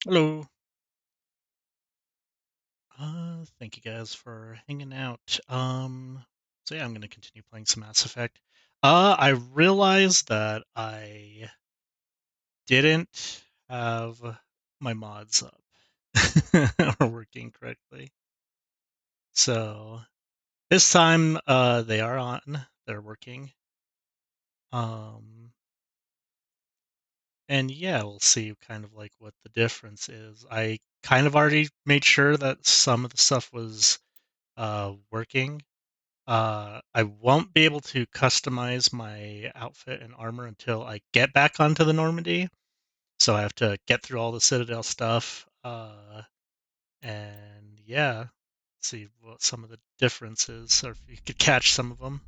Hello. Thank you guys for hanging out. So yeah, I'm gonna continue playing some Mass Effect. I realized that I didn't have my mods up or working correctly. So this time, they are on. They're working. Um, and yeah, we'll see kind of like what the difference is. I kind of already made sure that some of the stuff was working. I won't be able to customize my outfit and armor until I get back onto the Normandy. So I have to get through all the Citadel stuff. And yeah, see what some of the differences, or if you could catch some of them.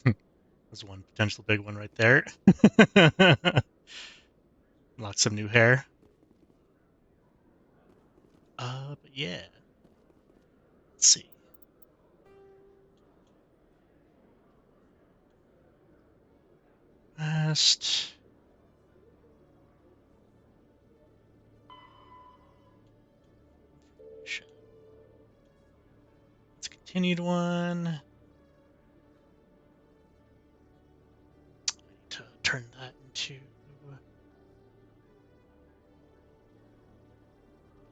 There's one potential big one right there. Lots of new hair. But yeah, let's see. Last. Let's continued one. I need to turn that into.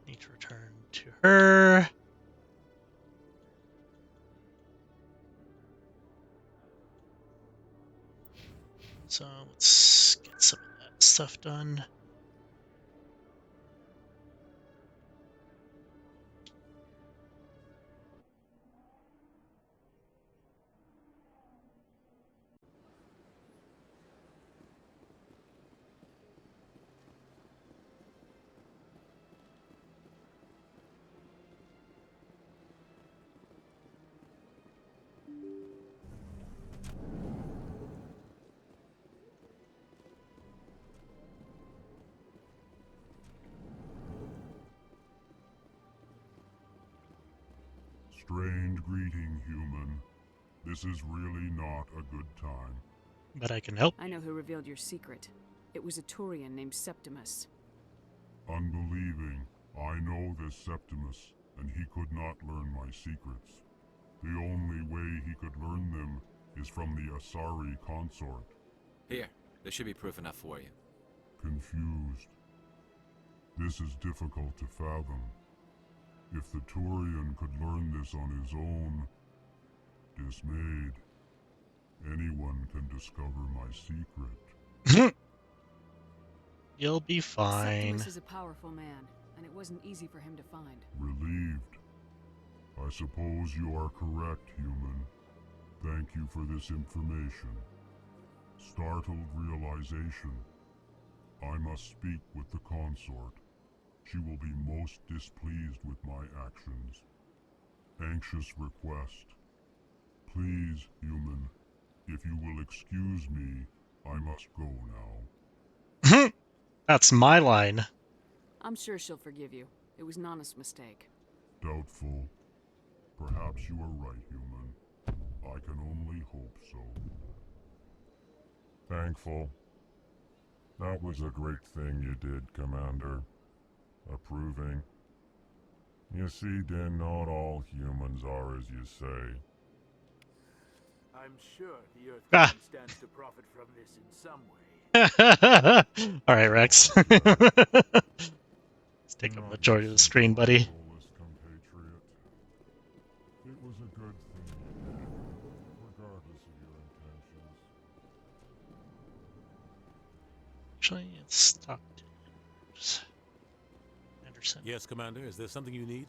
Need to return to her. So let's get some of that stuff done. Strange greeting, human. This is really not a good time. But I can help I you. know who revealed your secret. It was a Turian named Septimus. Unbelieving, I know this Septimus, and he could not learn my secrets. The only way he could learn them is from the Asari consort. Here, there should be proof enough for you. Confused. This is difficult to fathom. If the Turian could learn this on his own, dismayed, anyone can discover my secret. You'll be fine. Septimus is a powerful man, and it wasn't easy for him to find. Relieved. I suppose you are correct, human. Thank you for this information. Startled realization. I must speak with the consort. She will be most displeased with my actions. Anxious request. Please, human, if you will excuse me, I must go now. That's my line. I'm sure she'll forgive you. It was Nana's mistake. Doubtful. Perhaps you are right, human. I can only hope so. Thankful. That was a great thing you did, Commander. Approving. You see, Din, not all humans are as you say. I'm sure the Earth Ah. stands to profit from this in some way. All right, Rex. Let's take a Not majority of the listen screen, to our buddy. soulless compatriot. It was a good thing you did, regardless of your intentions. Actually, it's talk to Anderson. Yes, Commander. Is there something you need?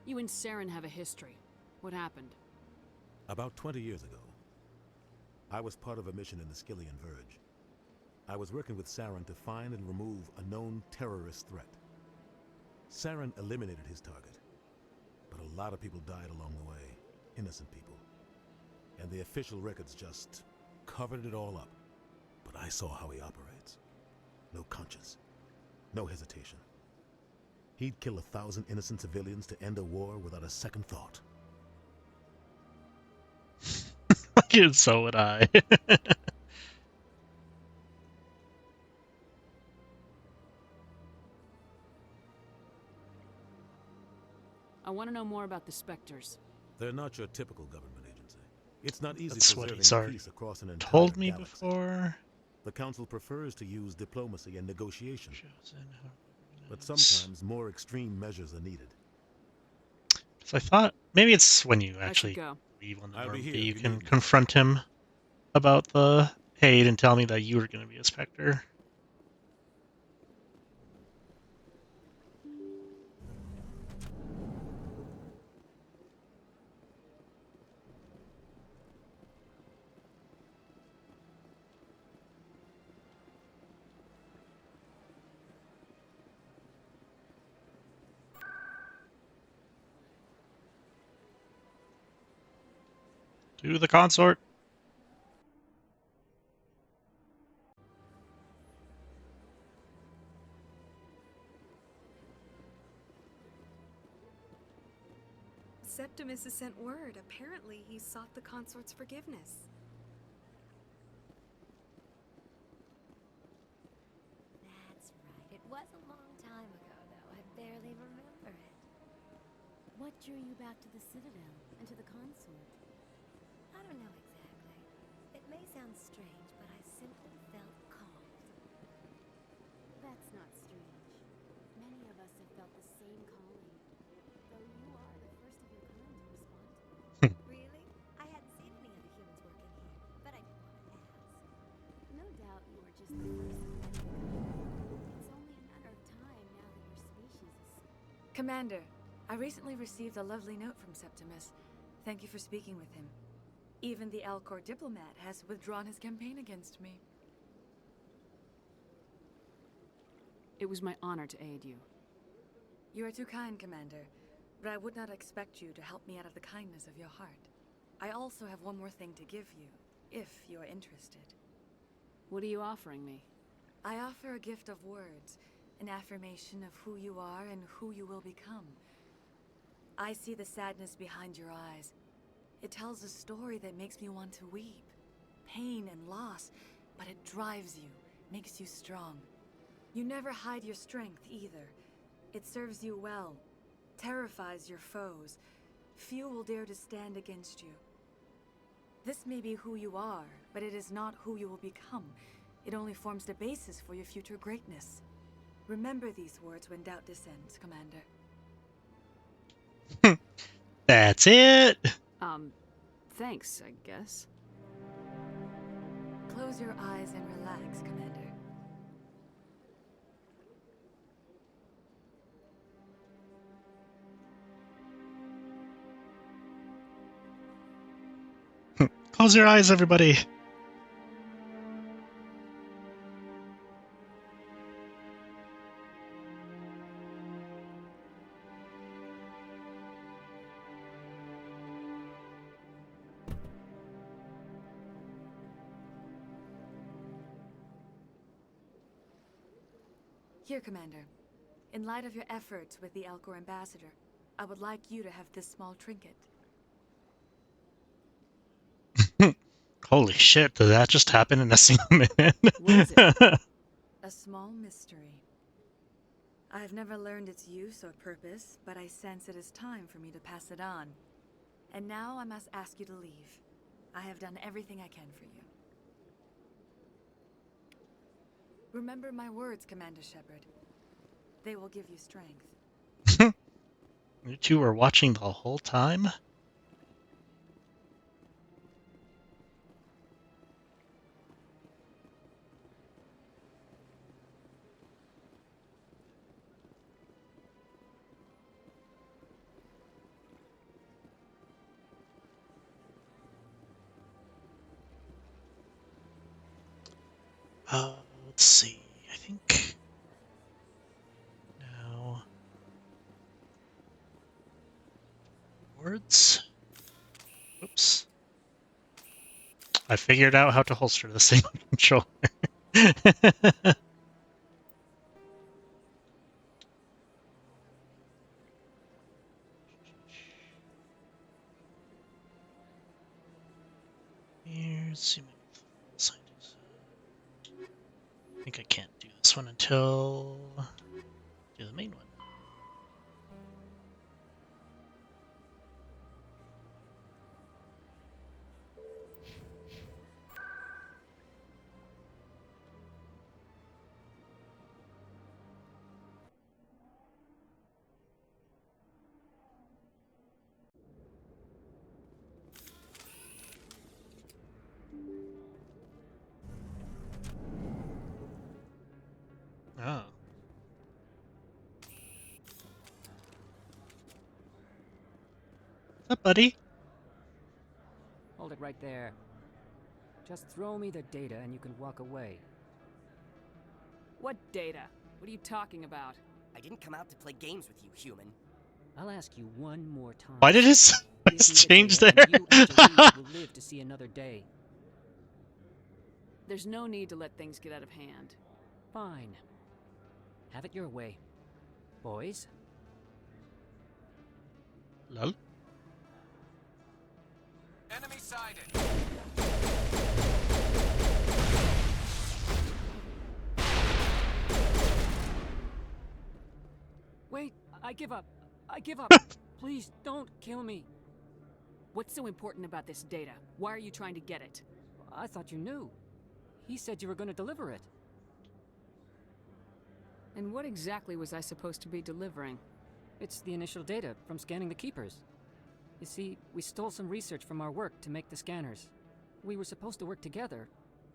You and Saren have a history. What happened? About 20 years ago, I was part of a mission in the Skillian Verge. I was working with Saren to find and remove a known terrorist threat. Saren eliminated his target, but a lot of people died along the way, innocent people. And the official records just covered it all up. But I saw how he operates. No conscience, no hesitation. He'd kill 1,000 innocent civilians to end a war without a second thought. So would I. I want to know more about the Spectres. They're not your typical government agency. It's not easy That's what he's preserving already peace across an entire told me galaxy. before. The Council prefers to use diplomacy and negotiation, Chosen, but sometimes more extreme measures are needed. So I thought maybe it's when you I should actually go. leave on the I'll be Normandy, here if you you can need me. confront him about the hey, he didn't tell me that you were going to be a Spectre. To the consort. Septimus has sent word. Apparently, he sought the consort's forgiveness. That's right. It was a long time ago, though. I barely remember it. What drew you back to the Citadel and to the consort? I don't know exactly. It may sound strange, but I simply felt called. That's not strange. Many of us have felt the same calling, though you are the first of your kind to respond to it. Really? I hadn't seen any other humans working here, but I didn't want to ask. No doubt you are just the first of many to come. It's only a matter of time now that your species is... Commander, I recently received a lovely note from Septimus. Thank you for speaking with him. Even the Alcor diplomat has withdrawn his campaign against me. It was my honor to aid you. You are too kind, Commander, but I would not expect you to help me out of the kindness of your heart. I also have one more thing to give you, if you are interested. What are you offering me? I offer a gift of words, an affirmation of who you are and who you will become. I see the sadness behind your eyes. It tells a story that makes me want to weep. Pain and loss, but it drives you, makes you strong. You never hide your strength either. It serves you well, terrifies your foes. Few will dare to stand against you. This may be who you are, but it is not who you will become. It only forms the basis for your future greatness. Remember these words when doubt descends, Commander. That's it. Thanks, I guess. Close your eyes and relax, Commander. Close your eyes, everybody. Here, Commander. In light of your efforts with the Alcor ambassador, I would like you to have this small trinket. Holy shit, did that just happen in a single minute? What is it? A small mystery. I have never learned its use or purpose, but I sense it is time for me to pass it on. And now I must ask you to leave. I have done everything I can for you. Remember my words, Commander Shepard. They will give you strength. You two were watching the whole time? Let's see. I think now words. Oops. I figured out how to holster the same controller. Resuming scientist. I think I can't do this one until do the main one. Oh. What's up, buddy? Hold it right there. Just throw me the data and you can walk away. What data? What are you talking about? I didn't come out to play games with you, human. I'll ask you one more time. Why did his Give me voice the change data there? and you and Jalid will live to see another day. There's no need to let things get out of hand. Fine. Have it your way. Boys? Lol. Enemy sighted. Wait, I give up. I give up. Please, don't kill me. What's so important about this data? Why are you trying to get it? I thought you knew. He said you were going to deliver it. And what exactly was I supposed to be delivering? It's the initial data from scanning the Keepers. You see, we stole some research from our work to make the scanners. We were supposed to work together.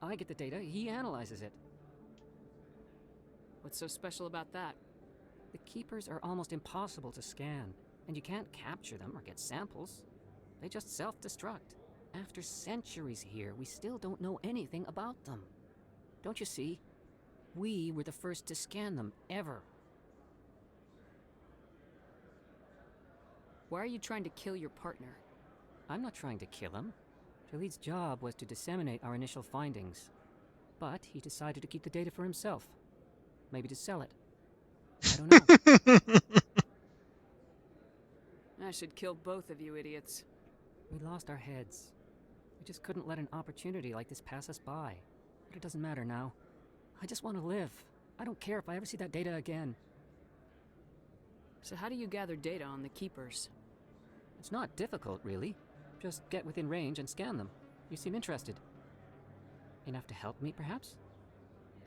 I get the data, he analyzes it. What's so special about that? The Keepers are almost impossible to scan, and you can't capture them or get samples. They just self-destruct. After centuries here, we still don't know anything about them. Don't you see? We were the first to scan them, ever. Why are you trying to kill your partner? I'm not trying to kill him. Jalid's job was to disseminate our initial findings. But he decided to keep the data for himself. Maybe to sell it. I don't know. I should kill both of you idiots. We lost our heads. We just couldn't let an opportunity like this pass us by. But it doesn't matter now. I just want to live. I don't care if I ever see that data again. So how do you gather data on the Keepers? It's not difficult, really. Just get within range and scan them. You seem interested. Enough to help me, perhaps?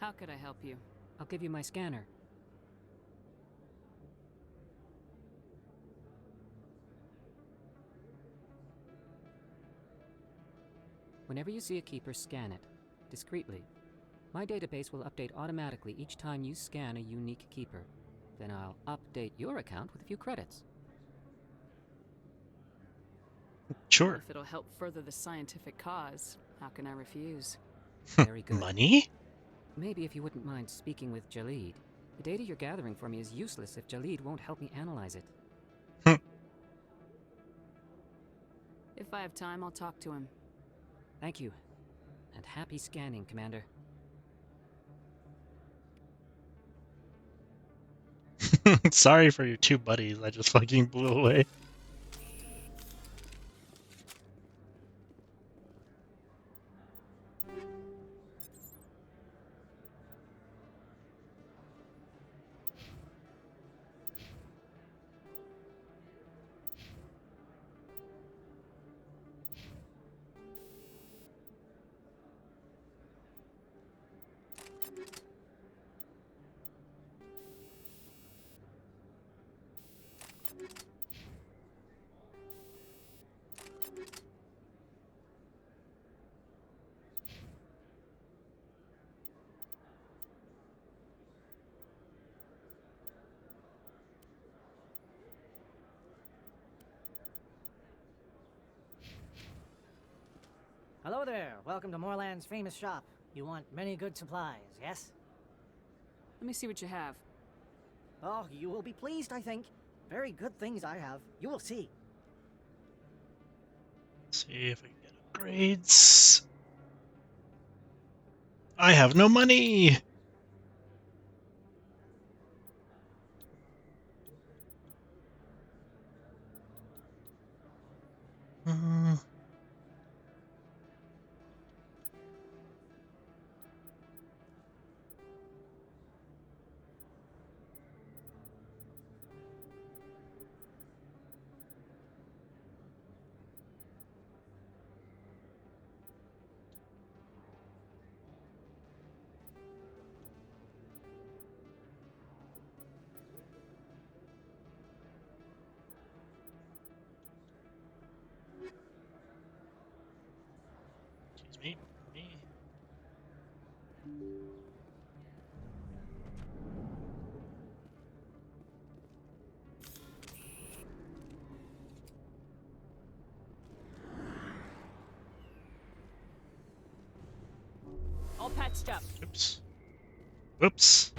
How could I help you? I'll give you my scanner. Whenever you see a Keeper, scan it. Discreetly. My database will update automatically each time you scan a unique Keeper. Then I'll update your account with a few credits. Sure. If it'll help further the scientific cause, how can I refuse? Very good. Money? Maybe if you wouldn't mind speaking with Jalid. The data you're gathering for me is useless if Jalid won't help me analyze it. If I have time, I'll talk to him. Thank you. And happy scanning, Commander. Sorry for your two buddies I just fucking blew away. Hello there. Welcome to Moorland's famous shop. You want many good supplies, yes? Let me see what you have. Oh, you will be pleased, I think. Very good things I have. You will see. Let's see if I can get upgrades. I have no money! me. All patched up. Oops. Whoops.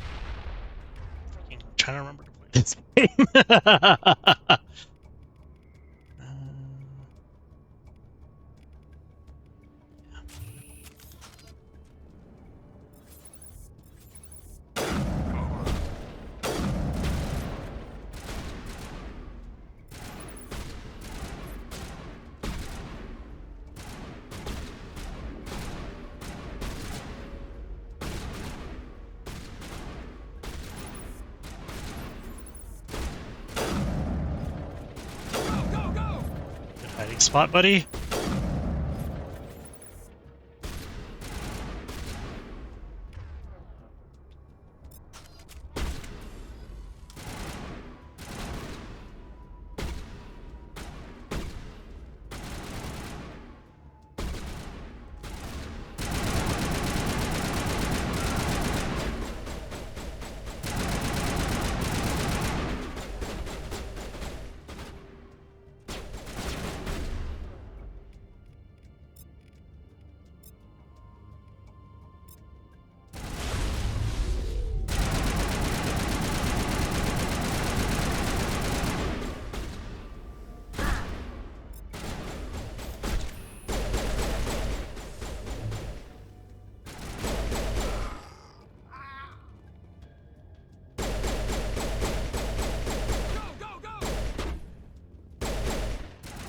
Freaking trying to remember to play this game. Good hiding spot, buddy.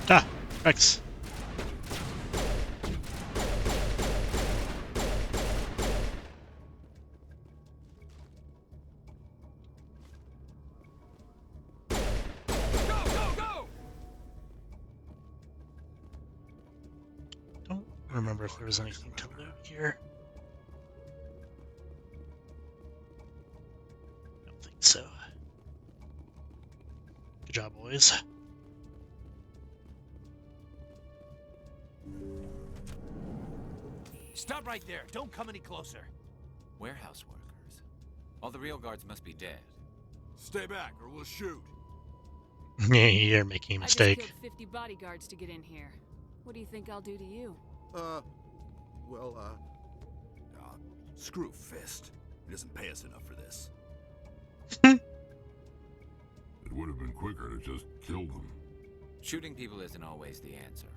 Ah, Rex. Don't remember if there was anything to loot here. Don't think so. Good job, boys. Stop right there. Don't come any closer. Warehouse workers. All the real guards must be dead. Stay back or we'll shoot. Yeah, you're making a I just mistake. killed 50 bodyguards to get in here. What do you think I'll do to you? Screw Fist. He doesn't pay us enough for this. It would have been quicker to just kill them. Shooting people isn't always the answer.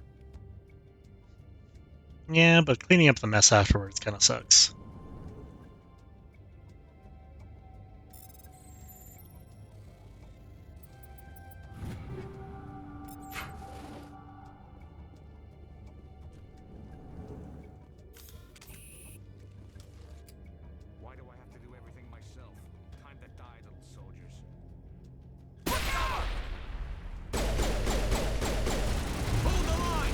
Yeah, but cleaning up the mess afterwards kind of sucks. Why do I have to do everything myself? Time to die, little soldiers. Hold the line!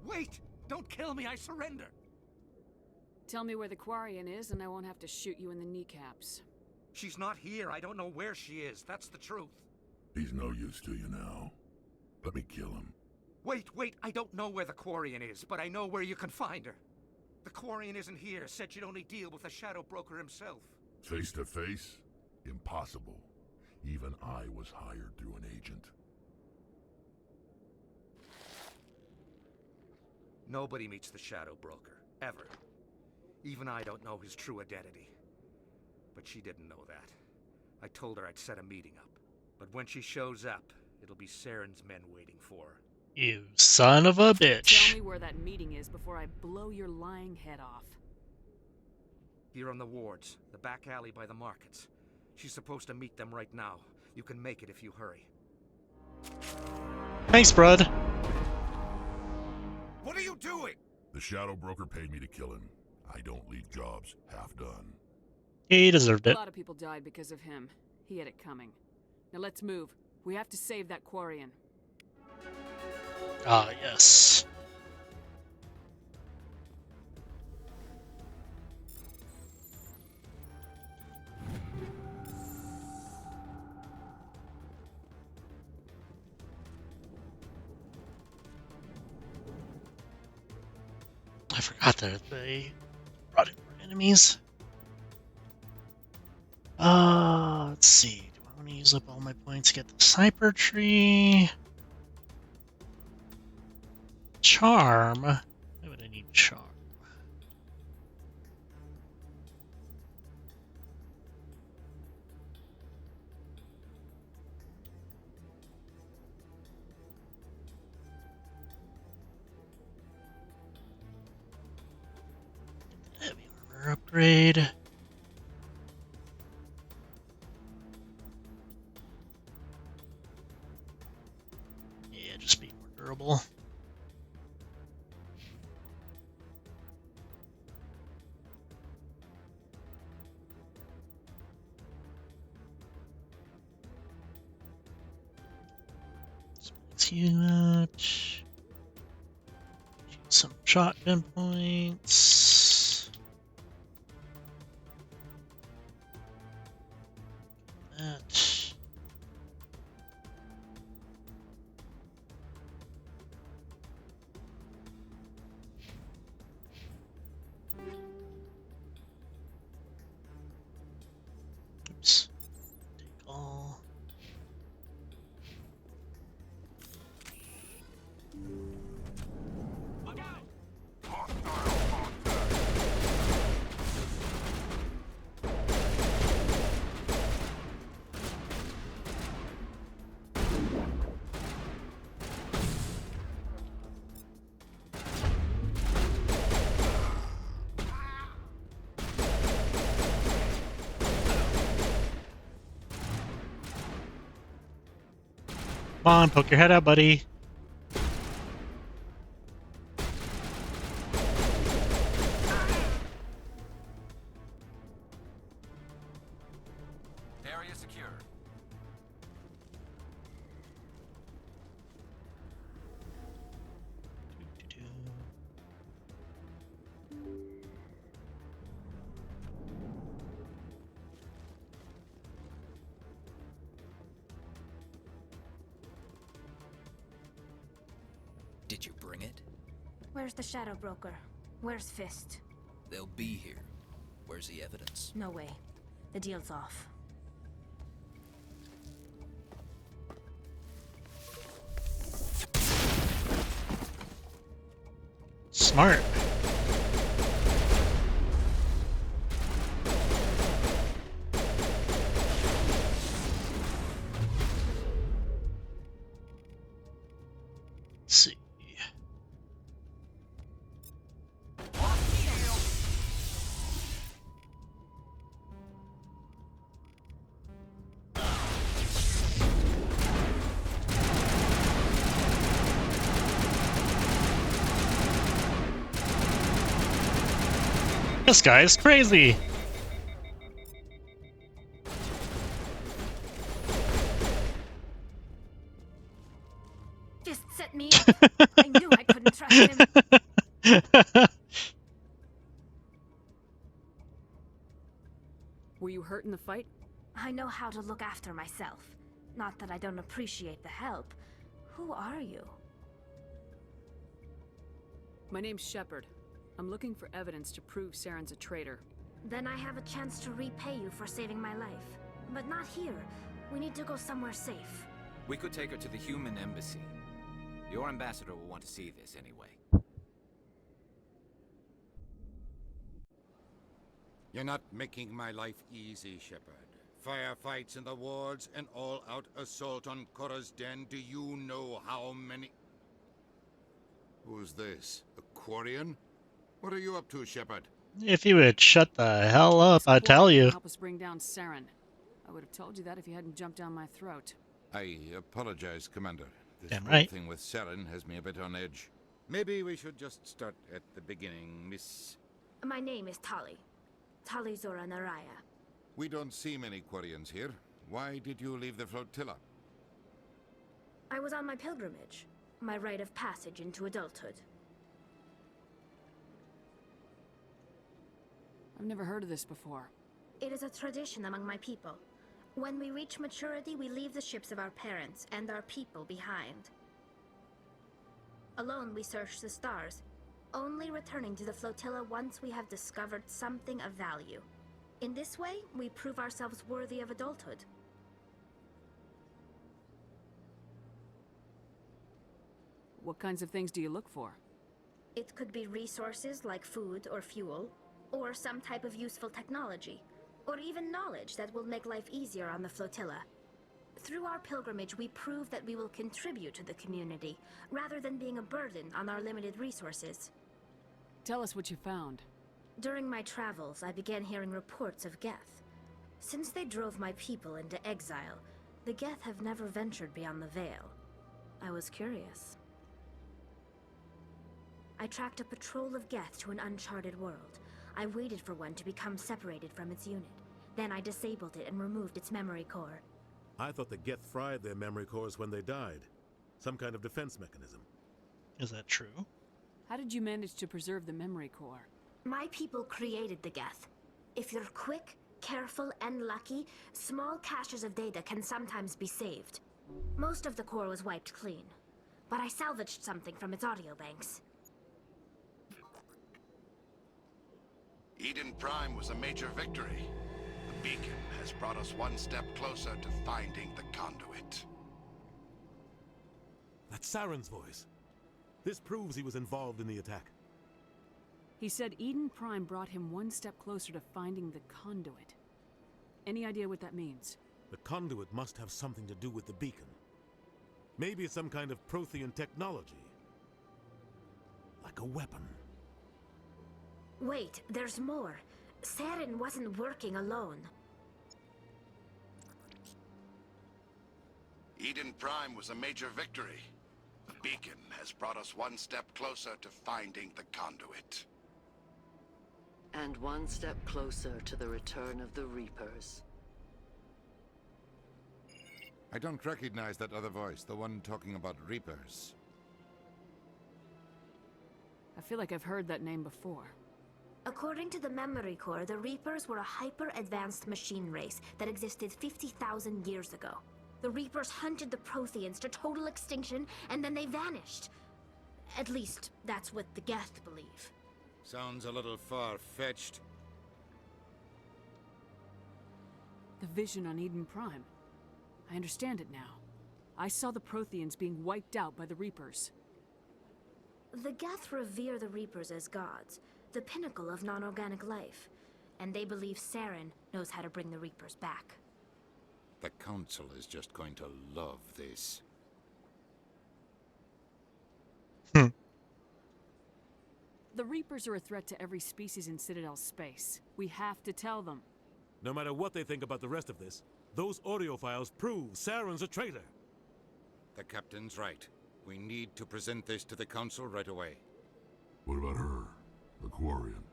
Wait! Don't kill me, I surrender! Tell me where the Quarian is and I won't have to shoot you in the kneecaps. She's not here. I don't know where she is. That's the truth. He's no use to you now. Let me kill him. Wait. I don't know where the Quarian is, but I know where you can find her. The Quarian isn't here. Said she'd only deal with the Shadow Broker himself. Face to face? Impossible. Even I was hired through an agent. Nobody meets the Shadow Broker. Ever. Even I don't know his true identity. But she didn't know that. I told her I'd set a meeting up. But when she shows up, it'll be Saren's men waiting for her. You son of a bitch. Tell me where that meeting is before I blow your lying head off. Here on the wards, the back alley by the markets. She's supposed to meet them right now. You can make it if you hurry. Thanks, Brud. What are you doing? The Shadow Broker paid me to kill him. I don't leave jobs half done. He deserved A it. lot of people died because of him. He had it coming. Now let's move. We have to save that Quarian. Ah, yes. I forgot that they brought in more enemies. Let's see. Do I want to use up all my points to get the sniper tree? Charm? Why would I need charm? Heavy armor upgrade. Yeah, just be more durable. Huge. Some shotgun points. That. Oops. Take all. Come on, poke your head out, buddy. Area secure. Did you bring it? Where's the Shadow Broker? Where's Fist? They'll be here. Where's the evidence? No way. The deal's off. Smart. Let's see. This guy is crazy. Fist set me up. I knew I couldn't trust him. Were you hurt in the fight? I know how to look after myself. Not that I don't appreciate the help. Who are you? My name's Shepard. I'm looking for evidence to prove Saren's a traitor. Then I have a chance to repay you for saving my life. But not here. We need to go somewhere safe. We could take her to the human embassy. Your ambassador will want to see this anyway. You're not making my life easy, Shepard. Firefights in the wards, an all-out assault on Korra's den. Do you know how many... Who's this? A Quarian? What are you up to, Shepard? If you would shut the hell up, I tell you. Help us bring down Saren. I would have told you that if you hadn't jumped down my throat. I apologize, Commander. This Damn whole right. thing with Saren has me a bit on edge. Maybe we should just start at the beginning, Miss... My name is Tali. Tali Zora Naraya. We don't see many Quarians here. Why did you leave the flotilla? I was on my pilgrimage. My rite of passage into adulthood. I've never heard of this before. It is a tradition among my people. When we reach maturity, we leave the ships of our parents and our people behind. Alone, we search the stars, only returning to the flotilla once we have discovered something of value. In this way, we prove ourselves worthy of adulthood. What kinds of things do you look for? It could be resources like food or fuel, or some type of useful technology, or even knowledge that will make life easier on the flotilla. Through our pilgrimage, we prove that we will contribute to the community, rather than being a burden on our limited resources. Tell us what you found. During my travels, I began hearing reports of Geth. Since they drove my people into exile, the Geth have never ventured beyond the Veil. I was curious. I tracked a patrol of Geth to an uncharted world. I waited for one to become separated from its unit. Then I disabled it and removed its memory core. I thought the Geth fried their memory cores when they died. Some kind of defense mechanism. Is that true? How did you manage to preserve the memory core? My people created the Geth. If you're quick, careful, and lucky, small caches of data can sometimes be saved. Most of the core was wiped clean, but I salvaged something from its audio banks. Eden Prime was a major victory. The beacon has brought us one step closer to finding the conduit. That's Saren's voice. This proves he was involved in the attack. He said Eden Prime brought him one step closer to finding the conduit. Any idea what that means? The conduit must have something to do with the beacon. Maybe it's some kind of Prothean technology. Like a weapon. Wait, there's more. Saren wasn't working alone. Eden Prime was a major victory. The beacon has brought us one step closer to finding the conduit. And one step closer to the return of the Reapers. I don't recognize that other voice, the one talking about Reapers. I feel like I've heard that name before. According to the memory core, the Reapers were a hyper-advanced machine race that existed 50,000 years ago. The Reapers hunted the Protheans to total extinction, and then they vanished. At least, that's what the Geth believe. Sounds a little far-fetched. The vision on Eden Prime. I understand it now. I saw the Protheans being wiped out by the Reapers. The Geth revere the Reapers as gods, the pinnacle of non-organic life, and they believe Saren knows how to bring the Reapers back. The Council is just going to love this. The Reapers are a threat to every species in Citadel space. We have to tell them. No matter what they think about the rest of this, those audio files prove Saren's a traitor. The Captain's right. We need to present this to the Council right away. What about her, the Quarian?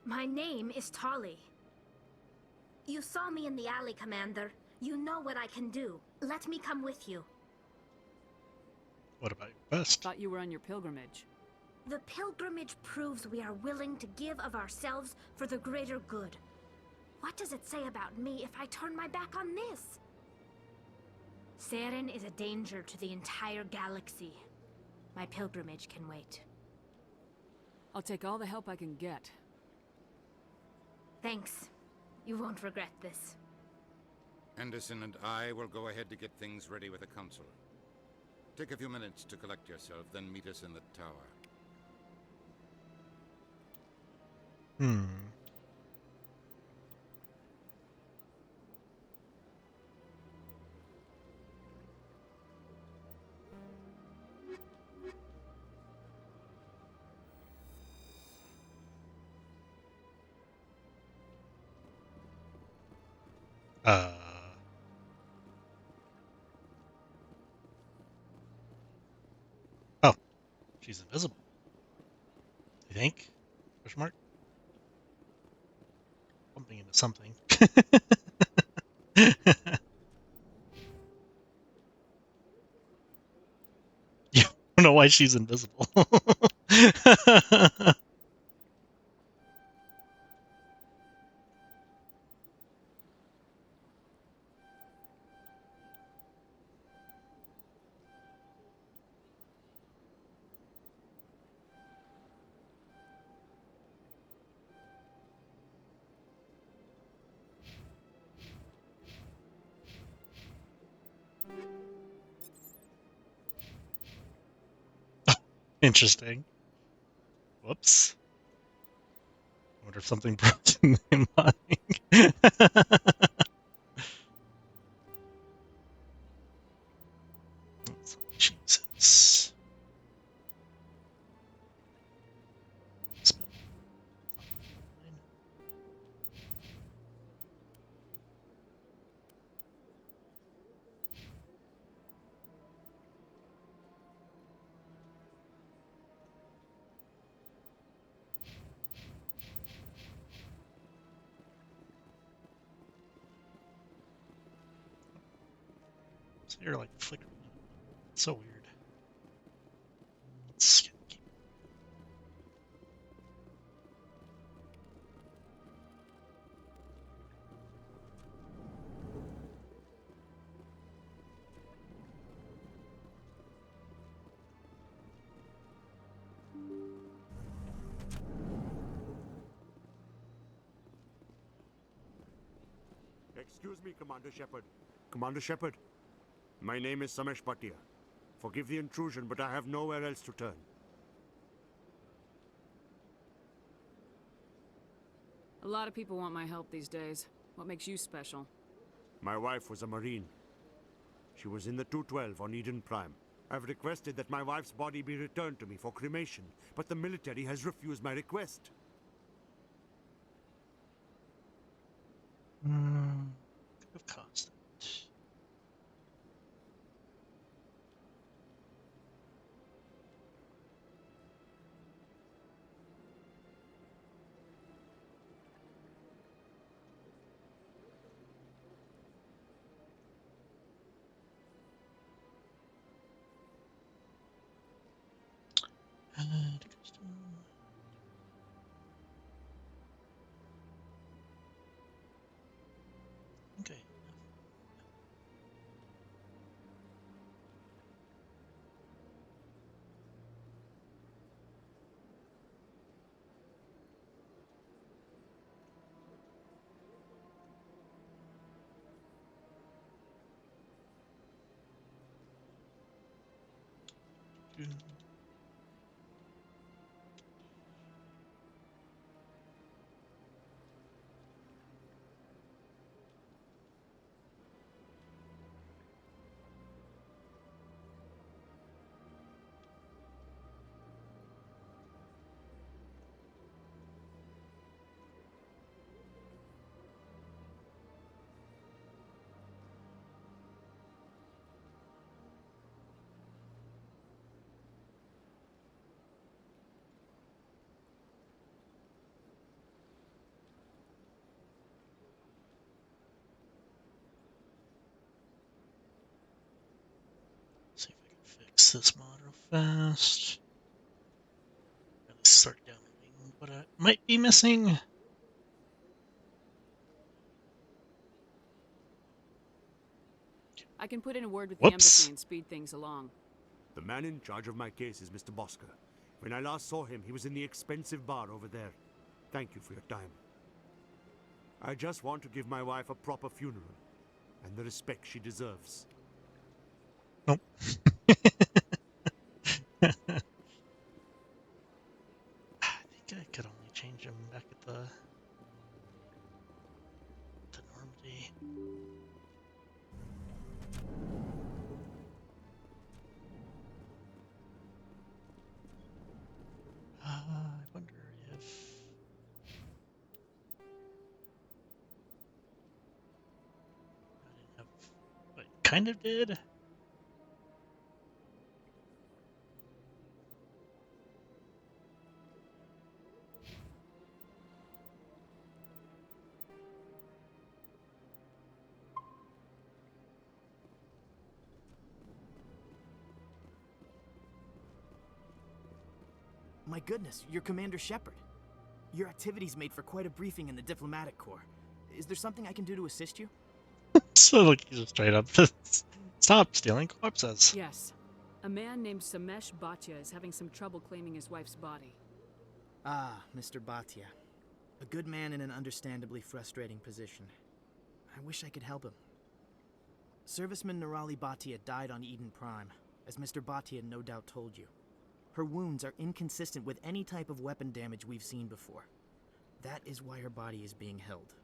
My name is Tali. You saw me in the alley, Commander. You know what I can do. Let me come with you. What about your best? Thought you were on your pilgrimage. The pilgrimage proves we are willing to give of ourselves for the greater good. What does it say about me if I turn my back on this? Saren is a danger to the entire galaxy. My pilgrimage can wait. I'll take all the help I can get. Thanks. You won't regret this. Anderson and I will go ahead to get things ready with the Council. Take a few minutes to collect yourself, then meet us in the tower. Oh. She's invisible. I think? Question mark? Bumping into something. You don't know why she's invisible. Interesting. Whoops. I wonder if something brought in my mind. Jesus. So you're like flickering. It's so weird. Let's keep. Excuse me, Commander Shepard. Commander Shepard, my name is Samesh Bhatia. Forgive the intrusion, but I have nowhere else to turn. A lot of people want my help these days. What makes you special? My wife was a Marine. She was in the 212 on Eden Prime. I've requested that my wife's body be returned to me for cremation, but the military has refused my request. Could have cost it. Okay. See if I can fix this mod real fast. Gotta start downloading what I might be missing. I can put in a word with the Whoops. embassy and speed things along. The man in charge of my case is Mr. Bosker. When I last saw him, he was in the expensive bar over there. Thank you for your time. I just want to give my wife a proper funeral, and the respect she deserves. Nope. I think I could only change him back at the Normandy. I wonder if I didn't have. But kind of did. My goodness, you're Commander Shepard. Your activities made for quite a briefing in the diplomatic corps. Is there something I can do to assist you? So like you just straight up stop stealing corpses. Yes. A man named Samesh Bhatia is having some trouble claiming his wife's body. Ah, Mr. Bhatia. A good man in an understandably frustrating position. I wish I could help him. Serviceman Nirali Bhatia died on Eden Prime, as Mr. Bhatia no doubt told you. Her wounds are inconsistent with any type of weapon damage we've seen before. That is why her body is being held.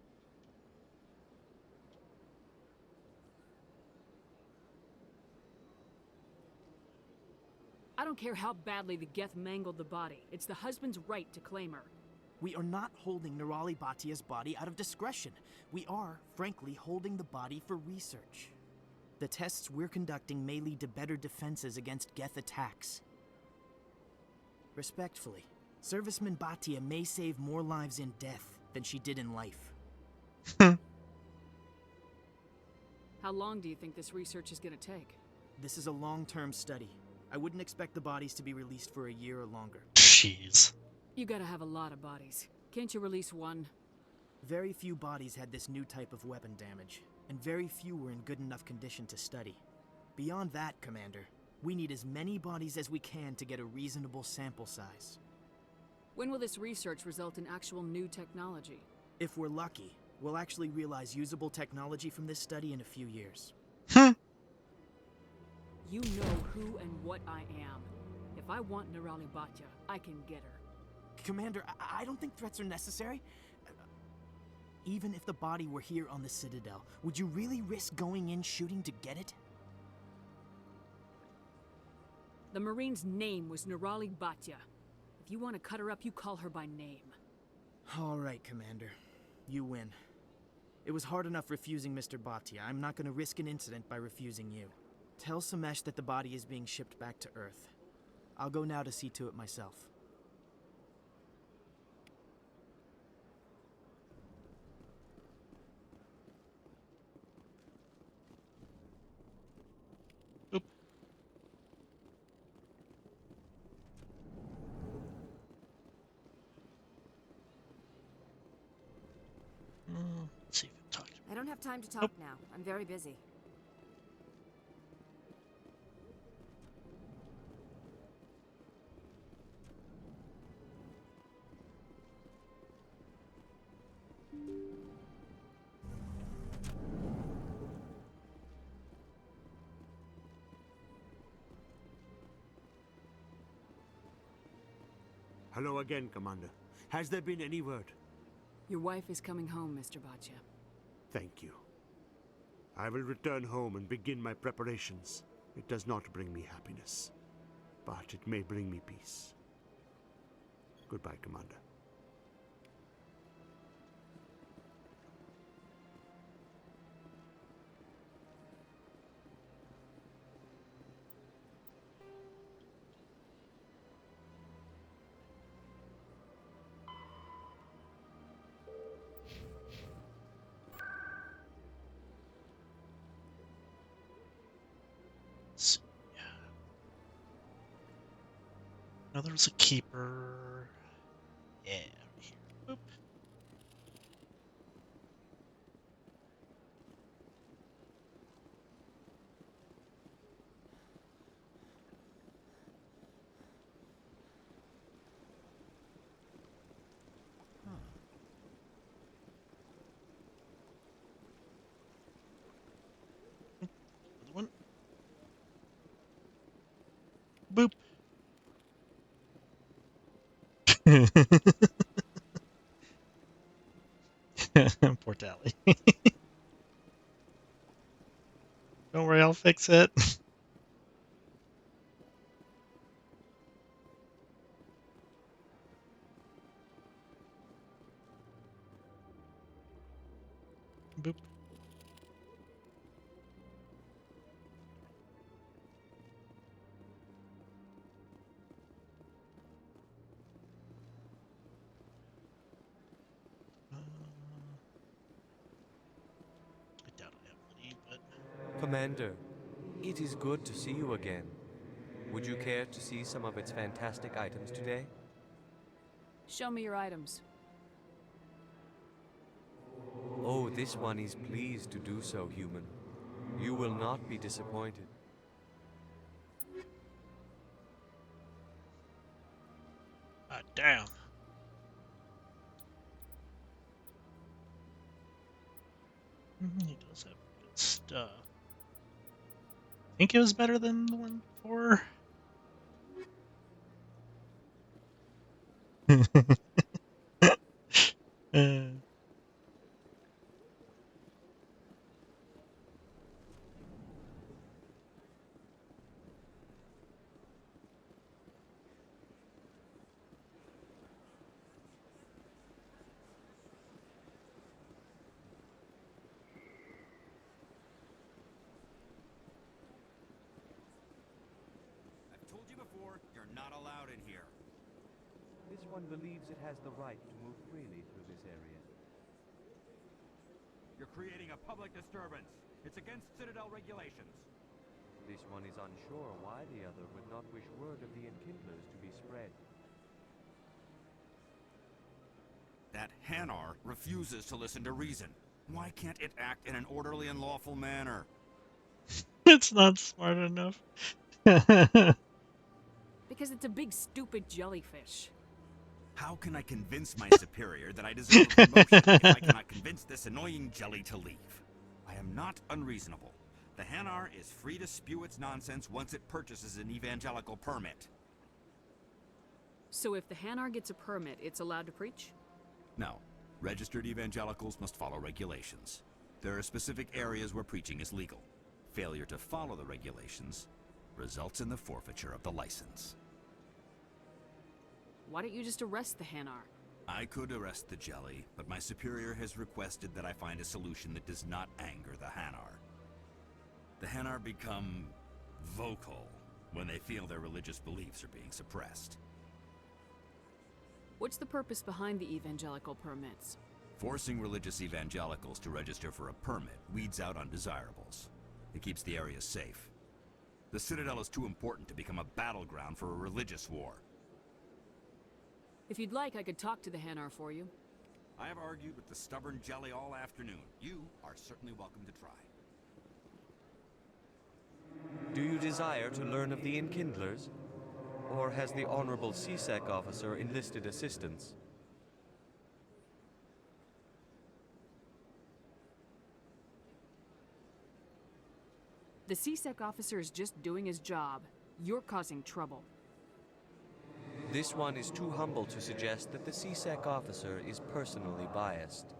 I don't care how badly the Geth mangled the body. It's the husband's right to claim her. We are not holding Nerali Batia's body out of discretion. We are, frankly, holding the body for research. The tests we're conducting may lead to better defenses against Geth attacks. Respectfully, Serviceman Batia may save more lives in death than she did in life. How long do you think this research is gonna take? This is a long-term study. I wouldn't expect the bodies to be released for a year or longer. Jeez. You gotta have a lot of bodies. Can't you release one? Very few bodies had this new type of weapon damage, and very few were in good enough condition to study. Beyond that, Commander, we need as many bodies as we can to get a reasonable sample size. When will this research result in actual new technology? If we're lucky, we'll actually realize usable technology from this study in a few years. You know who and what I am. If I want Nerali Batia, I can get her. Commander, I don't think threats are necessary. Even if the body were here on the Citadel, would you really risk going in shooting to get it? The Marine's name was Nerali Batia. If you want to cut her up, you call her by name. All right, Commander. You win. It was hard enough refusing Mr. Batia. I'm not going to risk an incident by refusing you. Tell Samesh that the body is being shipped back to Earth. I'll go now to see to it myself. Oop. Let's see if I'm talking. I don't have time to talk now. I'm very busy. Hello again, Commander. Has there been any word? Your wife is coming home, Mr. Batia. Thank you. I will return home and begin my preparations. It does not bring me happiness, but it may bring me peace. Goodbye, Commander. Now there's a keeper. Yeah, right here. Boop. Another one. Boop. Poor Tally. Don't worry, I'll fix it. Boop. I doubt I have money, but Commander, it is good to see you again. Would you care to see some of its fantastic items today? Show me your items. Oh, this one is pleased to do so, human. You will not be disappointed. ah, damn. He does have good stuff. I think it was better than the one before. I've told you before, you're not allowed in here. This one believes it has the right to move freely through this area. You're creating a public disturbance. It's against Citadel regulations. This one is unsure why the other would not wish word of the Enkindlers to be spread. That Hanar refuses to listen to reason. Why can't it act in an orderly and lawful manner? It's not smart enough. Because it's a big stupid jellyfish. How can I convince my superior that I deserve a promotion if I cannot convince this annoying jelly to leave? I am not unreasonable. The Hanar is free to spew its nonsense once it purchases an evangelical permit. So if the Hanar gets a permit, it's allowed to preach? No. Registered evangelicals must follow regulations. There are specific areas where preaching is legal. Failure to follow the regulations results in the forfeiture of the license. Why don't you just arrest the Hanar? I could arrest the jelly, but my superior has requested that I find a solution that does not anger the Hanar. The Hanar become vocal when they feel their religious beliefs are being suppressed. What's the purpose behind the evangelical permits? Forcing religious evangelicals to register for a permit weeds out undesirables. It keeps the area safe. The Citadel is too important to become a battleground for a religious war. If you'd like, I could talk to the Hanar for you. I have argued with the stubborn jelly all afternoon. You are certainly welcome to try. Do you desire to learn of the Enkindlers? Or has the Honorable CSEC officer enlisted assistance? The CSEC officer is just doing his job. You're causing trouble. This one is too humble to suggest that the CSEC officer is personally biased.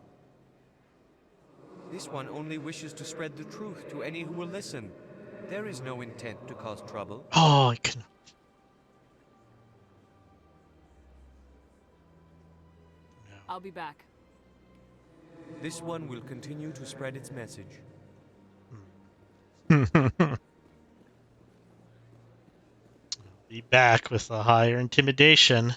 This one only wishes to spread the truth to any who will listen. There is no intent to cause trouble. Oh, I can. I'll be back. This one will continue to spread its message. Be back with a higher intimidation.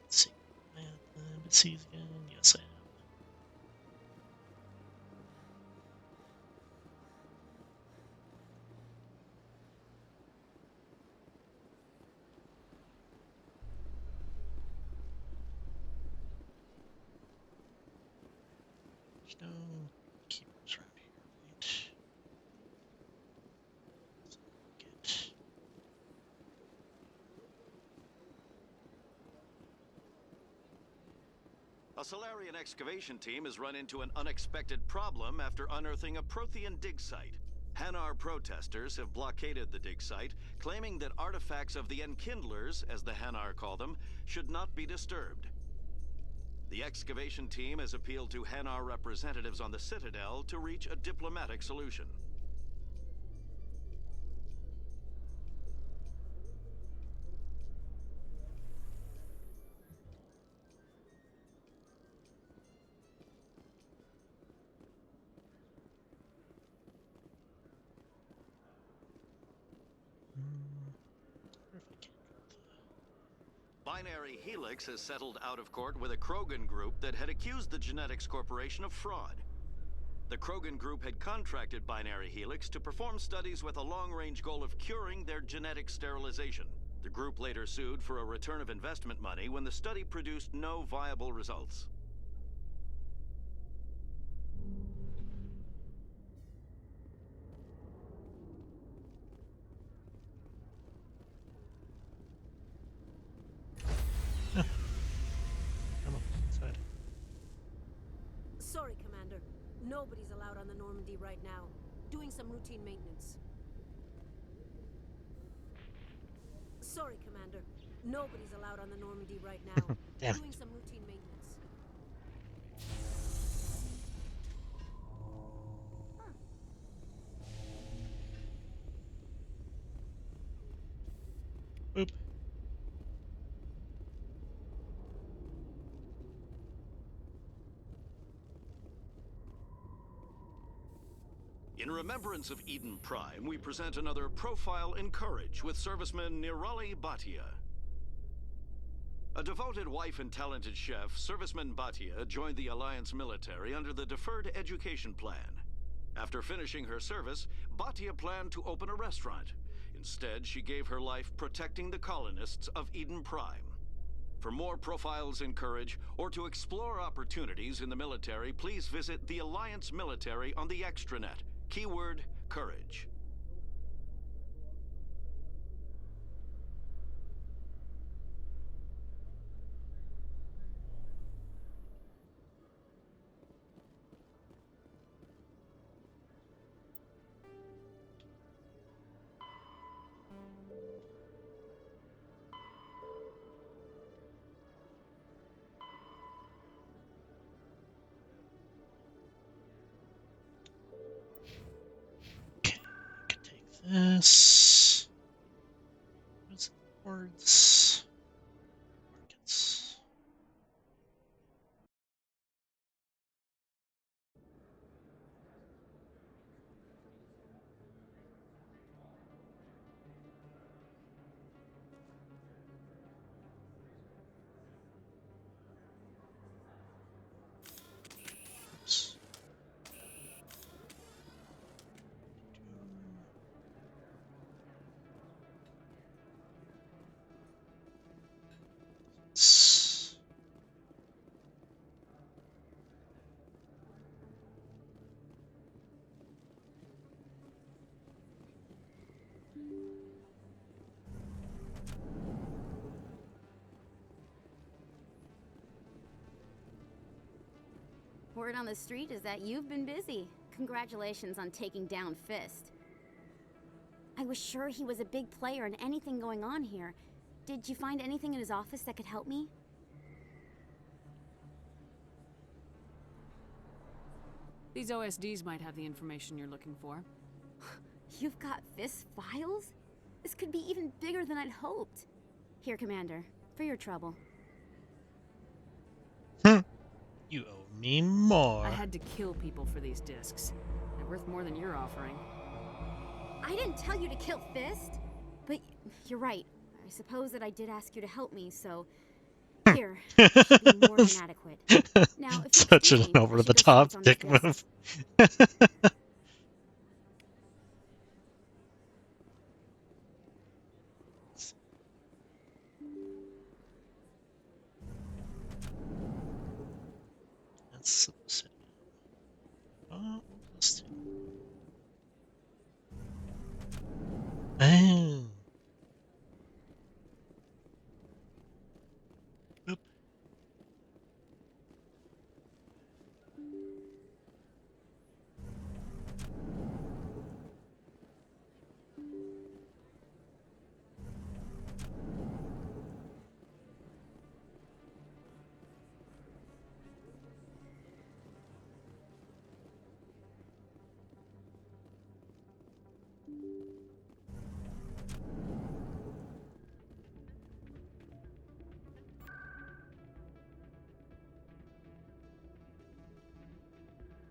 Let's see. Embassies again. Yes, I am. There's no keepers around here, right? Get. A Solarian excavation team has run into an unexpected problem after unearthing a Prothean dig site. Hanar protesters have blockaded the dig site, claiming that artifacts of the Enkindlers, as the Hanar call them, should not be disturbed. The excavation team has appealed to Hanar representatives on the Citadel to reach a diplomatic solution. Binary Helix has settled out of court with a Krogan group that had accused the Genetics Corporation of fraud. The Krogan group had contracted Binary Helix to perform studies with a long-range goal of curing their genetic sterilization. The group later sued for a return of investment money when the study produced no viable results. Sorry, Commander. Nobody's allowed on the Normandy right now. Doing some routine maintenance. Sorry, Commander. Nobody's allowed on the Normandy right now. Damn. Doing some routine maintenance. Boop. In remembrance of Eden Prime, we present another profile in courage with serviceman Nirali Bhatia. A devoted wife and talented chef, Serviceman Bhatia joined the Alliance military under the Deferred Education Plan. After finishing her service, Bhatia planned to open a restaurant. Instead, she gave her life protecting the colonists of Eden Prime. For more profiles in courage, or to explore opportunities in the military, please visit the Alliance military on the extranet. Keyword, courage. This. What's the words? Markets. Oops. Word on the street is that you've been busy. Congratulations on taking down Fist. I was sure he was a big player in anything going on here. Did you find anything in his office that could help me? These OSDs might have the information you're looking for. You've got Fist's files? This could be even bigger than I'd hoped. Here, Commander, for your trouble. You owe me more. I had to kill people for these discs. They're worth more than you're offering. I didn't tell you to kill Fist. But you're right. I suppose that I did ask you to help me, so... Here, this should be more than adequate. Now, if Such an over-the-top dick move. That's Citadel. Oh, let's do. Oh. Boop.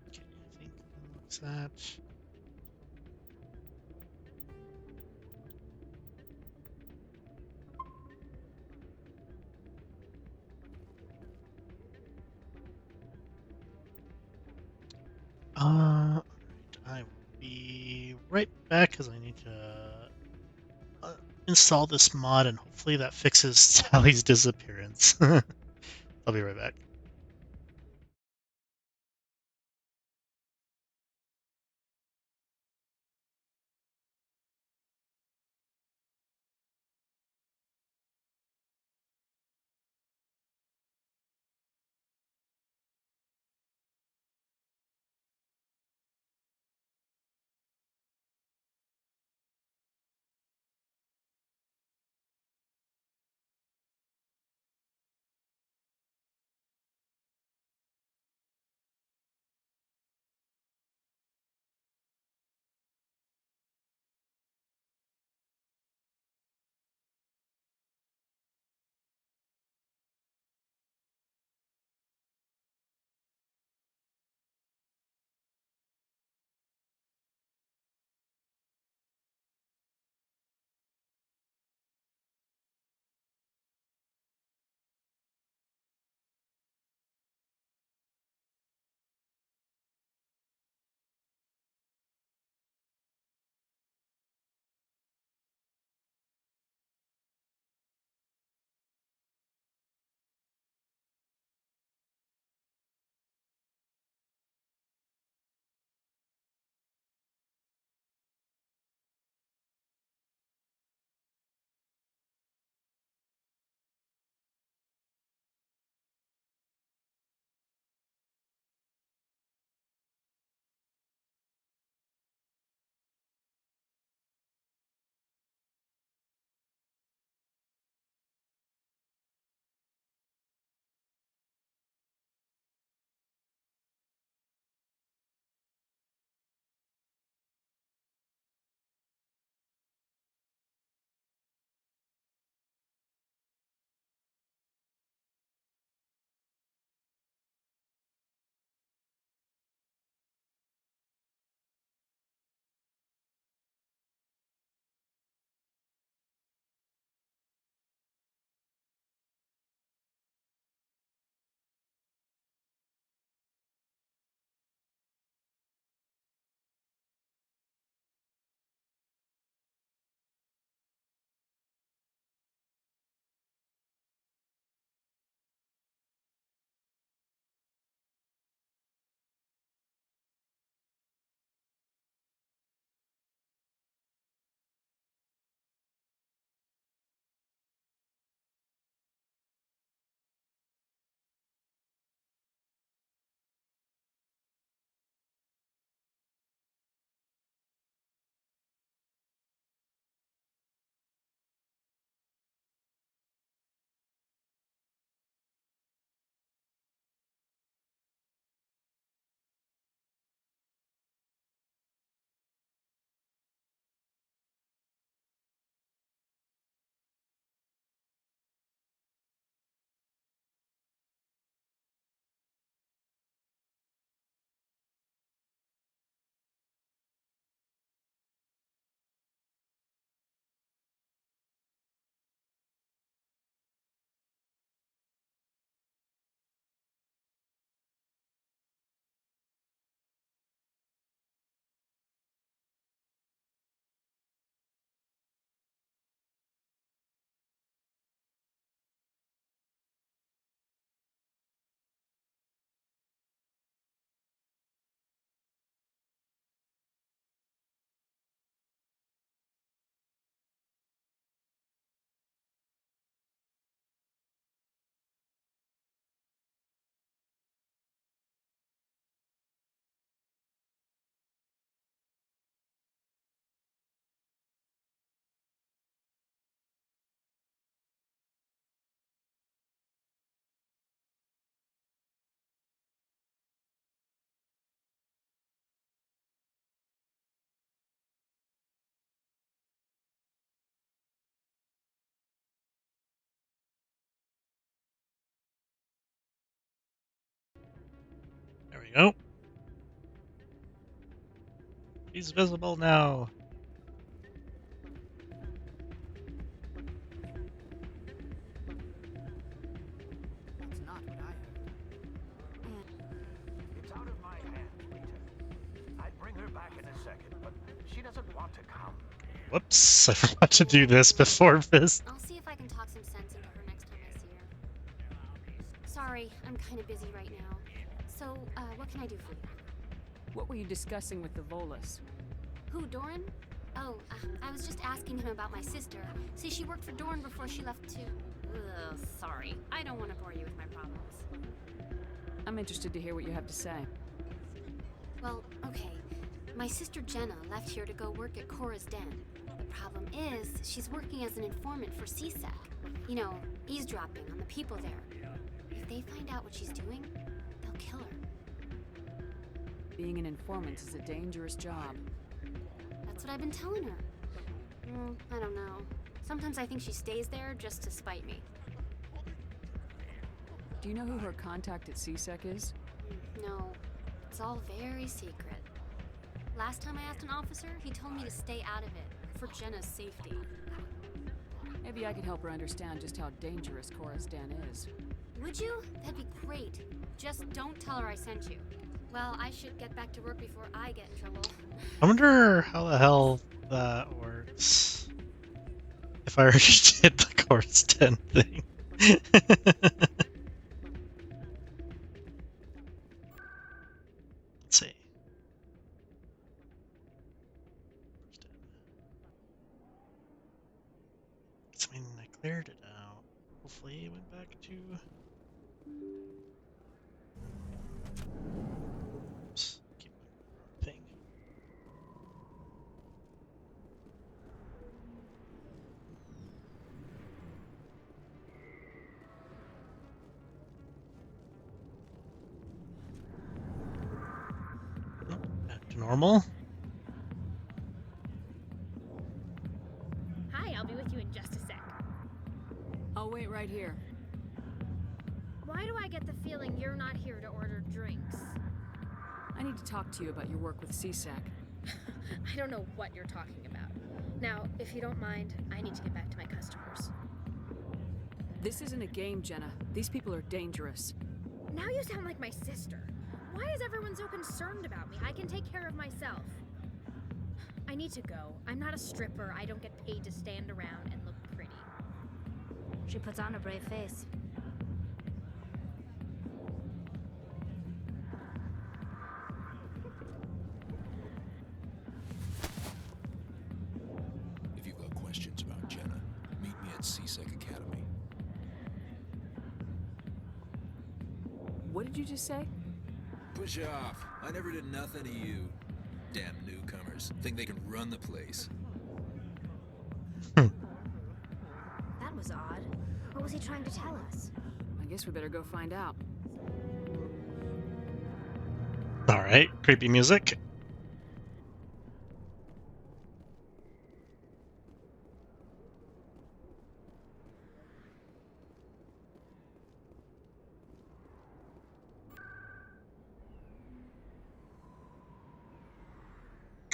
Okay, I think that's that. Alright, I will be right back because I need to install this mod, and hopefully that fixes Sally's disappearance. I'll be right back. There we go. He's visible now. That's not what I heard. It's out of my hands, Peter. I'd bring her back in a second, but she doesn't want to come. Whoops, I forgot to do this before this. I'll see if I can talk some sense into her next time I see her. Sorry, I'm kind of busy right now. So, what can I do for you? What were you discussing with the Volus? Who, Doran? Oh, I was just asking him about my sister. See, she worked for Doran before she left too. Ugh, sorry. I don't want to bore you with my problems. I'm interested to hear what you have to say. Well, okay. My sister Jenna left here to go work at Cora's Den. The problem is, she's working as an informant for CSEC. You know, eavesdropping on the people there. If they find out what she's doing, they'll kill her. Being an informant is a dangerous job. That's what I've been telling her. I don't know. Sometimes I think she stays there just to spite me. Do you know who her contact at CSEC is? No, it's all very secret. Last time I asked an officer, he told me to stay out of it, for Jenna's safety. Maybe I could help her understand just how dangerous Cora's Den is. Would you? That'd be great. Just don't tell her I sent you. Well, I should get back to work before I get in trouble. I wonder how the hell that works. If I already did the Course 10 thing. Let's see. I mean, I cleared it out. Hopefully it went back to... Oops, keep my thing. Back to normal. Hi, I'll be with you in just a sec. I'll wait right here. Why do I get the feeling you're not here to order drinks? I need to talk to you about your work with CSEC. I don't know what you're talking about. Now, if you don't mind, I need to get back to my customers. This isn't a game, Jenna. These people are dangerous. Now you sound like my sister. Why is everyone so concerned about me? I can take care of myself. I need to go. I'm not a stripper. I don't get paid to stand around and look pretty. She puts on a brave face. If you've got questions about Jenna, meet me at CSEC Academy. What did you just say? Push off. I never did nothing to you. Damn newcomers. Think they can run the place. That was odd. What was he trying to tell us? I guess we better go find out. Alright, creepy music.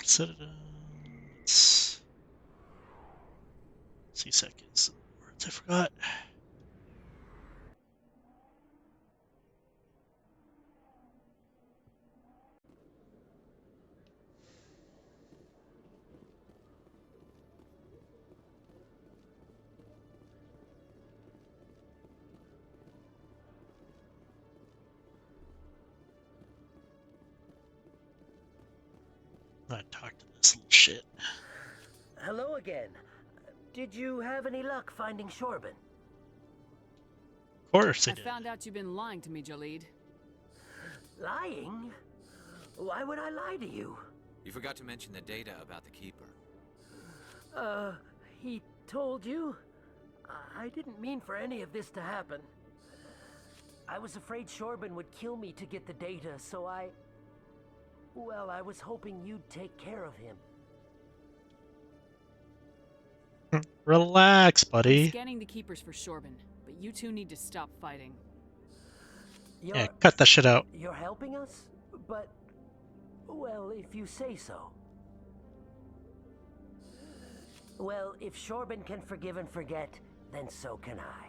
Citadel. Let's see seconds. Words I forgot. I talked to this little shit. Hello again. Did you have any luck finding Shorban? Of course I I did. found out you've been lying to me, Jalid. Lying? Why would I lie to you? You forgot to mention the data about the Keeper. He told you? I didn't mean for any of this to happen. I was afraid Shorban would kill me to get the data, so well, I was hoping you'd take care of him. Relax, I'm buddy. scanning the Keepers for Shorban, but you two need to stop fighting. Yeah, cut that shit out. You're helping us? But, well, if you say so. Well, if Shorban can forgive and forget, then so can I.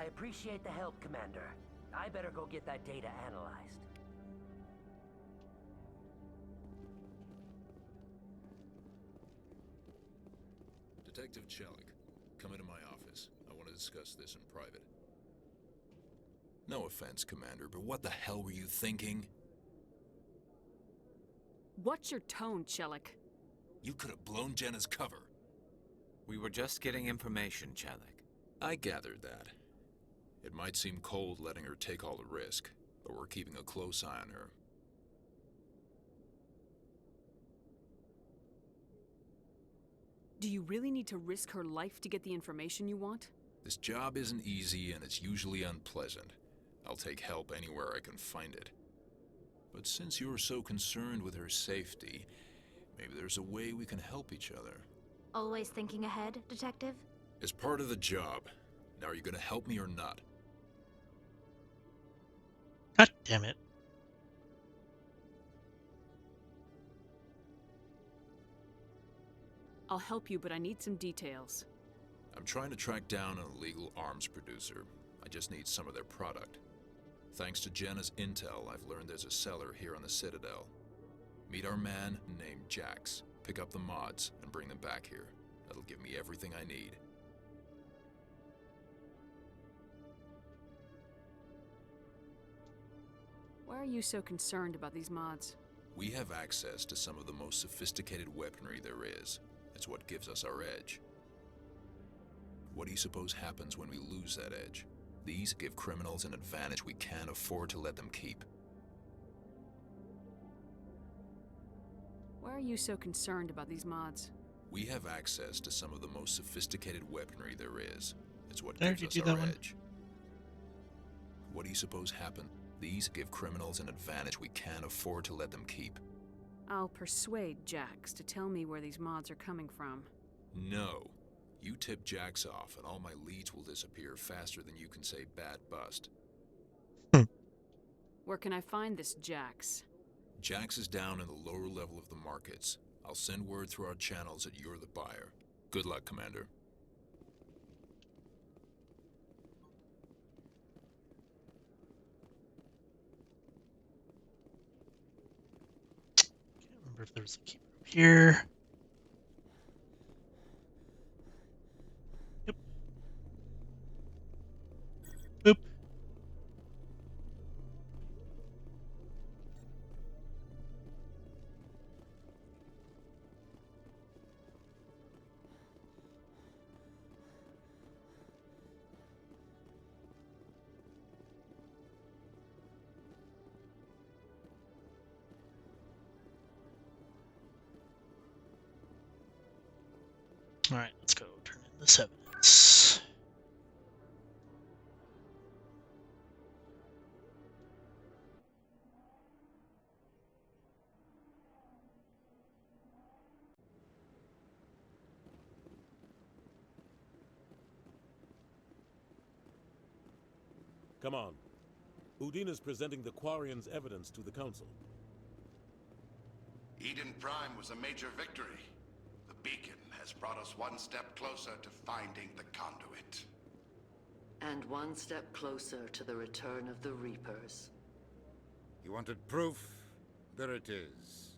I appreciate the help, Commander. I better go get that data analyzed. Detective Chelik, come into my office. I want to discuss this in private. No offense, Commander, but what the hell were you thinking? What's your tone, Chelik? You could have blown Jenna's cover. We were just getting information, Chelik. I gathered that. It might seem cold letting her take all the risk, but we're keeping a close eye on her. Do you really need to risk her life to get the information you want? This job isn't easy and it's usually unpleasant. I'll take help anywhere I can find it. But since you're so concerned with her safety, maybe there's a way we can help each other. Always thinking ahead, Detective? It's part of the job. Now are you gonna help me or not? God damn it. I'll help you, but I need some details. I'm trying to track down an illegal arms producer. I just need some of their product. Thanks to Jenna's intel, I've learned there's a seller here on the Citadel. Meet our man named Jax. Pick up the mods and bring them back here. That'll give me everything I need. Why are you so concerned about these mods? We have access to some of the most sophisticated weaponry there is. It's what gives us our edge. What do you suppose happens when we lose that edge? These give criminals an advantage we can't afford to let them keep. Why are you so concerned about these mods? We have access to some of the most sophisticated weaponry there is. It's what There, gives you us do our that one? edge. What do you suppose happened? These give criminals an advantage we can't afford to let them keep. I'll persuade Jax to tell me where these mods are coming from. No. You tip Jax off and all my leads will disappear faster than you can say bad bust. Where can I find this Jax? Jax is down in the lower level of the markets. I'll send word through our channels that you're the buyer. Good luck, Commander. Can't remember if there's a keeper up here. Yep. Boop. Alright, let's go turn in this evidence. Come on. Udina's presenting the Quarian's evidence to the Council. Eden Prime was a major victory. The beacon has brought us one step closer to finding the conduit. And one step closer to the return of the Reapers. You wanted proof? There it is.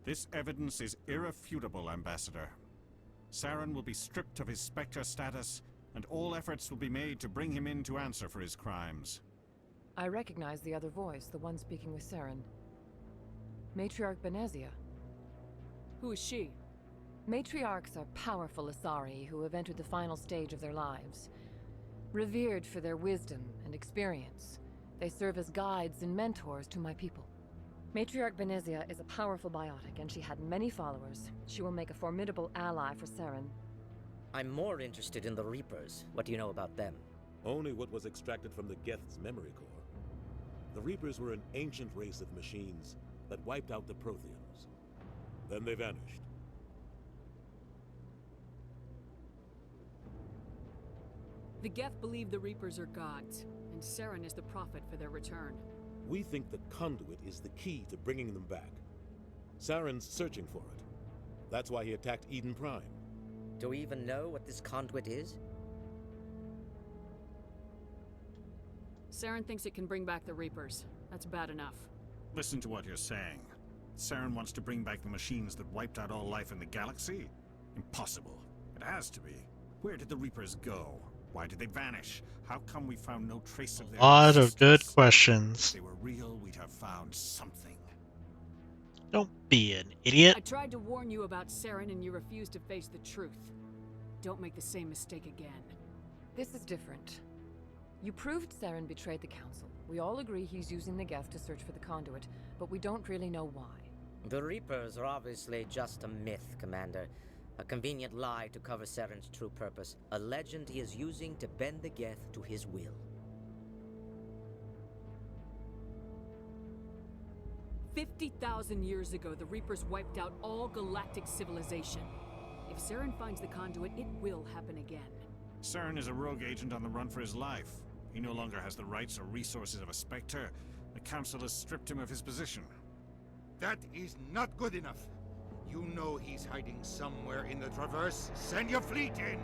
This evidence is irrefutable, Ambassador. Saren will be stripped of his Spectre status, and all efforts will be made to bring him in to answer for his crimes. I recognize the other voice, the one speaking with Saren. Matriarch Benezia. Who is she? Matriarchs are powerful Asari who have entered the final stage of their lives. Revered for their wisdom and experience, they serve as guides and mentors to my people. Matriarch Benezia is a powerful biotic, and she had many followers. She will make a formidable ally for Saren. I'm more interested in the Reapers. What do you know about them? Only what was extracted from the Geth's memory core. The Reapers were an ancient race of machines that wiped out the Protheans. Then they vanished. The Geth believe the Reapers are gods, and Saren is the prophet for their return. We think the conduit is the key to bringing them back. Saren's searching for it. That's why he attacked Eden Prime. Do we even know what this conduit is? Saren thinks it can bring back the Reapers. That's bad enough. Listen to what you're saying. Saren wants to bring back the machines that wiped out all life in the galaxy? Impossible. It has to be. Where did the Reapers go? Why did they vanish? How come we found no trace of their Lot of good existence? questions. If they were real, we'd have found something. Don't be an idiot. I tried to warn you about Saren and you refused to face the truth. Don't make the same mistake again. This is different. You proved Saren betrayed the Council. We all agree he's using the Geth to search for the conduit, but we don't really know why. The Reapers are obviously just a myth, Commander. A convenient lie to cover Saren's true purpose. A legend he is using to bend the Geth to his will. 50,000 years ago, the Reapers wiped out all galactic civilization. If Saren finds the conduit, it will happen again. Saren is a rogue agent on the run for his life. He no longer has the rights or resources of a Spectre. The Council has stripped him of his position. That is not good enough. You know he's hiding somewhere in the Traverse. Send your fleet in!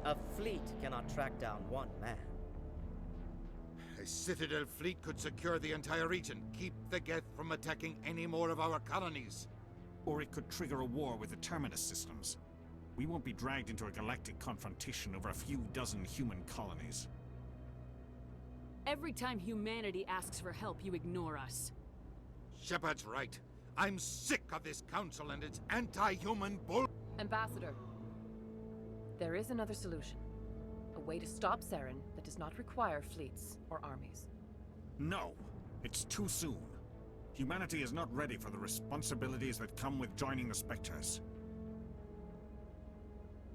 A fleet cannot track down one man. A Citadel fleet could secure the entire region, keep the Geth from attacking any more of our colonies. Or it could trigger a war with the Terminus systems. We won't be dragged into a galactic confrontation over a few dozen human colonies. Every time humanity asks for help, you ignore us. Shepard's right. I'm sick of this council and its anti-human bull— Ambassador, there is another solution. A way to stop Saren that does not require fleets or armies. No, it's too soon. Humanity is not ready for the responsibilities that come with joining the Spectres.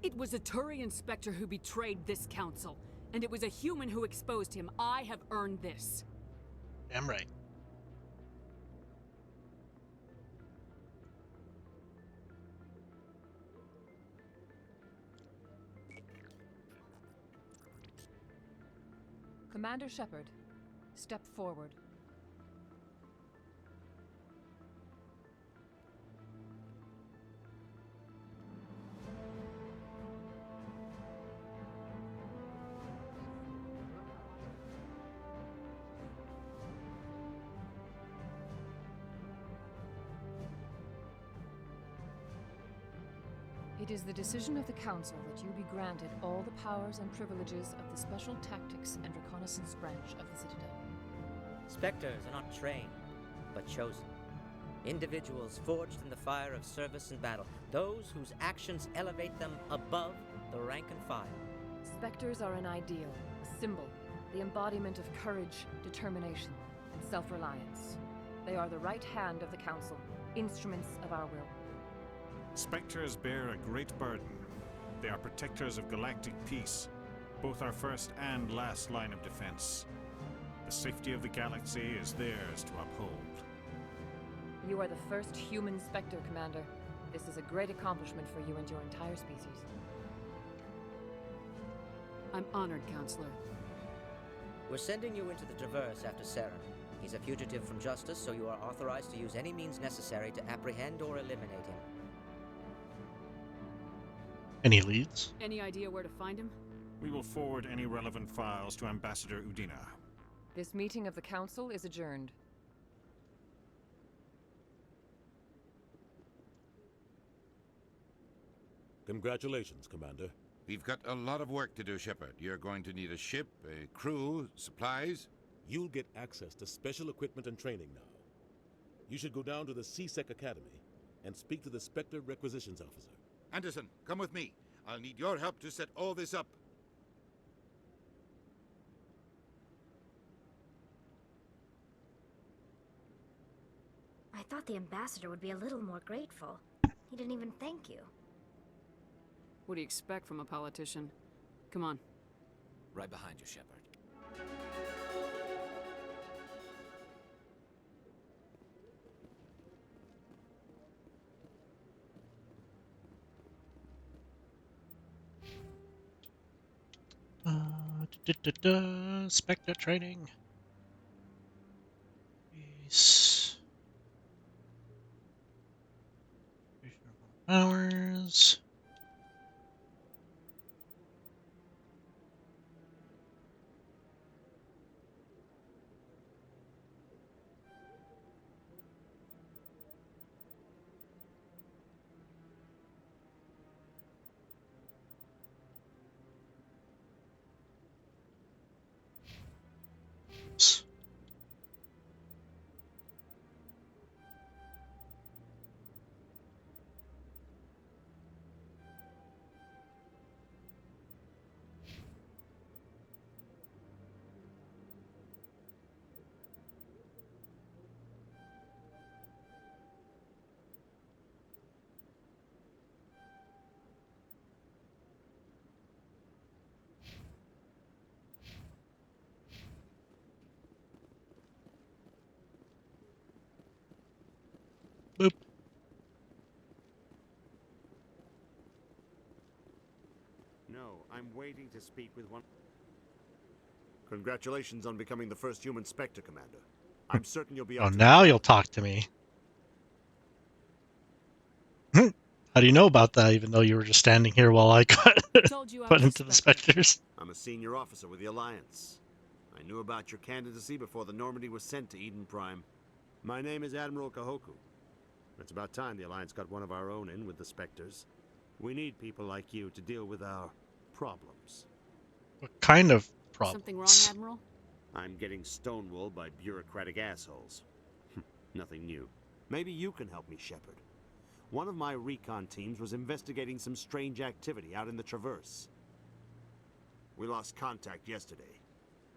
It was a Turian Spectre who betrayed this council, and it was a human who exposed him. I have earned this. Damn right. Commander Shepard, step forward. It is the decision of the Council that you be granted all the powers and privileges of the Special Tactics and Reconnaissance Branch of the Citadel. Spectres are not trained, but chosen. Individuals forged in the fire of service and battle. Those whose actions elevate them above the rank and file. Spectres are an ideal, a symbol, the embodiment of courage, determination, and self-reliance. They are the right hand of the Council, instruments of our will. Spectres bear a great burden. They are protectors of galactic peace, both our first and last line of defense. The safety of the galaxy is theirs to uphold. You are the first human Spectre, Commander. This is a great accomplishment for you and your entire species. I'm honored, Counselor. We're sending you into the Traverse after Saren. He's a fugitive from justice, so you are authorized to use any means necessary to apprehend or eliminate him. Any leads? Any idea where to find him? We will forward any relevant files to Ambassador Udina. This meeting of the Council is adjourned. Congratulations, Commander. We've got a lot of work to do, Shepard. You're going to need a ship, a crew, supplies. You'll get access to special equipment and training now. You should go down to the CSEC Academy and speak to the Spectre Requisitions Officer. Anderson, come with me. I'll need your help to set all this up. I thought the ambassador would be a little more grateful. He didn't even thank you. What do you expect from a politician? Come on. Right behind you, Shepard. Spectre training. Peace. Powers. waiting to speak with one. Congratulations on becoming the first human Spectre, Commander. I'm certain you'll be up Oh, to now the you'll talk to me. How do you know about that, even though you were just standing here while I got Told you I put was a into the Spectre. Spectres? I'm a senior officer with the Alliance. I knew about your candidacy before the Normandy was sent to Eden Prime. My name is Admiral Kahoku. It's about time the Alliance got one of our own in with the Spectres. We need people like you to deal with our problems. What kind of problems? Something wrong, Admiral? I'm getting stonewalled by bureaucratic assholes. Nothing new. Maybe you can help me, Shepard. One of my recon teams was investigating some strange activity out in the Traverse. We lost contact yesterday.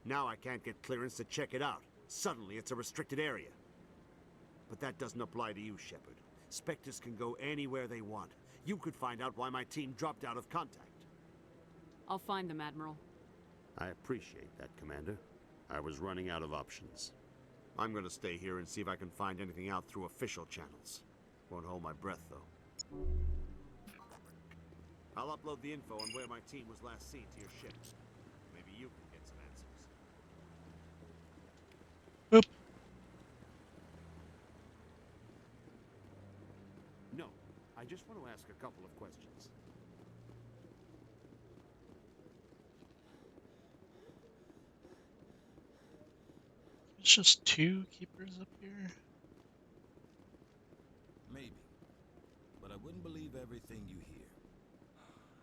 Now I can't get clearance to check it out. Suddenly it's a restricted area. But that doesn't apply to you, Shepard. Spectres can go anywhere they want. You could find out why my team dropped out of contact. I'll find them, Admiral. I appreciate that, Commander. I was running out of options. I'm gonna stay here and see if I can find anything out through official channels. Won't hold my breath, though. I'll upload the info on where my team was last seen to your ship. Maybe you can get some answers. Boop. No, I just want to ask a couple of questions. It's just two keepers up here. Maybe. But I wouldn't believe everything you hear.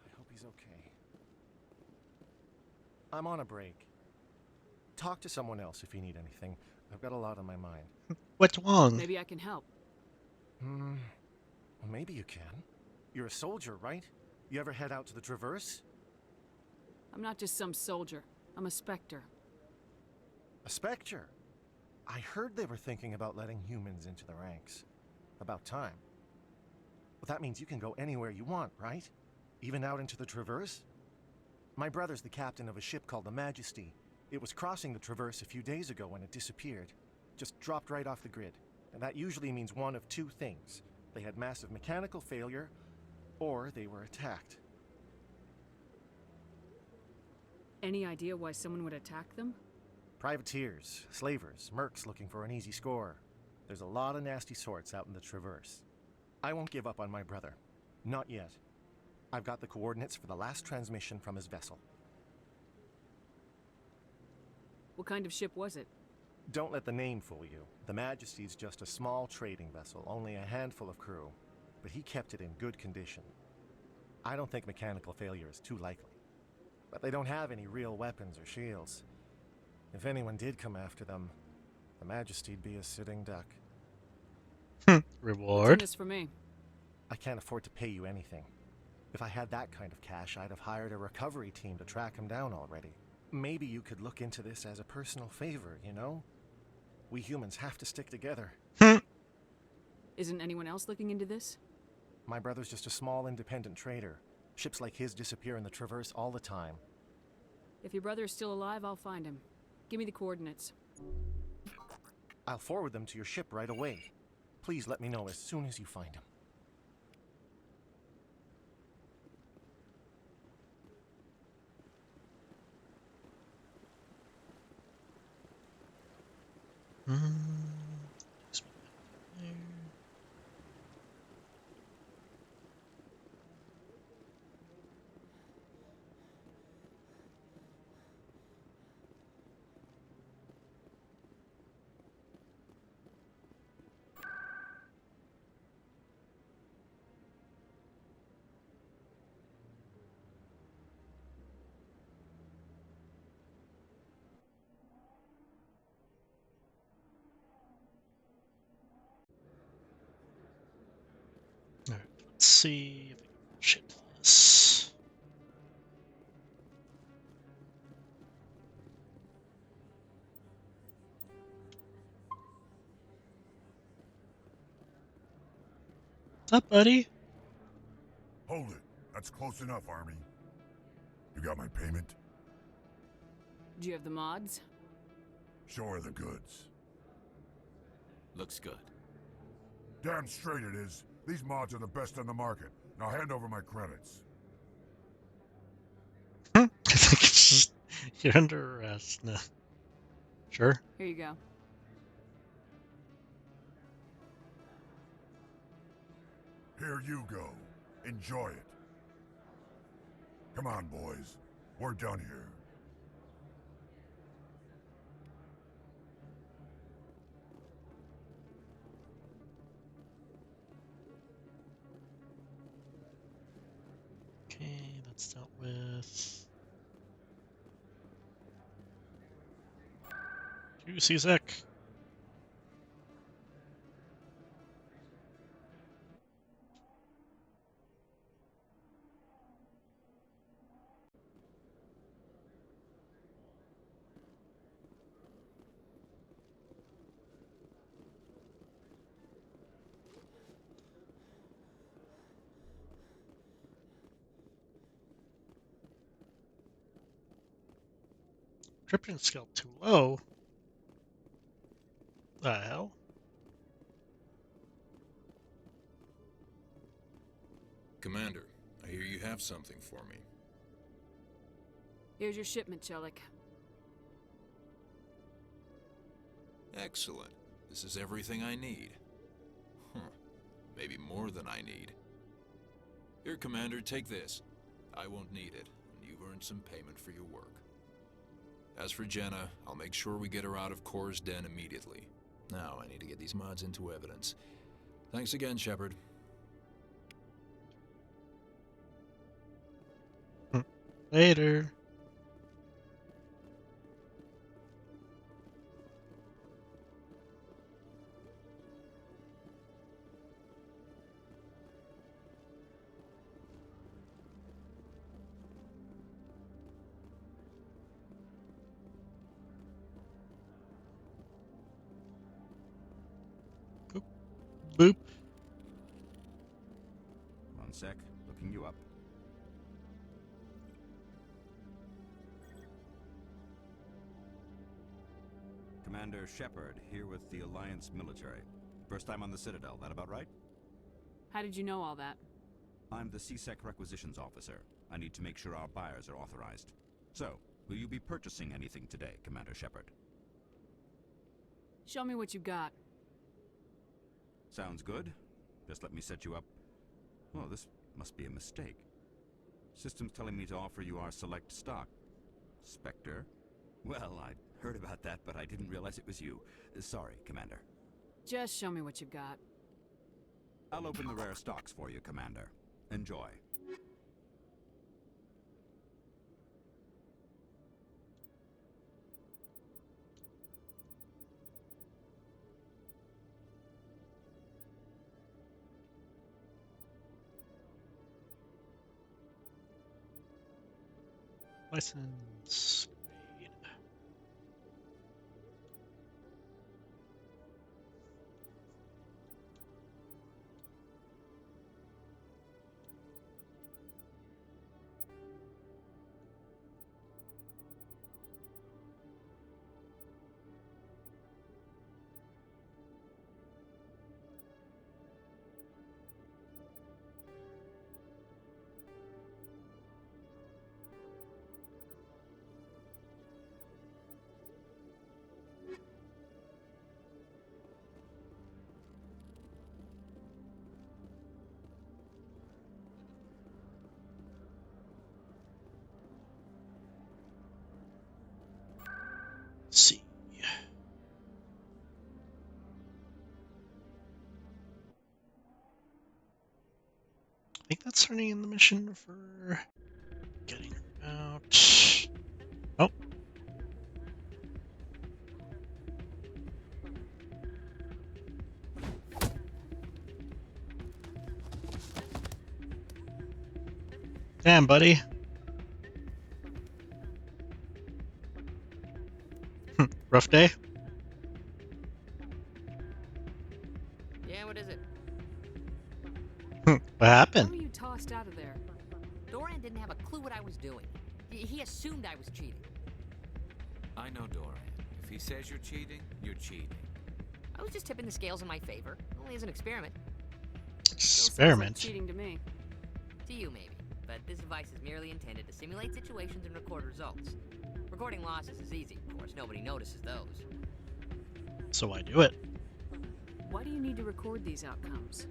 I hope he's okay. I'm on a break. Talk to someone else if you need anything. I've got a lot on my mind. What's wrong? Maybe I can help. Well, maybe you can. You're a soldier, right? You ever head out to the Traverse? I'm not just some soldier. I'm a Spectre. A Spectre? I heard they were thinking about letting humans into the ranks. About time. Well, that means you can go anywhere you want, right? Even out into the Traverse? My brother's the captain of a ship called the Majesty. It was crossing the Traverse a few days ago when it disappeared. Just dropped right off the grid. And that usually means one of two things. They had massive mechanical failure, or they were attacked. Any idea why someone would attack them? Privateers, slavers, mercs looking for an easy score. There's a lot of nasty sorts out in the Traverse. I won't give up on my brother. Not yet. I've got the coordinates for the last transmission from his vessel. What kind of ship was it? Don't let the name fool you. The Majesty's just a small trading vessel, only a handful of crew. But he kept it in good condition. I don't think mechanical failure is too likely. But they don't have any real weapons or shields. If anyone did come after them, the Majesty'd be a sitting duck. Reward? What's in this for me? I can't afford to pay you anything. If I had that kind of cash, I'd have hired a recovery team to track him down already. Maybe you could look into this as a personal favor, you know? We humans have to stick together. Isn't anyone else looking into this? My brother's just a small independent trader. Ships like his disappear in the Traverse all the time. If your brother is still alive, I'll find him. Give me the coordinates. I'll forward them to your ship right away. Please let me know as soon as you find him. Alright, let's see if I can shit this. What's up, buddy? Hold it. That's close enough, Army. You got my payment? Do you have the mods? Show her the goods. Looks good. Damn straight it is. These mods are the best on the market. Now hand over my credits. think it's just you're under arrest. No. Sure. Here you go. Here you go. Enjoy it. Come on, boys. We're done here. Okay, that's dealt with. Juicy Zek. Encryption skill too low. The hell? Commander, I hear you have something for me. Here's your shipment, Chelik. Excellent. This is everything I need. Huh. Maybe more than I need. Here, Commander, take this. I won't need it, and you've earned some payment for your work. As for Jenna, I'll make sure we get her out of Kor's den immediately. Now, I need to get these mods into evidence. Thanks again, Shepard. Later. Boop. Boop. One sec. Looking you up. Commander Shepard, here with the Alliance military. First time on the Citadel, that about right? How did you know all that? I'm the CSEC requisitions officer. I need to make sure our buyers are authorized. So, will you be purchasing anything today, Commander Shepard? Show me what you got. Sounds good. Just let me set you up. Oh, this must be a mistake. System's telling me to offer you our select stock. Spectre? Well, I heard about that, but I didn't realize it was you. Sorry, Commander. Just show me what you got. I'll open the rare stocks for you, Commander. Enjoy. License. See. I think that's turning in the mission for getting out. Oh. Damn, buddy. Rough day? Yeah, what is it? What happened? How were you tossed out of there? Doran didn't have a clue what I was doing. He assumed I was cheating. I know Doran. If he says you're cheating, you're cheating. I was just tipping the scales in my favor. Only as an experiment. Still sounds like Experiment. cheating to me. To you, maybe. but this device is merely intended to simulate situations and record results. Recording losses is easy, of course. Nobody notices those. So I do it. Why do you need to record these outcomes?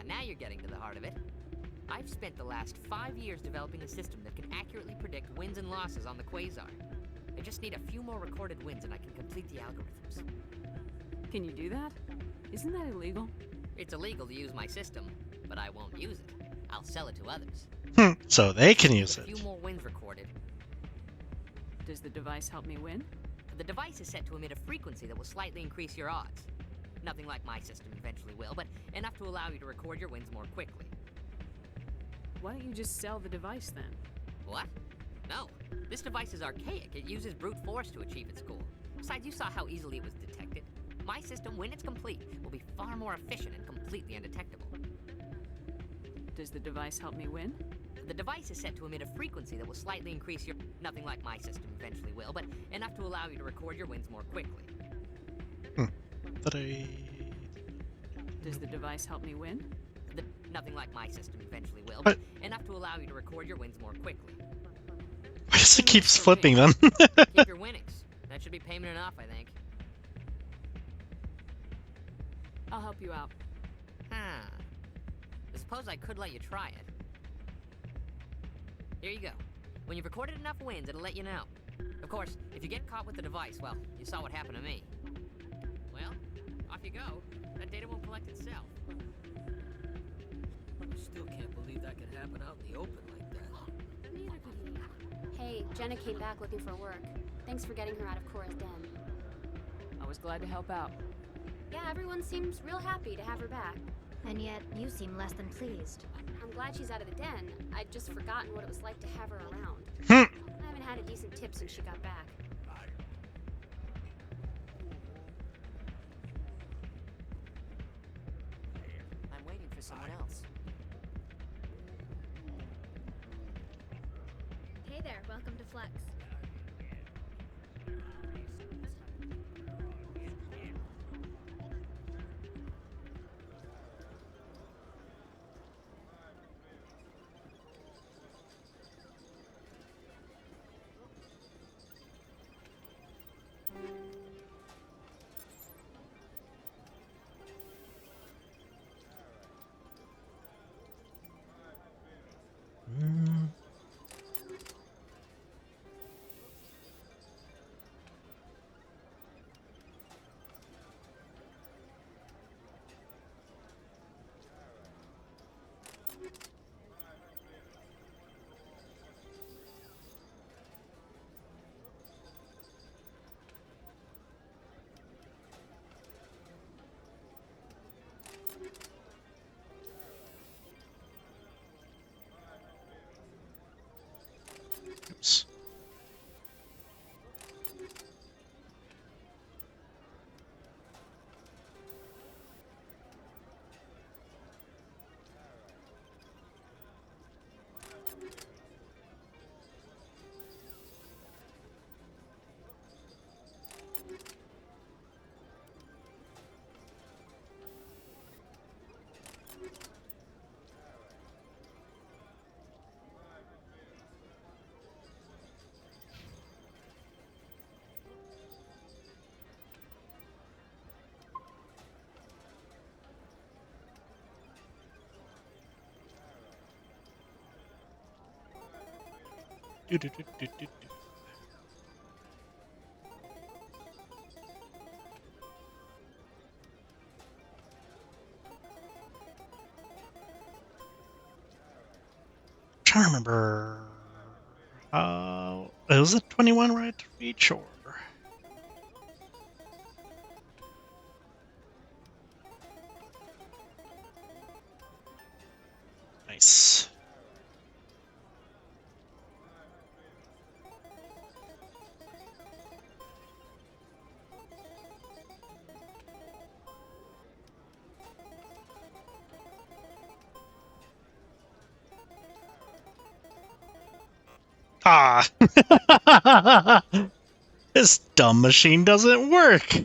Now you're getting to the heart of it. I've spent the last 5 years developing a system that can accurately predict wins and losses on the Quasar. I just need a few more recorded wins and I can complete the algorithms. Can you do that? Isn't that illegal? It's illegal to use my system, but I won't use it. I'll sell it to others. So they can use A it. few more wins recorded. Does the device help me win? The device is set to emit a frequency that will slightly increase your odds. Nothing like my system eventually will, but enough to allow you to record your wins more quickly. Why don't you just sell the device then? What? No. This device is archaic. It uses brute force to achieve its goal. Besides, you saw how easily it was detected. My system, when it's complete, will be far more efficient and completely undetectable. Does the device help me win? The device is set to emit a frequency that will slightly increase your... Nothing like my system eventually will, but enough to allow you to record your wins more quickly. Does the device help me win? Nothing like my system eventually will, but enough to allow you to record your wins more quickly. Why does it keep flipping them? Keep your winnings. That should be payment enough, I think. I'll help you out. I suppose I could let you try it. Here you go. When you've recorded enough wins, it'll let you know. Of course, if you get caught with the device, well, you saw what happened to me. Well, off you go. That data won't collect itself. I still can't believe that could happen out in the open like that. Neither could we. Hey, Jenna came back looking for work. Thanks for getting her out of Cora's den. I was glad to help out. Yeah, everyone seems real happy to have her back. And yet, you seem less than pleased. I'm glad she's out of the den. I'd just forgotten what it was like to have her around. I haven't had a decent tip since she got back. I'm waiting for someone else. Hey there, welcome to Flex. Oops. Do, do, do, do, do, do. Trying to remember. Was it 21 right to reach or? Nice. Ah! This dumb machine doesn't work!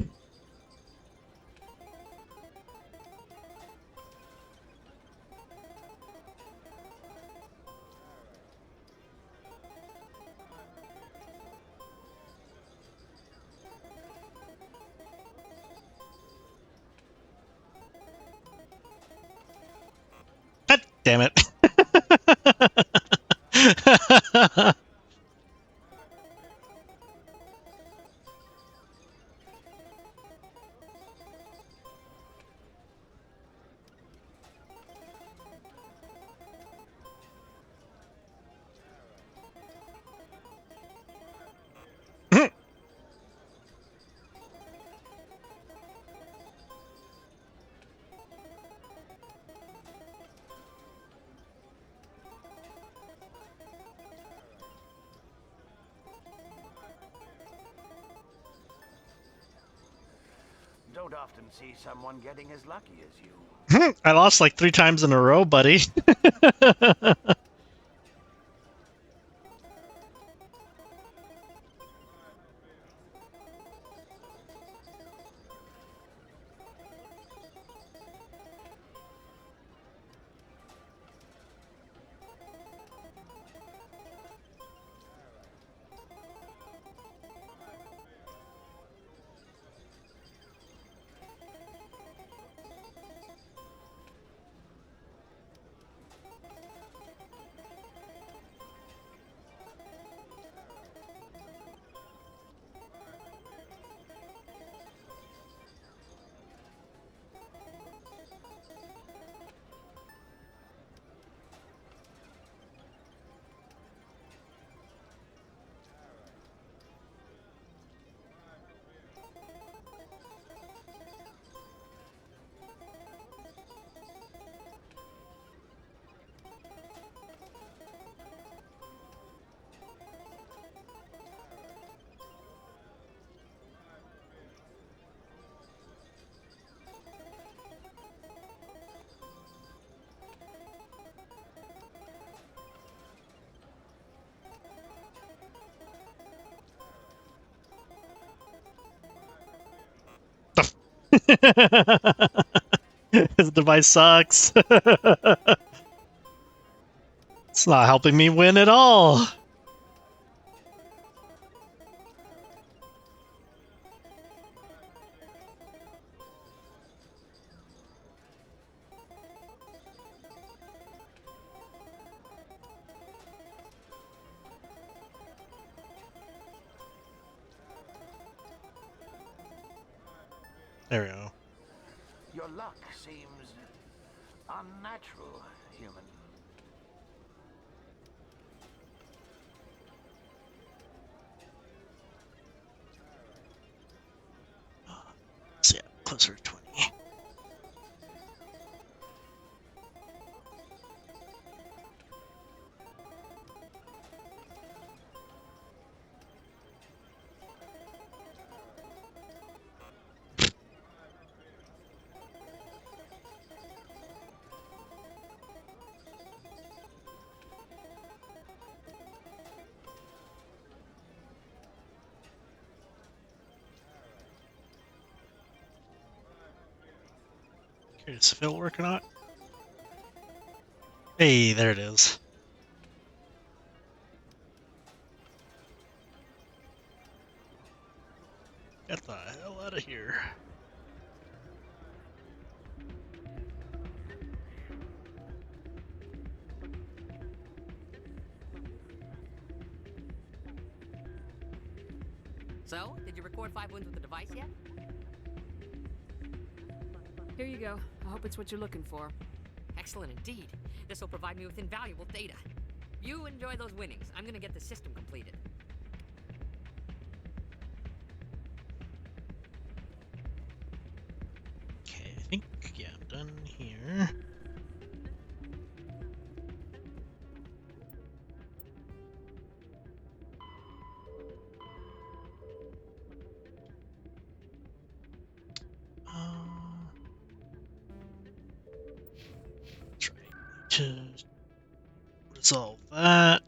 Damn it. Don't often see someone getting as lucky as you. I lost like 3 times in a row, buddy. This device sucks. It's not helping me win at all. There we go. Your luck seems unnatural, human. So yeah, closer to 20. Curious if it'll work or not. Hey, there it is. Get the hell out of here. So, did you record 5 wins with the device yet? Here you go. I hope it's what you're looking for. Excellent indeed. This will provide me with invaluable data. You enjoy those winnings. I'm gonna get the system completed. Okay, I think, yeah, I'm done here. Try to resolve that.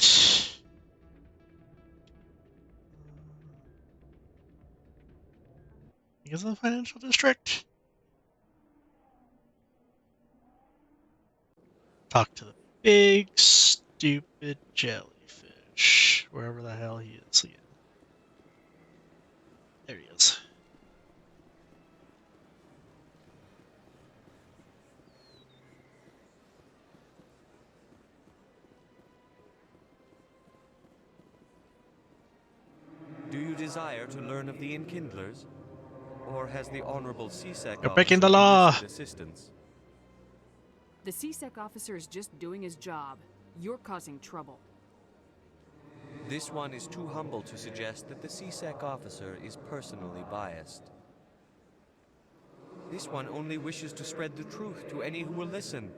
Because of the financial district. Talk to the big stupid jellyfish, wherever the hell he is again. There he is. you desire to learn of the Enkindlers? Or has the Honorable CSEC You're breaking officer the law. enlisted assistance? The CSEC officer is just doing his job. You're causing trouble. This one is too humble to suggest that the CSEC officer is personally biased. This one only wishes to spread the truth to any who will listen.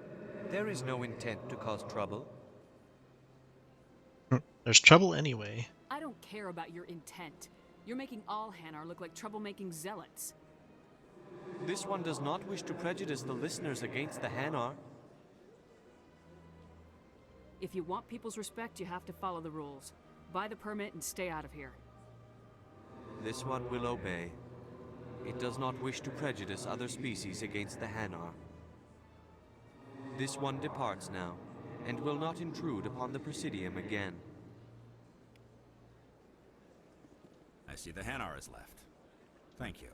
There is no intent to cause trouble. There's trouble anyway. I don't care about your intent. You're making all Hanar look like troublemaking zealots. This one does not wish to prejudice the listeners against the Hanar. If you want people's respect, you have to follow the rules. Buy the permit and stay out of here. This one will obey. It does not wish to prejudice other species against the Hanar. This one departs now, and will not intrude upon the Presidium again. I see the Hanar is left. Thank you.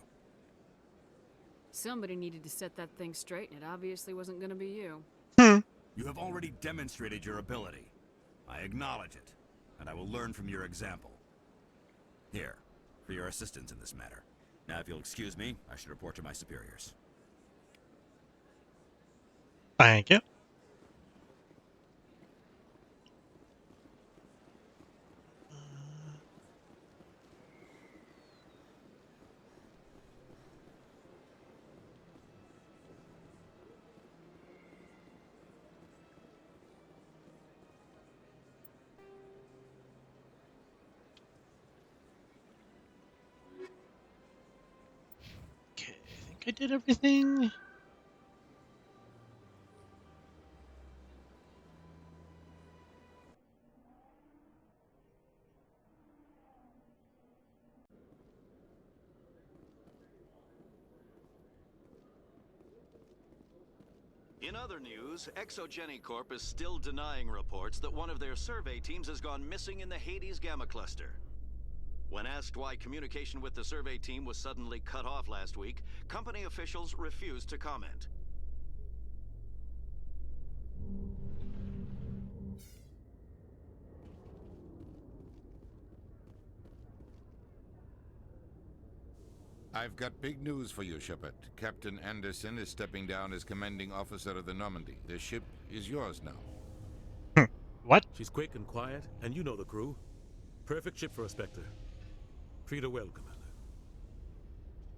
Somebody needed to set that thing straight, and it obviously wasn't going to be you. You have already demonstrated your ability. I acknowledge it, and I will learn from your example. Here, for your assistance in this matter. Now, if you'll excuse me, I should report to my superiors. Thank you. Okay, I think I did everything. In other news, Exogeny Corp is still denying reports that one of their survey teams has gone missing in the Hades Gamma Cluster. When asked why communication with the survey team was suddenly cut off last week, company officials refused to comment. I've got big news for you, Shepard. Captain Anderson is stepping down as commanding officer of the Normandy. The ship is yours now. What? She's quick and quiet, and you know the crew. Perfect ship for a Spectre. Treat her well, Commander.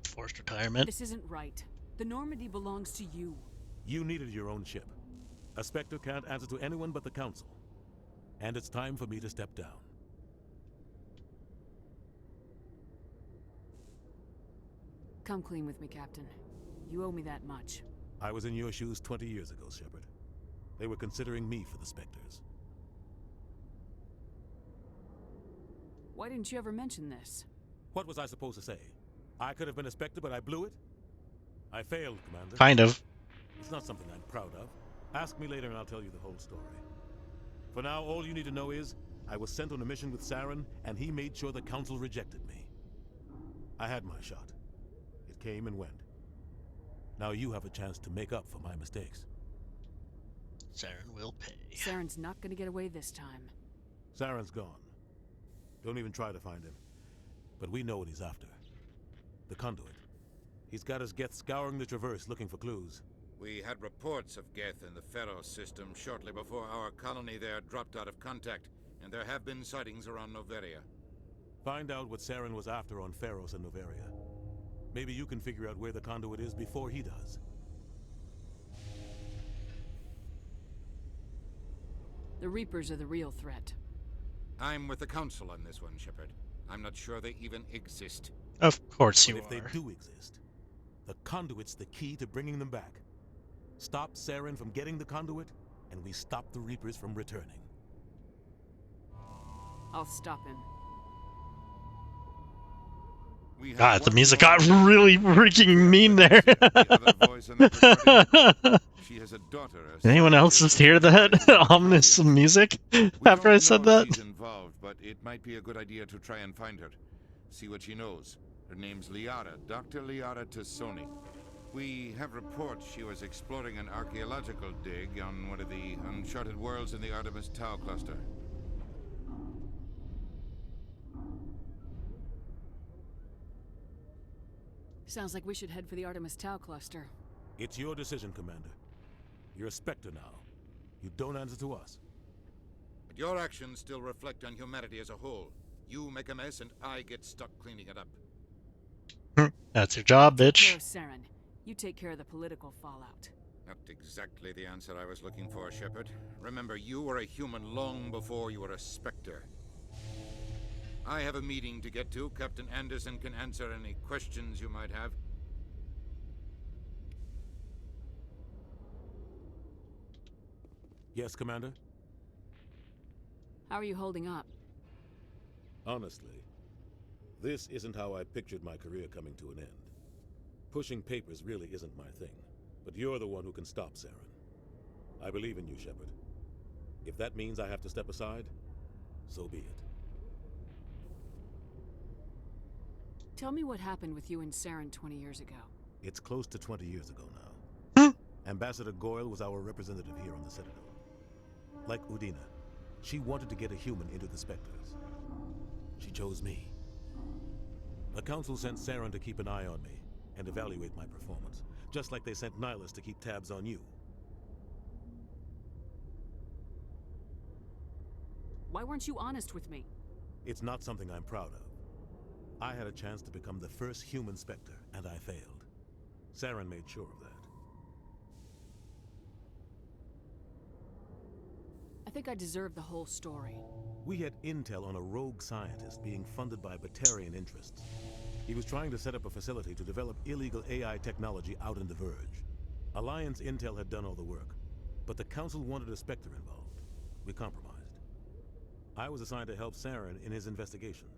Forced retirement. This isn't right. The Normandy belongs to you. You needed your own ship. A Spectre can't answer to anyone but the Council. And it's time for me to step down. Come clean with me, Captain. You owe me that much. I was in your shoes 20 years ago, Shepard. They were considering me for the Spectres. Why didn't you ever mention this? What was I supposed to say? I could have been a Spectre, but I blew it? I failed, Commander. Kind of. It's not something I'm proud of. Ask me later and I'll tell you the whole story. For now, all you need to know is, I was sent on a mission with Saren, and he made sure the Council rejected me. I had my shot. It came and went. Now you have a chance to make up for my mistakes. Saren will pay. Saren's not gonna get away this time. Saren's gone. Don't even try to find him. But we know what he's after. The conduit. He's got his Geth scouring the Traverse looking for clues. We had reports of Geth in the Pharos system shortly before our colony there dropped out of contact, and there have been sightings around Noveria. Find out what Saren was after on Pharos and Noveria. Maybe you can figure out where the conduit is before he does. The Reapers are the real threat. I'm with the Council on this one, Shepard. I'm not sure they even exist. Of course you But if are. they do exist, the conduit's the key to bringing them back. Stop Saren from getting the conduit, and we stop the Reapers from returning. I'll stop him. God, the music got really freaking mean there. She has a daughter. Did anyone else just hear that ominous music after I said that? She's involved, but it might be a good idea to try and find her. See what she knows. Her name's Liara, Dr. Liara Tassoni. We have reports she was exploring an archaeological dig on one of the uncharted worlds in the Artemis Tau cluster. Sounds like we should head for the Artemis Tau cluster. It's your decision, Commander. You're a Spectre now. You don't answer to us. But your actions still reflect on humanity as a whole. You make a mess and I get stuck cleaning it up. That's your job, Take care bitch. of Saren. You take care of the political fallout. Not exactly the answer I was looking for, Shepard. Remember, you were a human long before you were a Spectre. I have a meeting to get to. Captain Anderson can answer any questions you might have. Yes, Commander? How are you holding up? Honestly, this isn't how I pictured my career coming to an end. Pushing papers really isn't my thing, but you're the one who can stop Saren. I believe in you, Shepard. If that means I have to step aside, so be it. Tell me what happened with you and Saren 20 years ago. It's close to 20 years ago now. Ambassador Goyle was our representative here on the Citadel. Like Udina, she wanted to get a human into the Spectres. She chose me. The Council sent Saren to keep an eye on me and evaluate my performance, just like they sent Nihilus to keep tabs on you. Why weren't you honest with me? It's not something I'm proud of. I had a chance to become the first human Spectre, and I failed. Saren made sure of that. I think I deserve the whole story. We had intel on a rogue scientist being funded by Batarian interests. He was trying to set up a facility to develop illegal AI technology out in the Verge. Alliance intel had done all the work, but the Council wanted a Spectre involved. We compromised. I was assigned to help Saren in his investigation.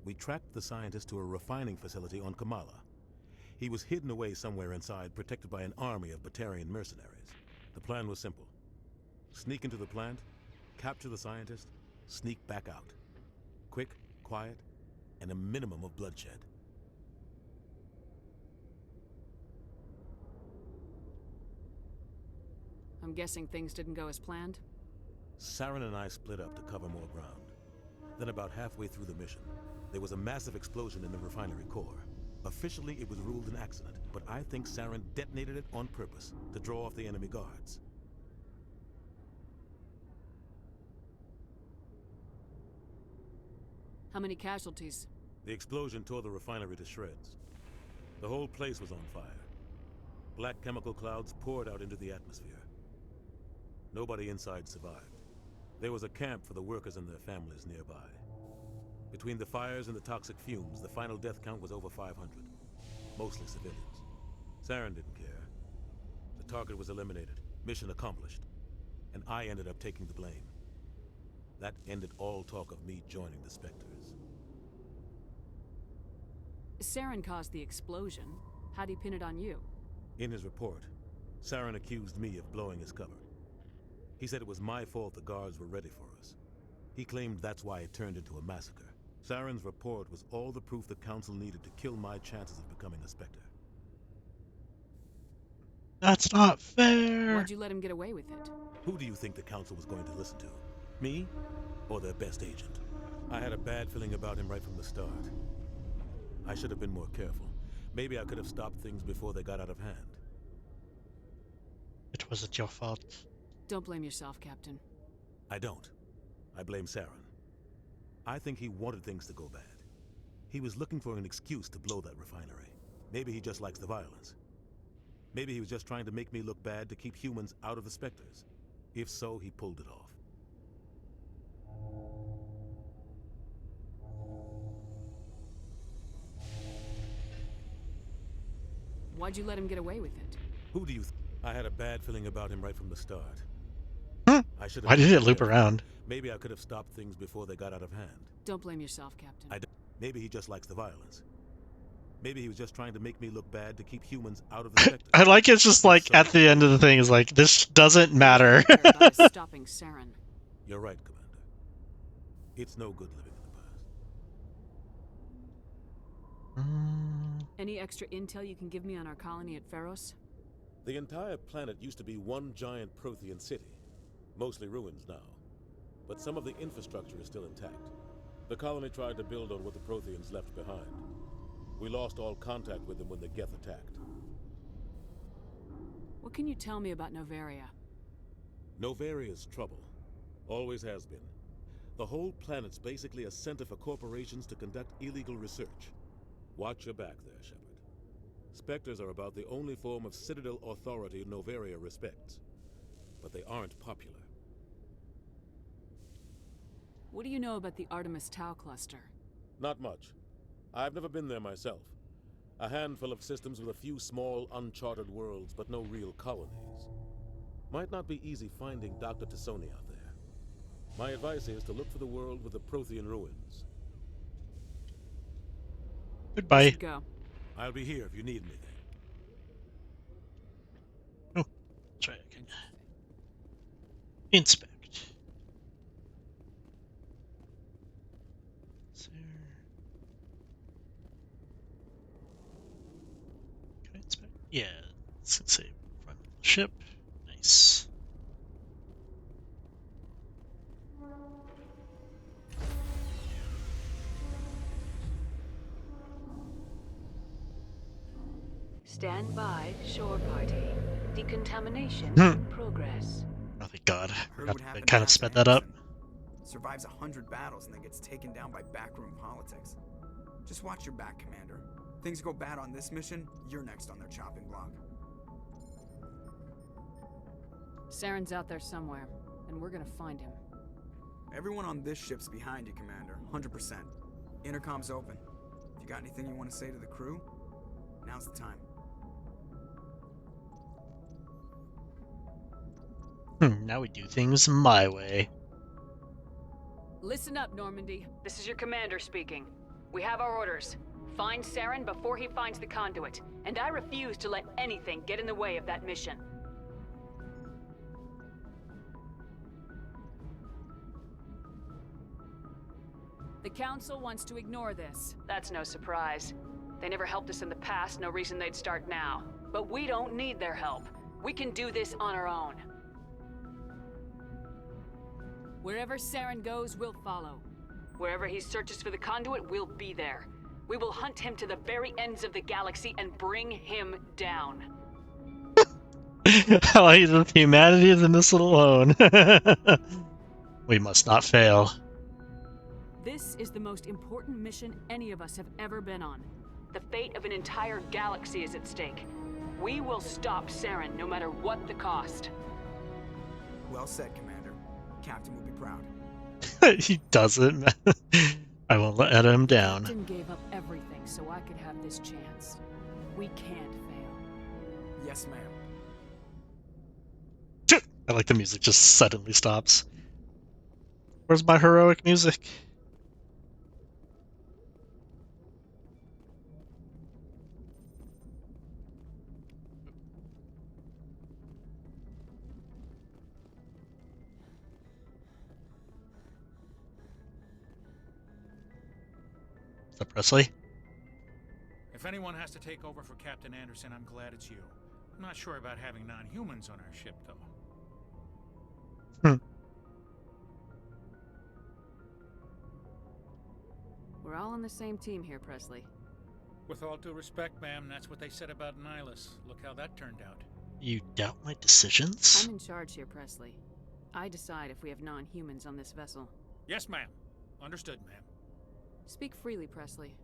We tracked the scientist to a refining facility on Kamala. He was hidden away somewhere inside, protected by an army of Batarian mercenaries. The plan was simple. Sneak into the plant, capture the scientist, sneak back out. Quick, quiet, and a minimum of bloodshed. I'm guessing things didn't go as planned? Saren and I split up to cover more ground. Then about halfway through the mission, there was a massive explosion in the refinery core. Officially, it was ruled an accident, but I think Saren detonated it on purpose to draw off the enemy guards. How many casualties? The explosion tore the refinery to shreds. The whole place was on fire. Black chemical clouds poured out into the atmosphere. Nobody inside survived. There was a camp for the workers and their families nearby. Between the fires and the toxic fumes, the final death count was over 500. Mostly civilians. Saren didn't care. The target was eliminated. Mission accomplished. And I ended up taking the blame. That ended all talk of me joining the Spectres. Saren caused the explosion. How'd he pin it on you? In his report, Saren accused me of blowing his cover. He said it was my fault the guards were ready for us. He claimed that's why it turned into a massacre. Saren's report was all the proof the Council needed to kill my chances of becoming a Spectre. That's not fair. Why'd you let him get away with it? Who do you think the Council was going to listen to? Me? Or their best agent? I had a bad feeling about him right from the start. I should have been more careful. Maybe I could have stopped things before they got out of hand. It wasn't your fault. Don't blame yourself, Captain. I don't. I blame Saren. I think he wanted things to go bad. He was looking for an excuse to blow that refinery. Maybe he just likes the violence. Maybe he was just trying to make me look bad to keep humans out of the Spectres. If so, he pulled it off. Why'd you let him get away with it? Who do you I had a bad feeling about him right from the start. I should have Why did been it loop careful. around? Maybe I could have stopped things before they got out of hand. Don't blame yourself, Captain. Maybe he just likes the violence. Maybe he was just trying to make me look bad to keep humans out of the Spectres. I like it's just like at the end of the thing is like, this doesn't matter. Stopping Saren. You're right, Commander. It's no good living in the past. Any extra intel you can give me on our colony at Pharos? The entire planet used to be one giant Prothean city. Mostly ruins now. But some of the infrastructure is still intact. The colony tried to build on what the Protheans left behind. We lost all contact with them when the Geth attacked. What can you tell me about Novaria? Novaria's trouble. Always has been. The whole planet's basically a center for corporations to conduct illegal research. Watch your back there, Shepard. Spectres are about the only form of Citadel authority Novaria respects. But they aren't popular. What do you know about the Artemis Tau cluster? Not much. I've never been there myself. A handful of systems with a few small, uncharted worlds, but no real colonies. Might not be easy finding Dr. Tassoni out there. My advice is to look for the world with the Prothean ruins. Goodbye. Go. I'll be here if you need me then. Oh, try again. Inspect. Can I inspect? Yeah, let's say front of the ship. Nice. Stand by, shore party. Decontamination in progress. Oh, thank God. Heard Forgot what to happened kind to of sped Captain that up. Anderson. Survives 100 battles and then gets taken down by backroom politics. Just watch your back, Commander. Things go bad on this mission, you're next on their chopping block. Saren's out there somewhere, and we're gonna find him. Everyone on this ship's behind you, Commander. 100%. Intercom's open. If you got anything you want to say to the crew, now's the time. Now we do things my way. Listen up, Normandy. This is your commander speaking. We have our orders. Find Saren before he finds the conduit, and I refuse to let anything get in the way of that mission. The Council wants to ignore this. That's no surprise. They never helped us in the past, no reason they'd start now. But we don't need their help. We can do this on our own. Wherever Saren goes, we'll follow. Wherever he searches for the conduit, we'll be there. We will hunt him to the very ends of the galaxy and bring him down. I like that humanity is in this alone. We must not fail. This is the most important mission any of us have ever been on. The fate of an entire galaxy is at stake. We will stop Saren no matter what the cost. Well said, Commander. Captain will be proud. He doesn't. I won't let him down. Captain gave up everything so I could have this chance. We can't fail. Yes, ma'am. I like the music just suddenly stops. Where's my heroic music? Is that Presley? If anyone has to take over for Captain Anderson, I'm glad it's you. I'm not sure about having non-humans on our ship, though. We're all on the same team here, Presley. With all due respect, ma'am, that's what they said about Nihilus. Look how that turned out. You doubt my decisions? I'm in charge here, Presley. I decide if we have non-humans on this vessel. Yes, ma'am. Understood, ma'am. Speak freely, Presley.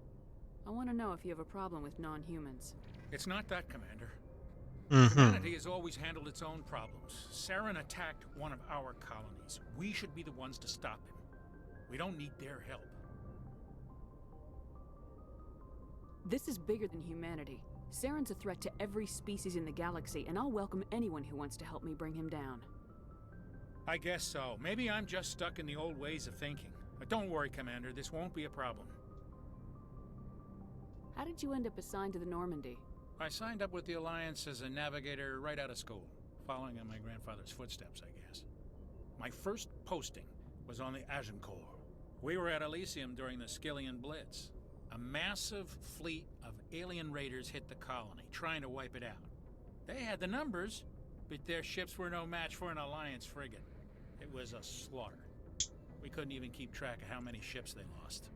I want to know if you have a problem with non-humans. It's not that, Commander. Mm-hmm. Humanity has always handled its own problems. Saren attacked one of our colonies. We should be the ones to stop him. We don't need their help. This is bigger than humanity. Saren's a threat to every species in the galaxy, and I'll welcome anyone who wants to help me bring him down. I guess so. Maybe I'm just stuck in the old ways of thinking. But don't worry, Commander. This won't be a problem. How did you end up assigned to the Normandy? I signed up with the Alliance as a navigator right out of school, following in my grandfather's footsteps, I guess. My first posting was on the Agincourt. We were at Elysium during the Skillian Blitz. A massive fleet of alien raiders hit the colony, trying to wipe it out. They had the numbers, but their ships were no match for an Alliance frigate. It was a slaughter. We couldn't even keep track of how many ships they lost.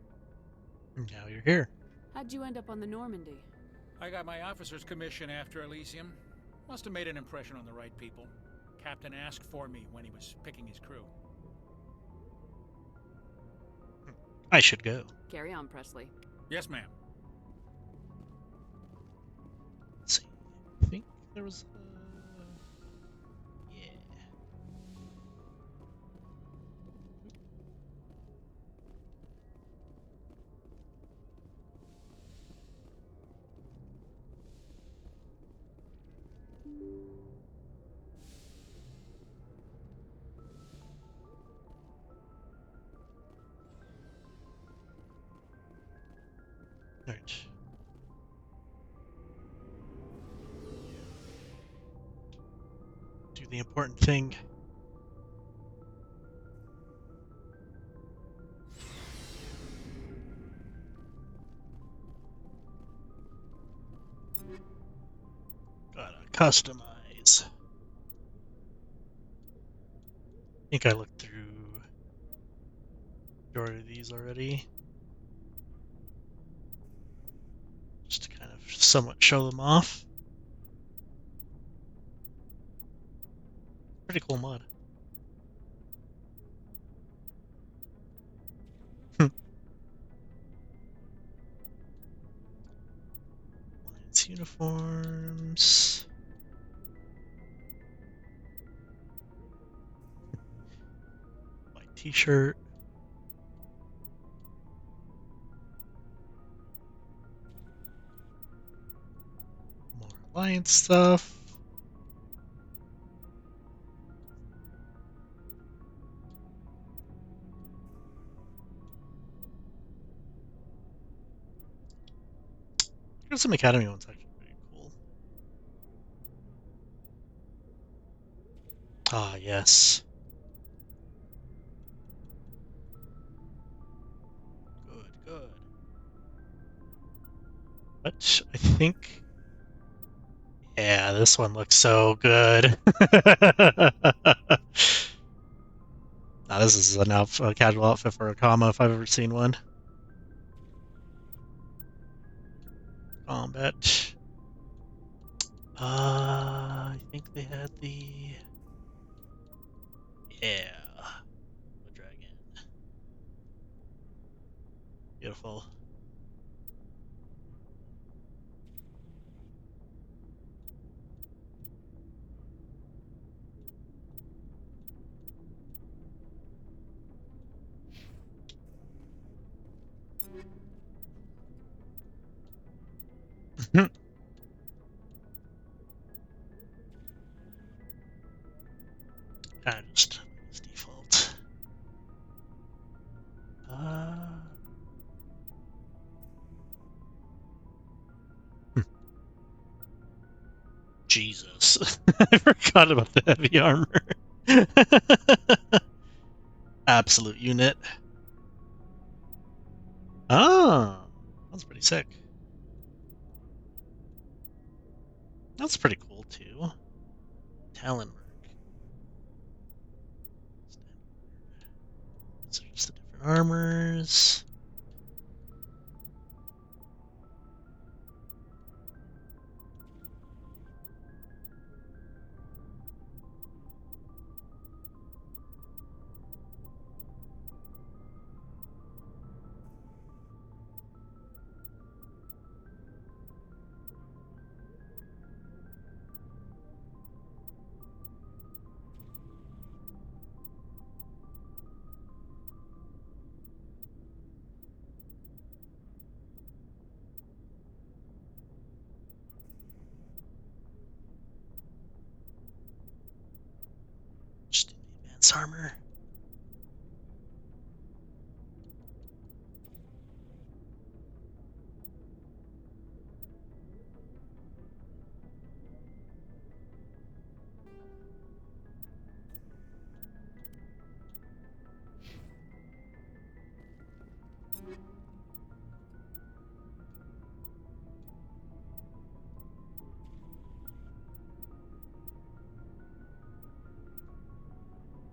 Now you're here. How'd you end up on the Normandy? I got my officer's commission after Elysium. Must have made an impression on the right people. Captain asked for me when he was picking his crew. I should go. Carry on, Presley. Yes, ma'am. Let's see. I think there was. Yeah. Alright. Do the important thing. Gotta customize. I think I looked through majority of these already. Just to kind of somewhat show them off. Pretty cool mod. Alliance uniforms. White t-shirt. More Alliance stuff. Here's some Academy ones actually pretty cool. Ah, yes. Good. But I think. Yeah, this one looks so good. Now, this is a casual outfit for a comma if I've ever seen one. Combat. I think they had the. Yeah. The dragon. Beautiful. Kind of just as default. Jesus. I forgot about the heavy armor. Absolute unit. Oh, that's pretty sick. That's pretty cool too. Talon work. So just the different armors. Just the advanced armor.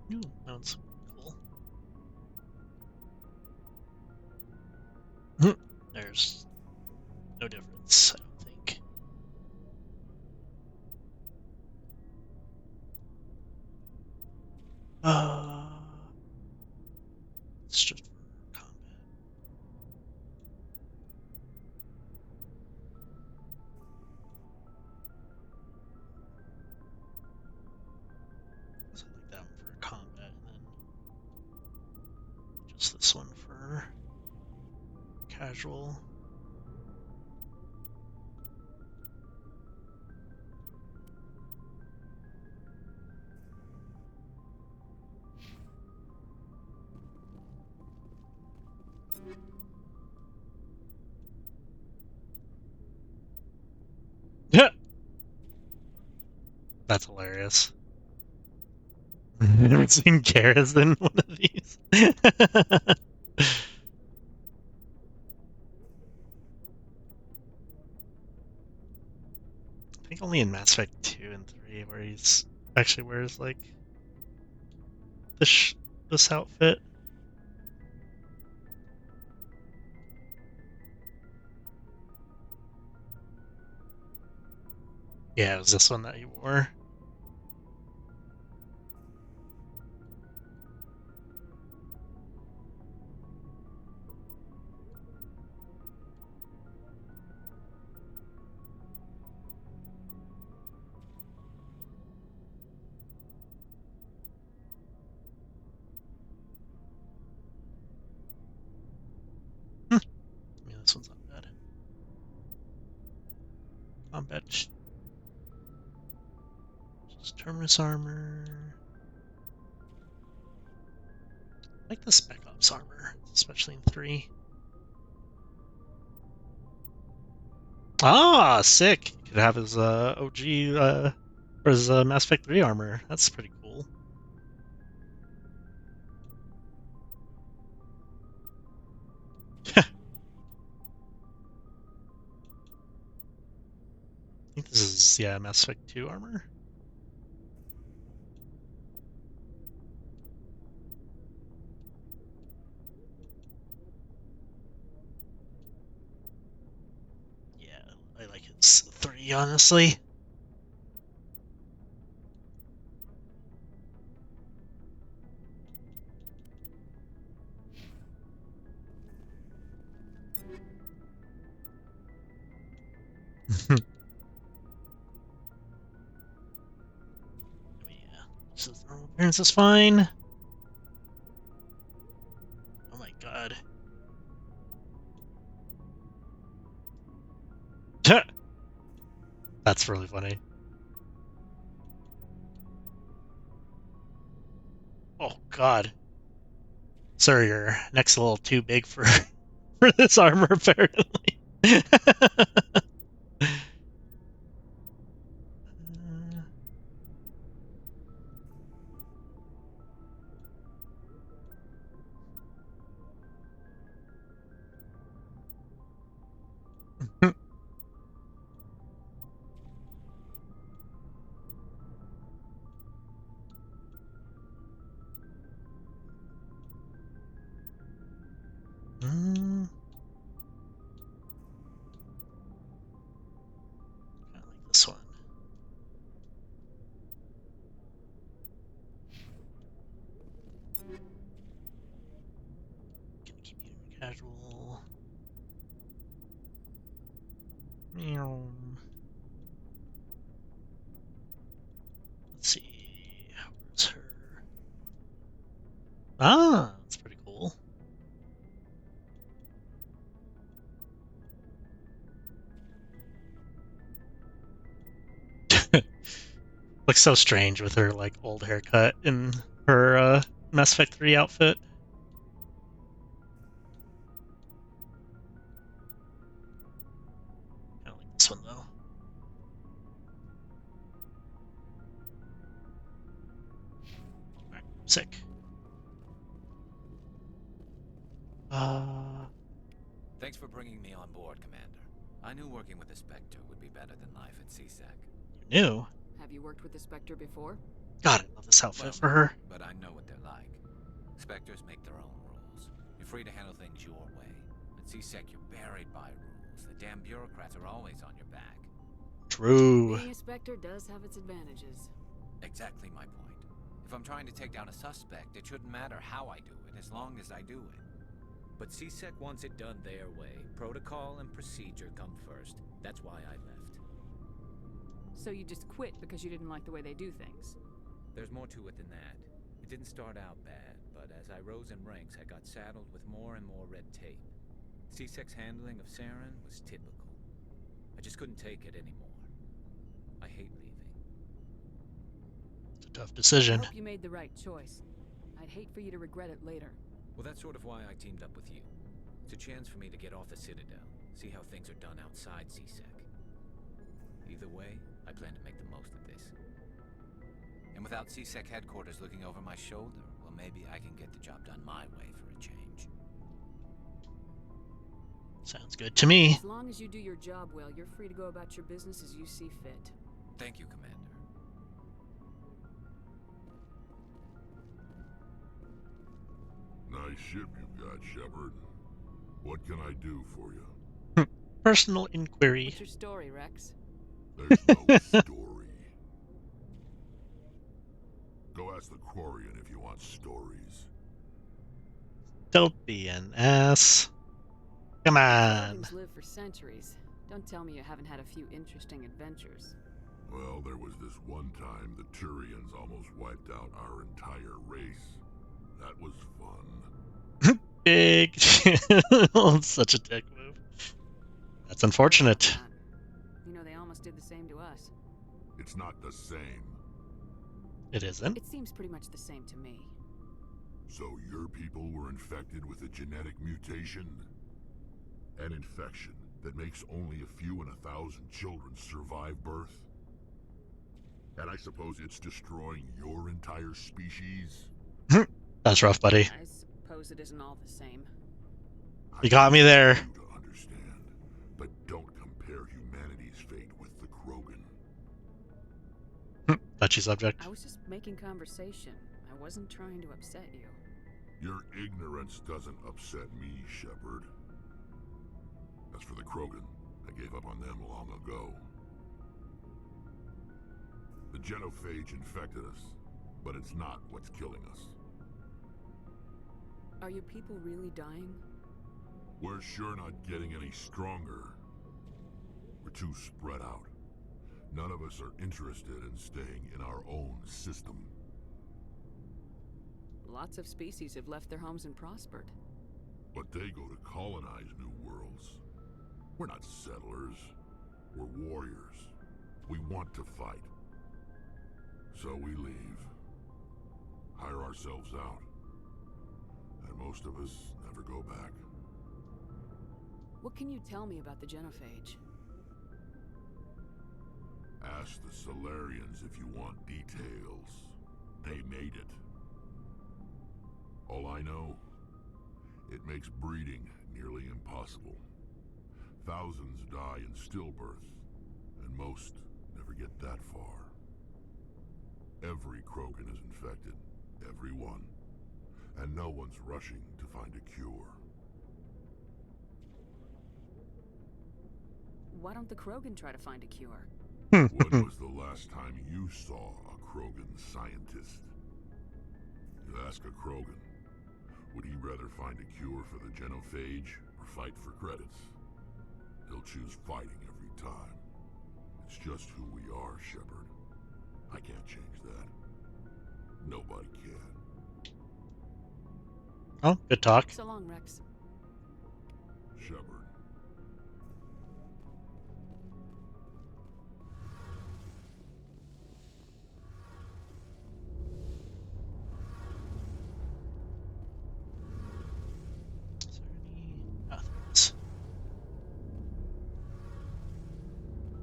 Ooh, that one's cool. There's difference, I don't think. It's just for combat. So I like that one for combat, and then just this one for casual. Yeah, that's hilarious. I've never seen Karas in one of these. I think only in Mass Effect 2 and 3 where he's actually wears like this outfit. Yeah, it was this one that he wore. Yeah, this one's not bad. Combat. Just Terminus armor. I like the Spec Ops armor, especially in 3. Ah, sick! He could have his OG or his Mass Effect 3 armor. That's pretty cool. I think this is, yeah, Mass Effect 2 armor. Yeah, I like his 3, honestly. So normal appearance is fine. Oh my god. That's really funny. Oh god. Sir, your neck's a little too big for for this armor, apparently. I like this one. Gonna keep you casual. Let's see. Where's her? Ah, that's pretty cool. Looks so strange with her like old haircut and her Mass Effect 3 outfit. I like this one though. Alright, sick. Thanks for bringing me on board, Commander. I knew working with the Spectre would be better than life at CSAC. You knew? Have you worked with the Spectre before? God, I love this outfit for her. But I know what they're like. Spectres make their own rules. You're free to handle things your way. At CSEC, you're buried by rules. rules. The damn bureaucrats are always on your back. True. Being a Spectre does have its advantages. Exactly my point. If I'm trying to take down a suspect, it shouldn't matter how I do it, as long as I do it. But CSEC wants it done their way. Protocol and procedure come first. That's why I left. So you just quit because you didn't like the way they do things? There's more to it than that. It didn't start out bad, but as I rose in ranks, I got saddled with more and more red tape. CSEC's handling of Saren was typical. I just couldn't take it anymore. I hate leaving. It's a tough I decision. hope you made the right choice. I'd hate for you to regret it later. Well, that's sort of why I teamed up with you. It's a chance for me to get off the Citadel, see how things are done outside CSEC. Either way, I plan to make the most of this. And without CSEC headquarters looking over my shoulder, well, maybe I can get the job done my way for a change. Sounds good to me. As long as you do your job well, you're free to go about your business as you see fit. Thank you, Commander. Nice ship you've got, Shepard. What can I do for you? Personal inquiry. What's your story, Rex? There's no story. Go ask the Quarian if you want stories. Don't be an ass. Come on. Krogans live for centuries. Don't tell me you haven't had a few interesting adventures. Well, there was this one time the Turians almost wiped out our entire race. That was fun. Big. Such a dick move. That's unfortunate. You know, they almost did the same to us. It's not the same. It isn't? It seems pretty much the same to me. So your people were infected with a genetic mutation? An infection that makes only a few in 1,000 children survive birth? And I suppose it's destroying your entire species? That's rough, buddy. I suppose it isn't all the same. You got me there. You to understand, but don't compare humanity's fate with the Krogan. Touchy subject. I was just making conversation. I wasn't trying to upset you. Your ignorance doesn't upset me, Shepard. As for the Krogan, I gave up on them long ago. The genophage infected us, but it's not what's killing us. Are your people really dying? We're sure not getting any stronger. We're too spread out. None of us are interested in staying in our own system. Lots of species have left their homes and prospered. But they go to colonize new worlds. We're not settlers. We're warriors. We want to fight. So we leave. Hire ourselves out. And most of us never go back. What can you tell me about the genophage? Ask the Solarians if you want details. They made it. All I know, it makes breeding nearly impossible. Thousands die in stillbirth, and most never get that far. Every Krogan is infected, every one, and no one's rushing to find a cure. Why don't the Krogan try to find a cure? When was the last time you saw a Krogan scientist? You ask a Krogan, would he rather find a cure for the genophage or fight for credits? He'll choose fighting every time. It's just who we are, Shepard. I can't change that. Nobody can. Oh, good talk. So long, Rex. Shepard.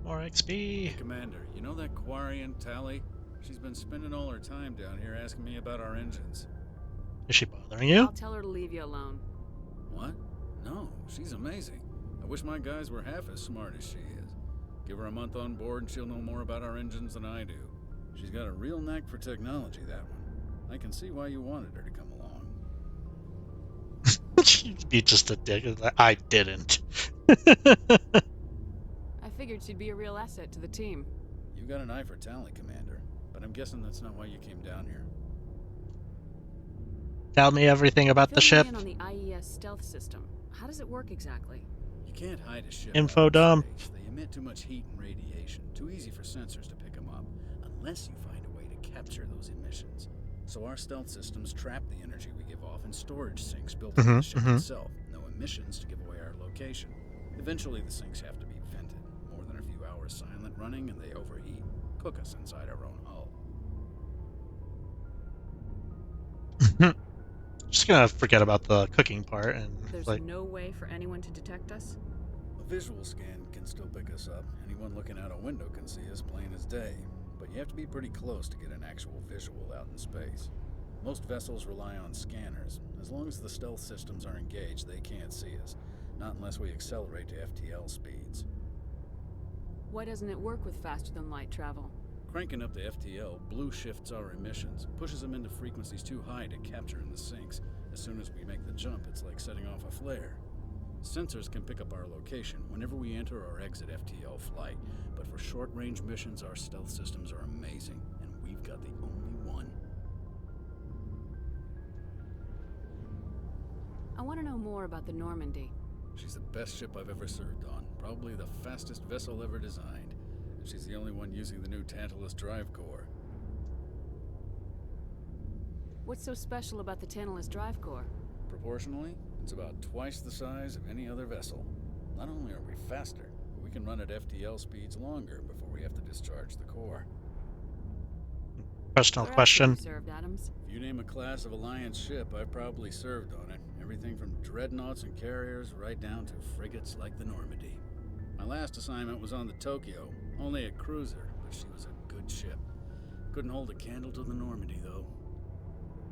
More XP. Commander, you know that Quarian Tally? She's been spending all her time down here asking me about our engines. Is she bothering you? I'll tell her to leave you alone. What? No, she's amazing. I wish my guys were half as smart as she is. Give her a month on board and she'll know more about our engines than I do. She's got a real knack for technology, that one. I can see why you wanted her to come along. She'd be just a dick. I didn't. I figured she'd be a real asset to the team. You got an eye for talent, Commander, but I'm guessing that's not why you came down here. Tell me everything about the Fill me ship. in on the IES stealth system. How does it work exactly? You can't hide a ship Info out in dump. space. They emit too much heat and radiation. Too easy for sensors to pick them up, unless you find a way to capture those emissions. So our stealth systems trap the energy we give off in storage sinks built into the ship itself. No emissions to give away our location. Eventually the sinks have to be vented. More than a few hours silent running and they overheat. Cook us inside our own hull. Just gonna forget about the cooking part and There's no way for anyone to detect us? A visual scan can still pick us up. Anyone looking out a window can see us plain as day. But you have to be pretty close to get an actual visual out in space. Most vessels rely on scanners. As long as the stealth systems are engaged, they can't see us. Not unless we accelerate to FTL speeds. Why doesn't it work with faster-than-light travel? Cranking up the FTL blue shifts our emissions, pushes them into frequencies too high to capture in the sinks. As soon as we make the jump, it's like setting off a flare. Sensors can pick up our location whenever we enter or exit FTL flight, but for short-range missions, our stealth systems are amazing, and we've got the only one. I want to know more about the Normandy. She's the best ship I've ever served on, probably the fastest vessel ever designed. And she's the only one using the new Tantalus drive core. What's so special about the Tantalus drive core? Proportionally, it's about twice the size of any other vessel. Not only are we faster, but we can run at FTL speeds longer before we have to discharge the core. Personal question. Served, Adams? If you name a class of Alliance ship, I've probably served on it. Everything from dreadnoughts and carriers right down to frigates like the Normandy. My last assignment was on the Tokyo, only a cruiser, but she was a good ship. Couldn't hold a candle to the Normandy, though.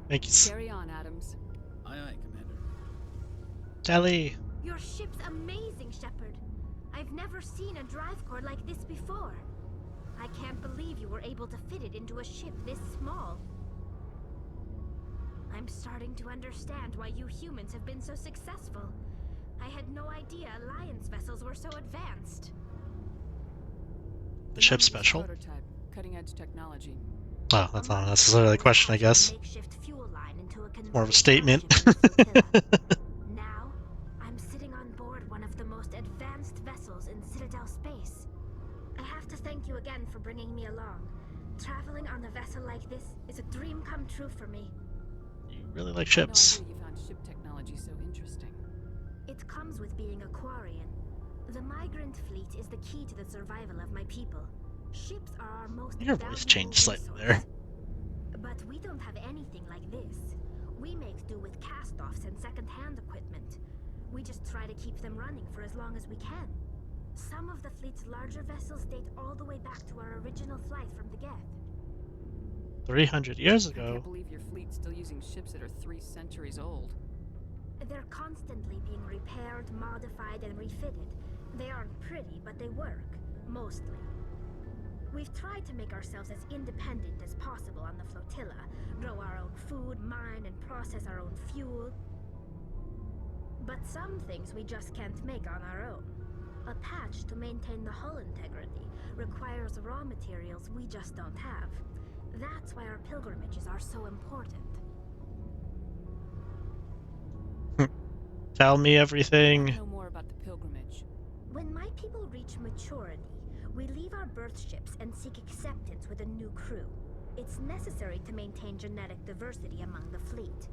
Thank you. Carry on, Adams. Aye, aye, Commander. Tally. Your ship's amazing, Shepard. I've never seen a drive core like this before. I can't believe you were able to fit it into a ship this small. I'm starting to understand why you humans have been so successful. I had no idea Alliance vessels were so advanced. The ship's special? Prototype, cutting-edge technology. Oh, that's not necessarily a question, I guess. More of a statement. Now, I'm sitting on board one of the most advanced vessels in Citadel space. I have to thank you again for bringing me along. Traveling on a vessel like this is a dream come true for me. You really like ships. No idea you found ship technology so interesting. It comes with being a Quarian. The migrant fleet is the key to the survival of my people. Ships are our most Your voice changed slightly there. But we don't have anything like this. We make do with cast-offs and second-hand equipment. We just try to keep them running for as long as we can. Some of the fleet's larger vessels date all the way back to our original flight from the Geth. 300 years I ago. can't believe your fleet's still using ships that are 3 centuries old. They're constantly being repaired, modified, and refitted. They aren't pretty, but they work. Mostly. We've tried to make ourselves as independent as possible on the flotilla. Grow our own food, mine, and process our own fuel. But some things we just can't make on our own. A patch to maintain the hull integrity requires raw materials we just don't have. That's why our pilgrimages are so important. Tell me everything. Know more about the pilgrimage. When my people reach maturity, we leave our birth ships and seek acceptance with a new crew. It's necessary to maintain genetic diversity among the fleet.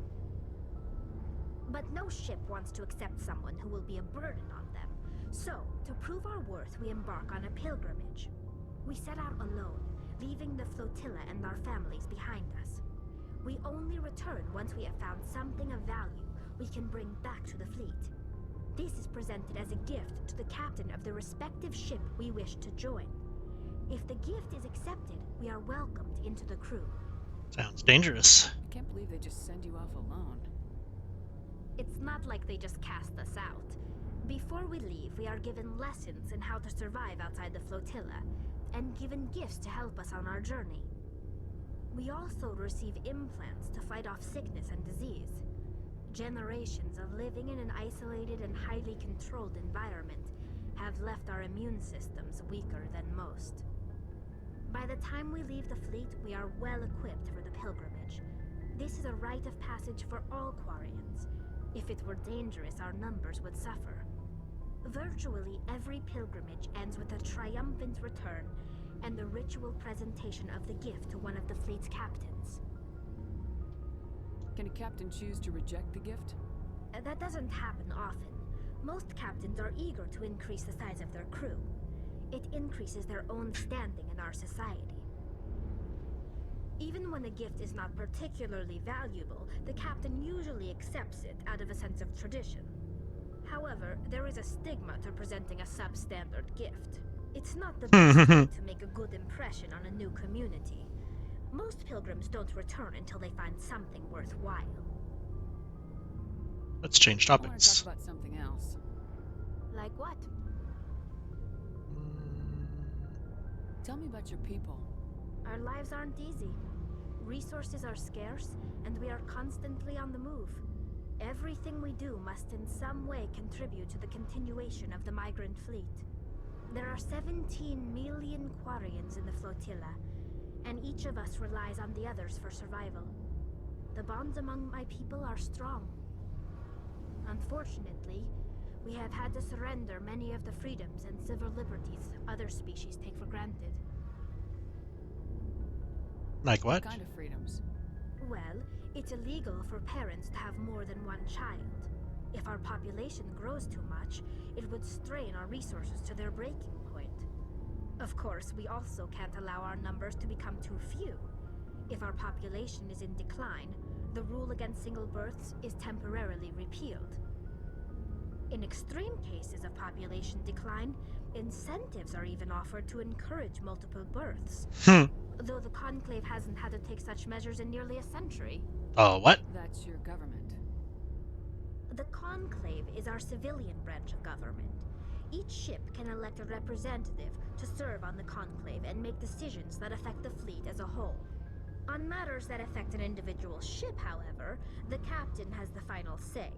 But no ship wants to accept someone who will be a burden on them. So, to prove our worth, we embark on a pilgrimage. We set out alone, leaving the flotilla and our families behind us. We only return once we have found something of value we can bring back to the fleet. This is presented as a gift to the captain of the respective ship we wish to join. If the gift is accepted, we are welcomed into the crew. Sounds dangerous. I can't believe they just send you off alone. It's not like they just cast us out. Before we leave, we are given lessons in how to survive outside the flotilla, and given gifts to help us on our journey. We also receive implants to fight off sickness and disease. Generations of living in an isolated and highly controlled environment have left our immune systems weaker than most. By the time we leave the fleet, we are well equipped for the pilgrimage. This is a rite of passage for all Quarians. If it were dangerous, our numbers would suffer. Virtually every pilgrimage ends with a triumphant return and the ritual presentation of the gift to one of the fleet's captains. Can a captain choose to reject the gift? That doesn't happen often. Most captains are eager to increase the size of their crew. It increases their own standing in our society. Even when a gift is not particularly valuable, the captain usually accepts it out of a sense of tradition. However, there is a stigma to presenting a substandard gift. It's not the best way to make a good impression on a new community. Most pilgrims don't return until they find something worthwhile. Let's change I want to topics. talk about something else. Like what? Tell me about your people. Our lives aren't easy. Resources are scarce, and we are constantly on the move. Everything we do must in some way contribute to the continuation of the migrant fleet. There are 17 million Quarians in the flotilla, and each of us relies on the others for survival. The bonds among my people are strong. Unfortunately, we have had to surrender many of the freedoms and civil liberties other species take for granted. Like what? What kind of freedoms? Well, it's illegal for parents to have more than one child. If our population grows too much, it would strain our resources to their breaking point. Of course, we also can't allow our numbers to become too few. If our population is in decline, the rule against single births is temporarily repealed. In extreme cases of population decline, incentives are even offered to encourage multiple births. Though the Conclave hasn't had to take such measures in nearly a century. Oh, what? That's your government. The Conclave is our civilian branch of government. Each ship can elect a representative to serve on the Conclave and make decisions that affect the fleet as a whole. On matters that affect an individual ship, however, the captain has the final say.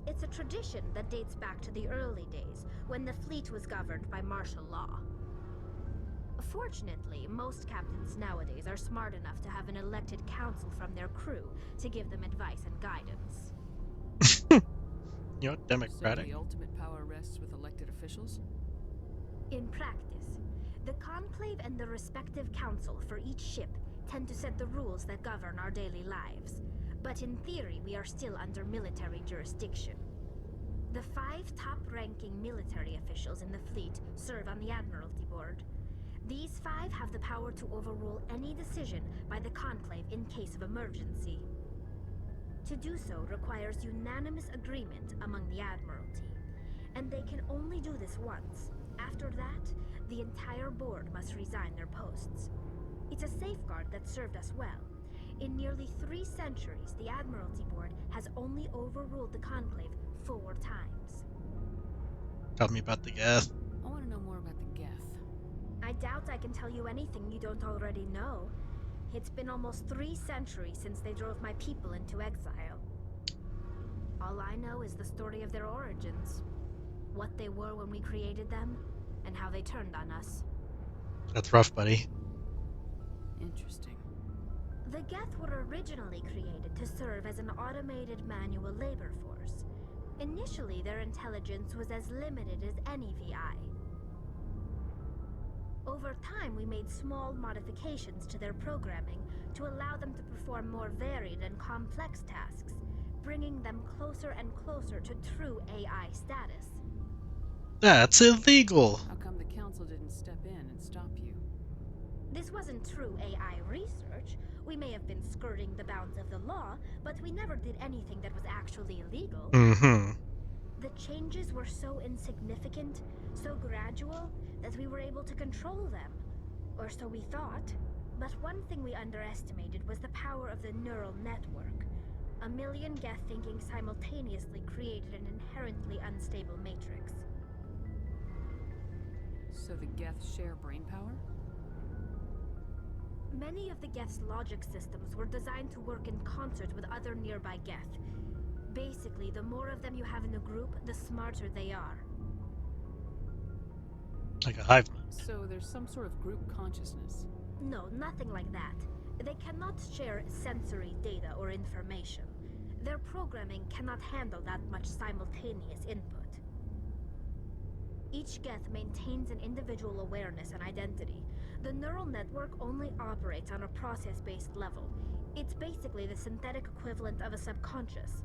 It's a tradition that dates back to the early days, when the fleet was governed by martial law. Fortunately, most captains nowadays are smart enough to have an elected council from their crew to give them advice and guidance. You know, democratic. So the ultimate power rests with elected officials? In practice, the Conclave and the respective council for each ship tend to set the rules that govern our daily lives. But in theory, we are still under military jurisdiction. The 5 top-ranking military officials in the fleet serve on the Admiralty Board. These 5 have the power to overrule any decision by the Conclave in case of emergency. To do so requires unanimous agreement among the Admiralty, and they can only do this once. After that, the entire board must resign their posts. It's a safeguard that served us well. In nearly 3 centuries, the Admiralty Board has only overruled the Conclave 4 times. Tell me about the Geth. I want to know more about the Geth. I doubt I can tell you anything you don't already know. It's been almost 3 centuries since they drove my people into exile. All I know is the story of their origins. What they were when we created them, and how they turned on us. That's rough, buddy. Interesting. The Geth were originally created to serve as an automated manual labor force. Initially, their intelligence was as limited as any VI. Over time, we made small modifications to their programming to allow them to perform more varied and complex tasks, bringing them closer and closer to true AI status. That's illegal. How come the council didn't step in and stop you? This wasn't true AI research. We may have been skirting the bounds of the law, but we never did anything that was actually illegal. The changes were so insignificant, so gradual, that we were able to control them. Or so we thought. But one thing we underestimated was the power of the neural network. A million Geth thinking simultaneously created an inherently unstable matrix. So the Geth share brain power? Many of the Geth's logic systems were designed to work in concert with other nearby Geth. Basically, the more of them you have in a group, the smarter they are. Like a hive mind. So there's some sort of group consciousness. No, nothing like that. They cannot share sensory data or information. Their programming cannot handle that much simultaneous input. Each Geth maintains an individual awareness and identity. The neural network only operates on a process-based level. It's basically the synthetic equivalent of a subconscious.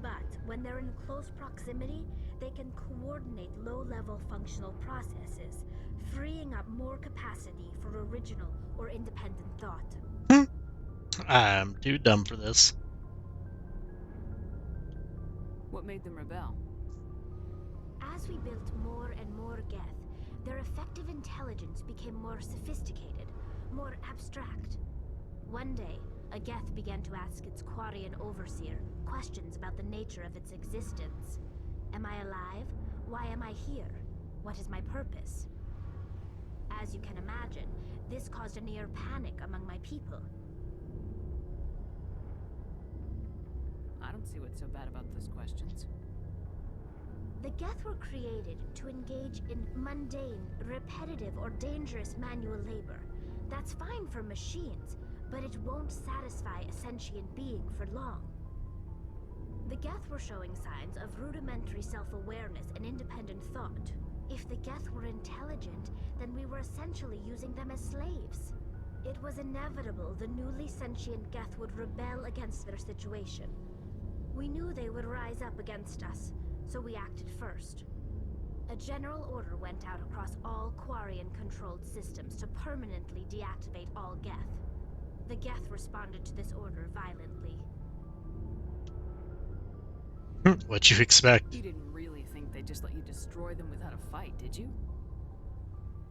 But when they're in close proximity, they can coordinate low-level functional processes, freeing up more capacity for original or independent thought. I'm too dumb for this. What made them rebel? As we built more and more Geth, their effective intelligence became more sophisticated, more abstract. One day, a Geth began to ask its Quarian overseer questions about the nature of its existence. Am I alive? Why am I here? What is my purpose? As you can imagine, this caused a near panic among my people. I don't see what's so bad about those questions. The Geth were created to engage in mundane, repetitive, or dangerous manual labor. That's fine for machines, but it won't satisfy a sentient being for long. The Geth were showing signs of rudimentary self-awareness and independent thought. If the Geth were intelligent, then we were essentially using them as slaves. It was inevitable the newly sentient Geth would rebel against their situation. We knew they would rise up against us, so we acted first. A general order went out across all Quarian-controlled systems to permanently deactivate all Geth. The Geth responded to this order violently. What'd you expect? You didn't really think they'd just let you destroy them without a fight, did you?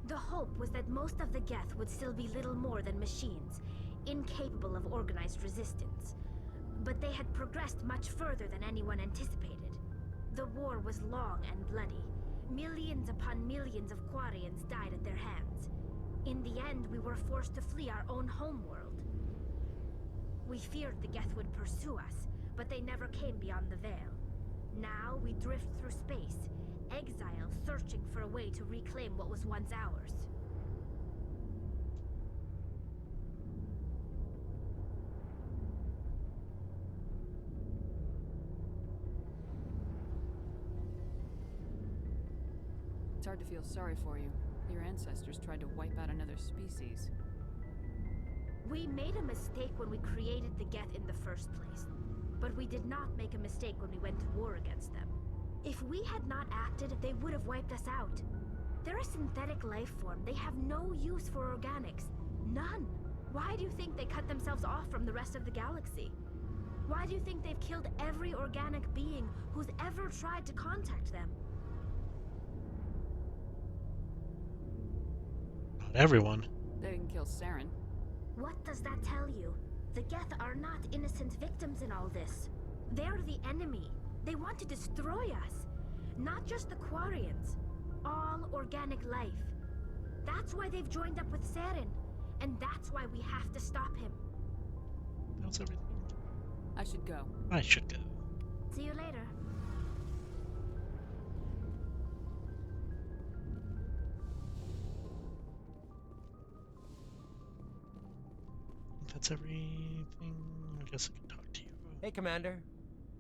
The hope was that most of the Geth would still be little more than machines, incapable of organized resistance. But they had progressed much further than anyone anticipated. The war was long and bloody. Millions upon millions of Quarians died at their hands. In the end, we were forced to flee our own homeworld. We feared the Geth would pursue us, but they never came beyond the Veil. Now we drift through space, exile searching for a way to reclaim what was once ours. It's hard to feel sorry for you. Your ancestors tried to wipe out another species. We made a mistake when we created the Geth in the first place. But we did not make a mistake when we went to war against them. If we had not acted, they would have wiped us out. They're a synthetic life form. They have no use for organics. None. Why do you think they cut themselves off from the rest of the galaxy? Why do you think they've killed every organic being who's ever tried to contact them? Not everyone. They didn't kill Saren. What does that tell you? The Geth are not innocent victims in all this. They're the enemy. They want to destroy us. Not just the Quarians. All organic life. That's why they've joined up with Saren. And that's why we have to stop him. That's everything. I should go. I should go. See you later. That's everything. I guess I can talk to you. Hey, Commander.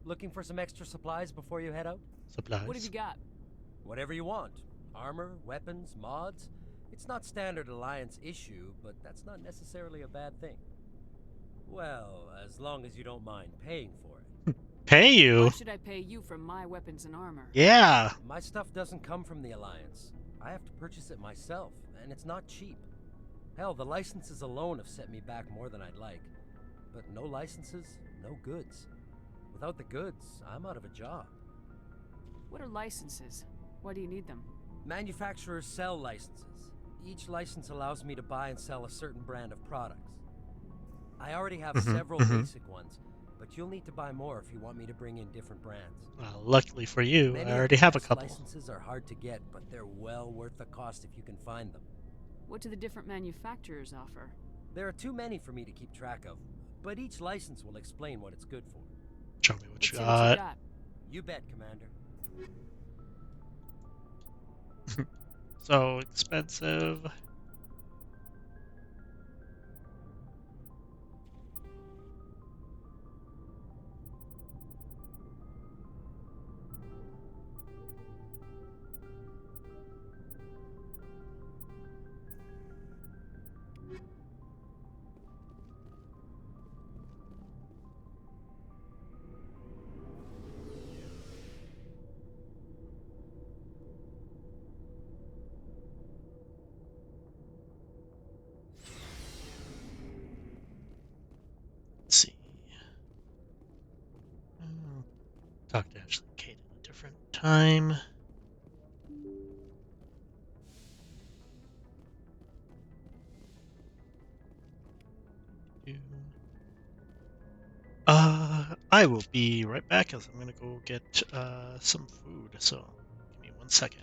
Looking for some extra supplies before you head out? Supplies? What have you got? Whatever you want. Armor, weapons, mods. It's not standard Alliance issue, but that's not necessarily a bad thing. Well, as long as you don't mind paying for it. Pay you? Why should I pay you for my weapons and armor? Yeah. My stuff doesn't come from the Alliance. I have to purchase it myself, and it's not cheap. Hell, the licenses alone have set me back more than I'd like. But no licenses, no goods. Without the goods, I'm out of a job. What are licenses? Why do you need them? Manufacturers sell licenses. Each license allows me to buy and sell a certain brand of products. I already have several basic ones, but you'll need to buy more if you want me to bring in different brands. Luckily for you, Many I already have a couple. Licenses are hard to get, but they're well worth the cost if you can find them. What do the different manufacturers offer? There are too many for me to keep track of, but each license will explain what it's good for. Show me what you What got. you got. You bet, Commander. So expensive. Let's see. Talk to Ashley and Kate at a different time. I will be right back as I'm gonna go get some food. So give me 1 second.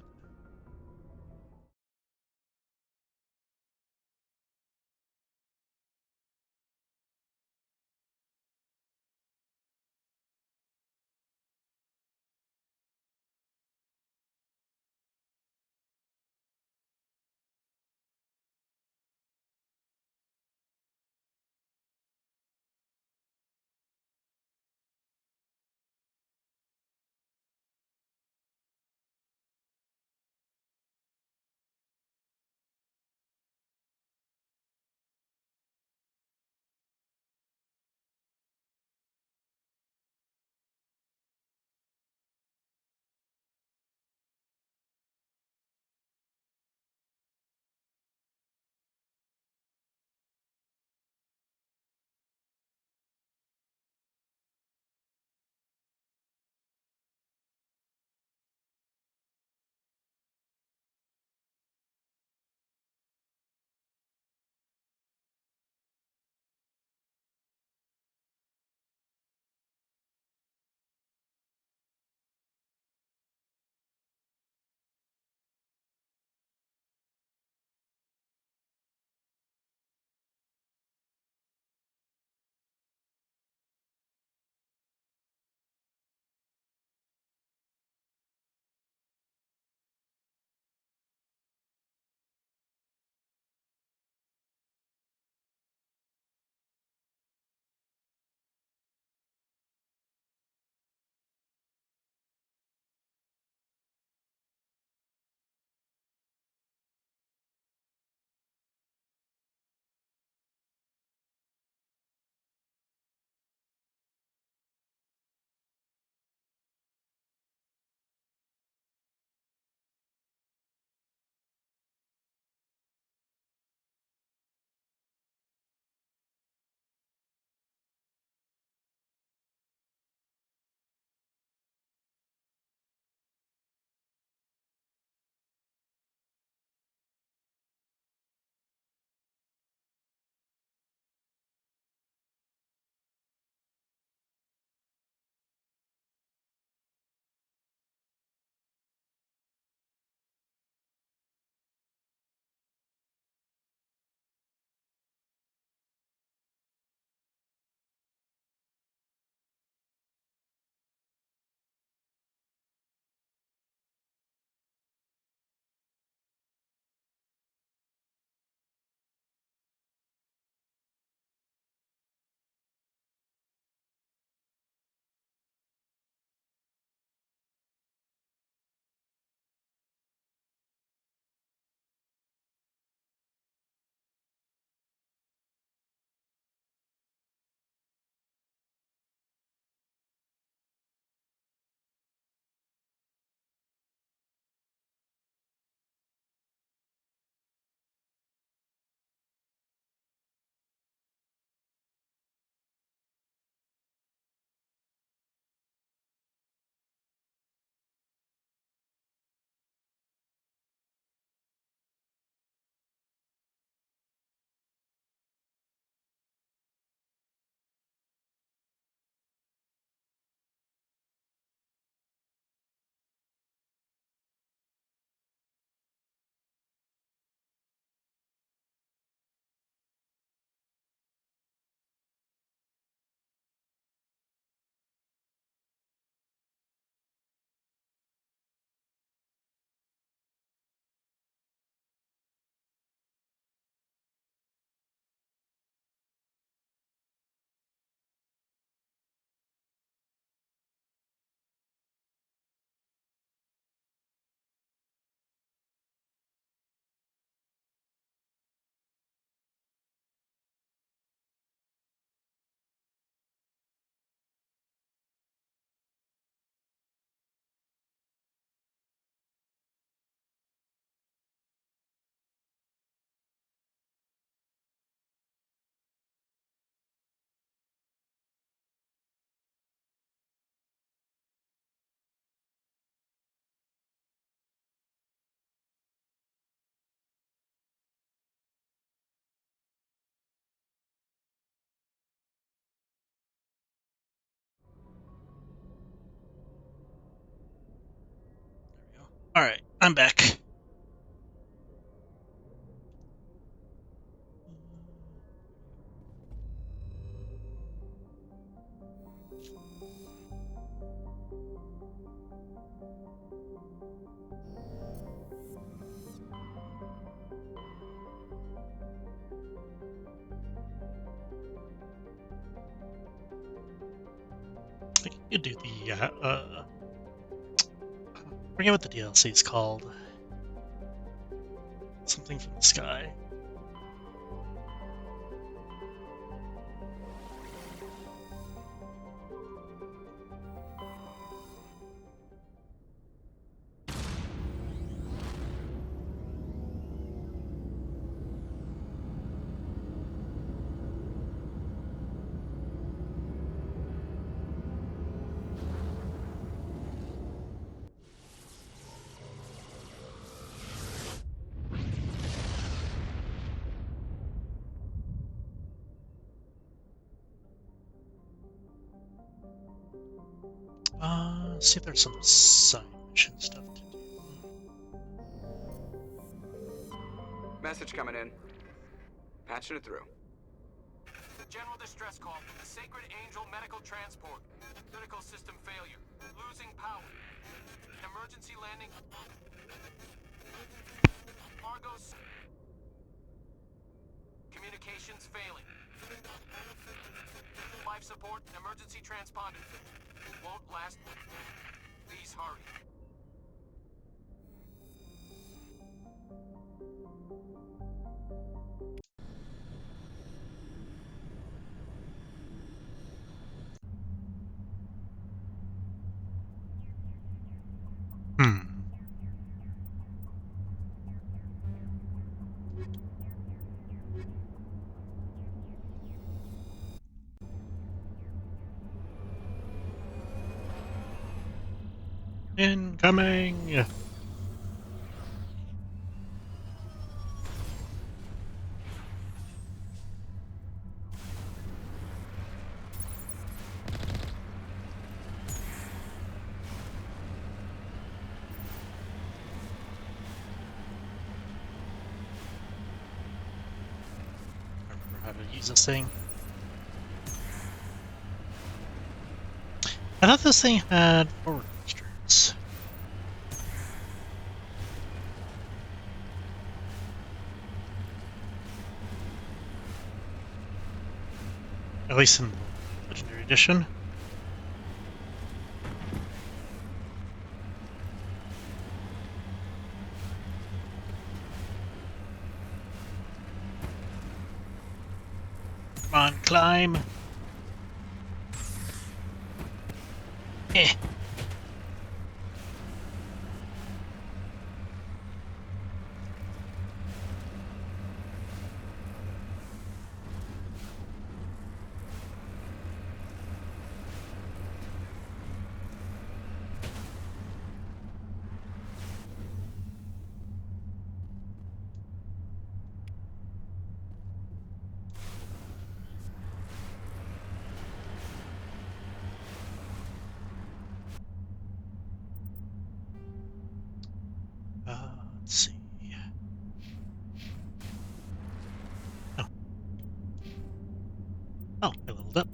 Alright, I'm back. I think you do the, I forget what the DLC is called. Something from the sky. See if there's some side mission stuff to do. Message coming in. Patching it through. General distress call from the Sacred Angel Medical Transport. Critical system failure. Losing power. Emergency landing. Argos. Communications failing. Life support and emergency transponder. Won't last. Please hurry. Incoming! I remember how to use this thing. I thought this thing had forward boosters. At least in the Legendary Edition. Come on, climb! Eh. Let's see. Oh. Oh, I leveled up.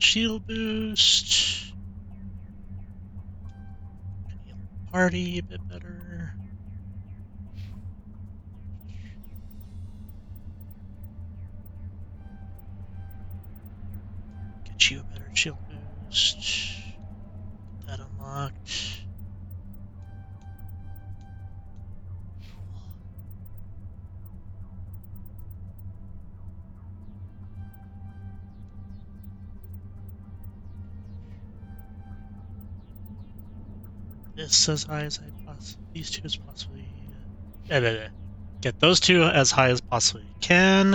Shield boost. Heal the party a bit better. Get you a better shield boost. That unlocked. this as high as I possibly. These two as possibly. Get those two as high as possibly can.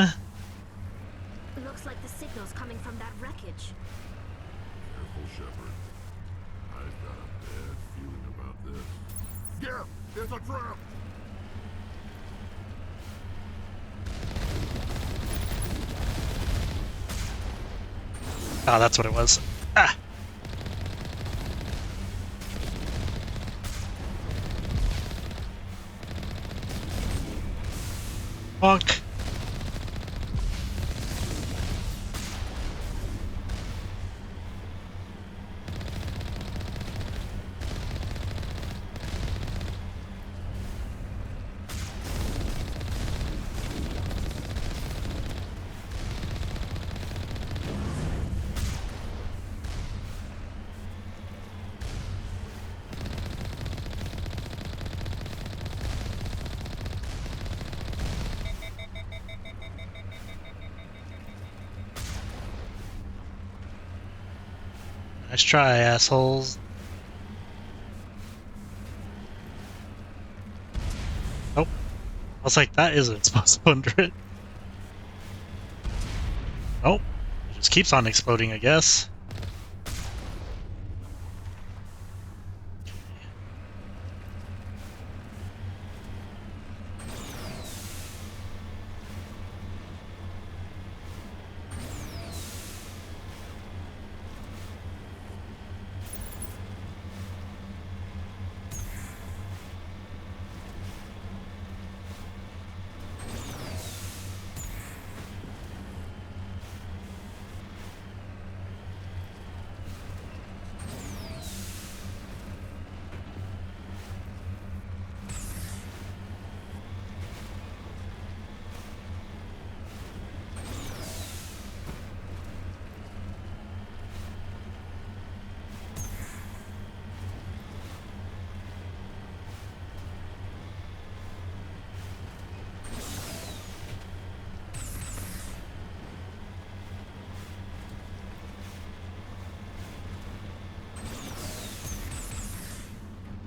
Looks like the signal's coming from that wreckage. Careful, Shepard. I've got a bad feeling about this. Yeah, it's a trap! Ah, that's what it was. Ah! Bonk. Nice try, assholes. Oh. I was like, that isn't supposed to go under it. Oh. It just keeps on exploding, I guess.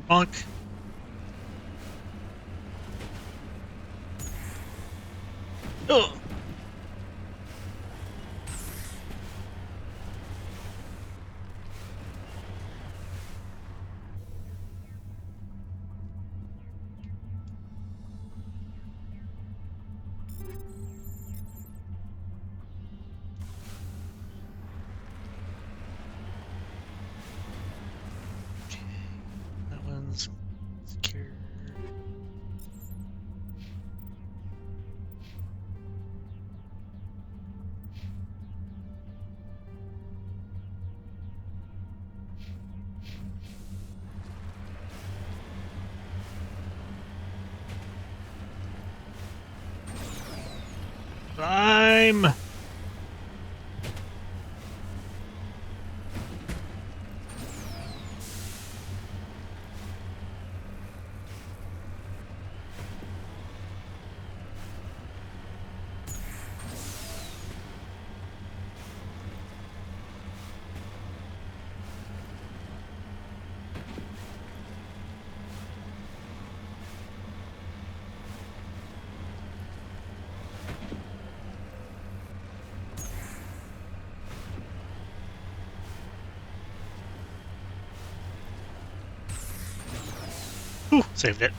Bonk. Ugh. That one's secured. Climb! Whew, saved it.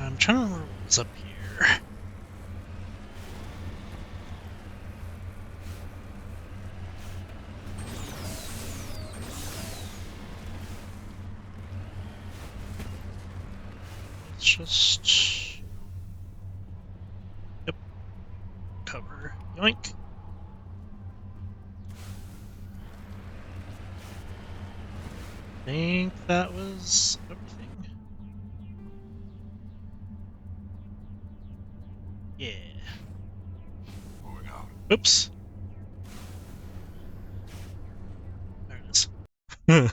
I'm trying to remember what's up here. Let's just... Yep. Cover. Yoink. I think that was everything. Yeah. Moving out. Oops. There it is. There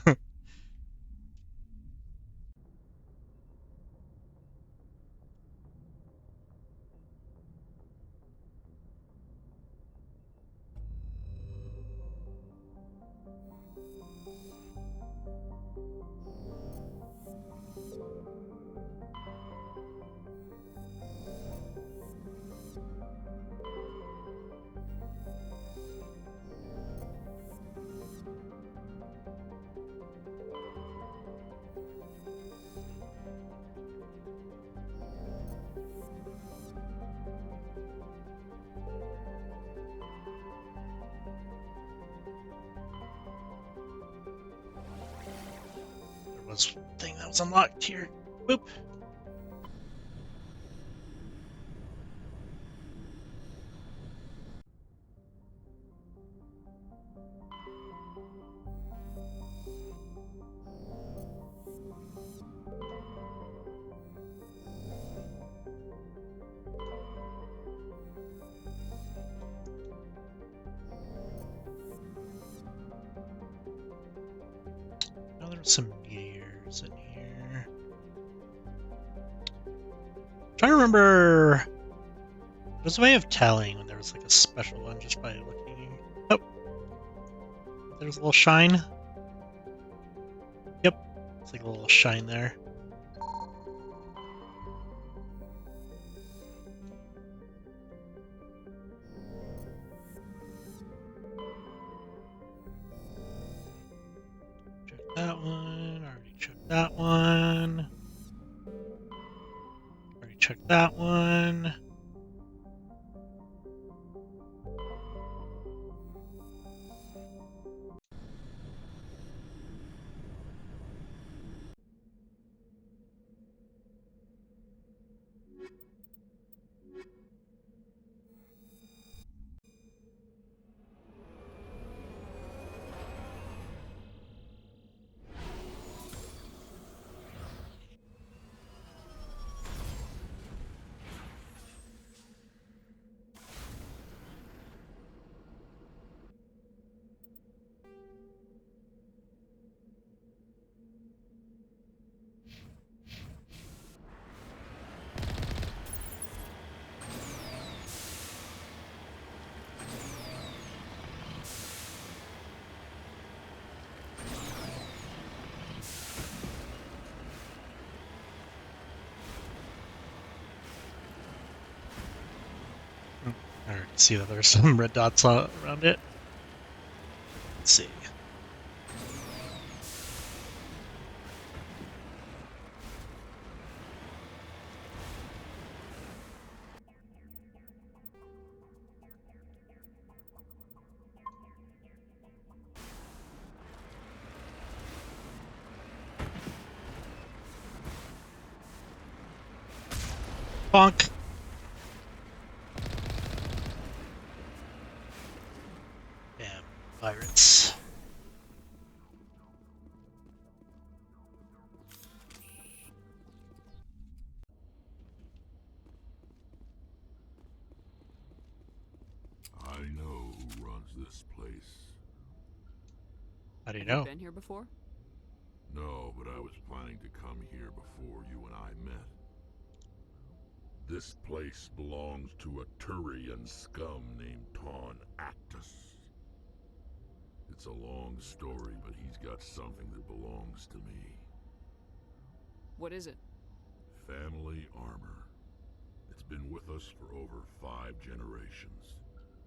was a thing that was unlocked here. Boop. Now there's some meteors in here. Trying to remember. There's a way of telling when there was like a special one just by looking. Oh, there's a little shine. Yep, it's like a little shine there. Check that one. Already checked that one. Already checked that one. I already see that there's some red dots around it. Let's see. Bonk. Damn, pirates. I know who runs this place. How do you Have know? you been here before? No, but I was planning to come here before you and I met. This place belongs to a Turian scum named Ton Actus. It's a long story, but he's got something that belongs to me. What is it? Family armor. It's been with us for over 5 generations.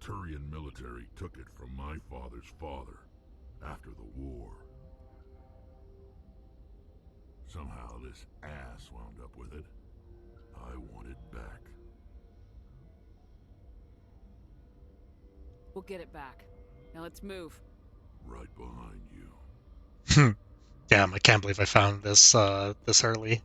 Turian military took it from my father's father after the war. Somehow this ass wound up with it. I want it back. We'll get it back. Now let's move. Right behind you. Damn, I can't believe I found this this early.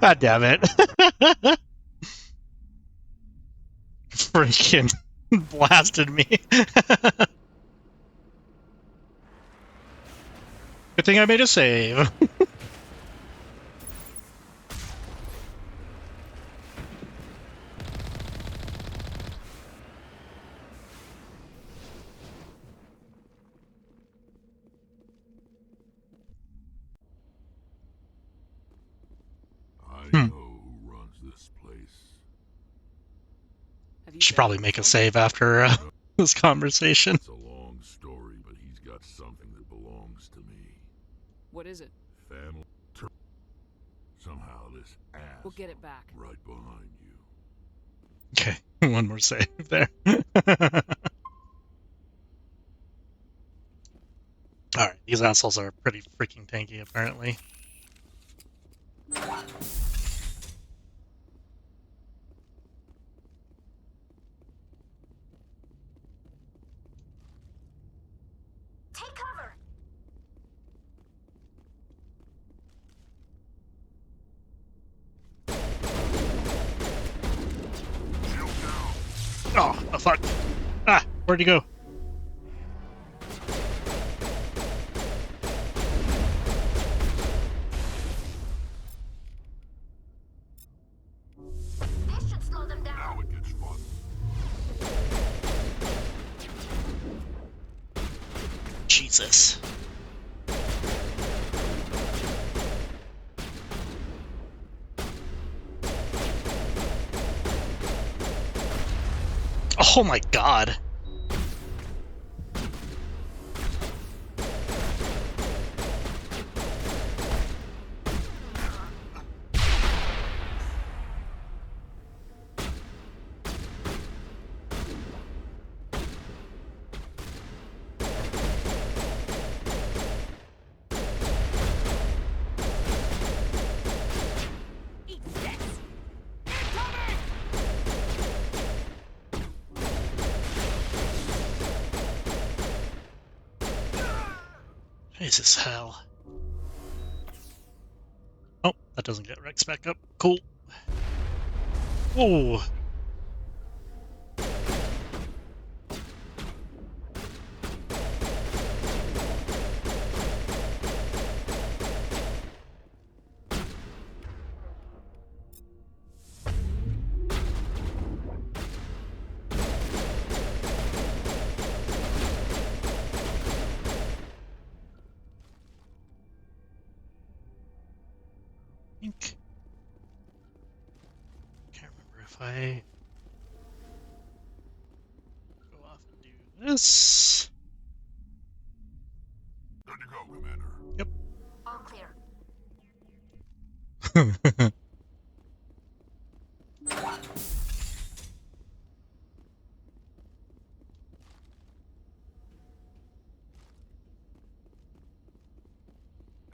God damn it. Freaking blasted me. Good thing I made a save. I know who runs this place. Should probably make a save after this conversation. It's a long story, but he's got something that belongs to me. What is it? Family. Somehow this ass. We'll get it back. Right behind you. Okay, one more save there. Alright, these assholes are pretty freaking tanky, apparently. Take cover! Oh, the fuck. Ah, where'd he go? This should slow them down. Now it gets fun. Jesus. Oh my god. Jesus hell. Oh, that doesn't get Rex back up. Cool. Whoa. Can't remember if I go off and do this. Good to go, Commander. Yep. All clear.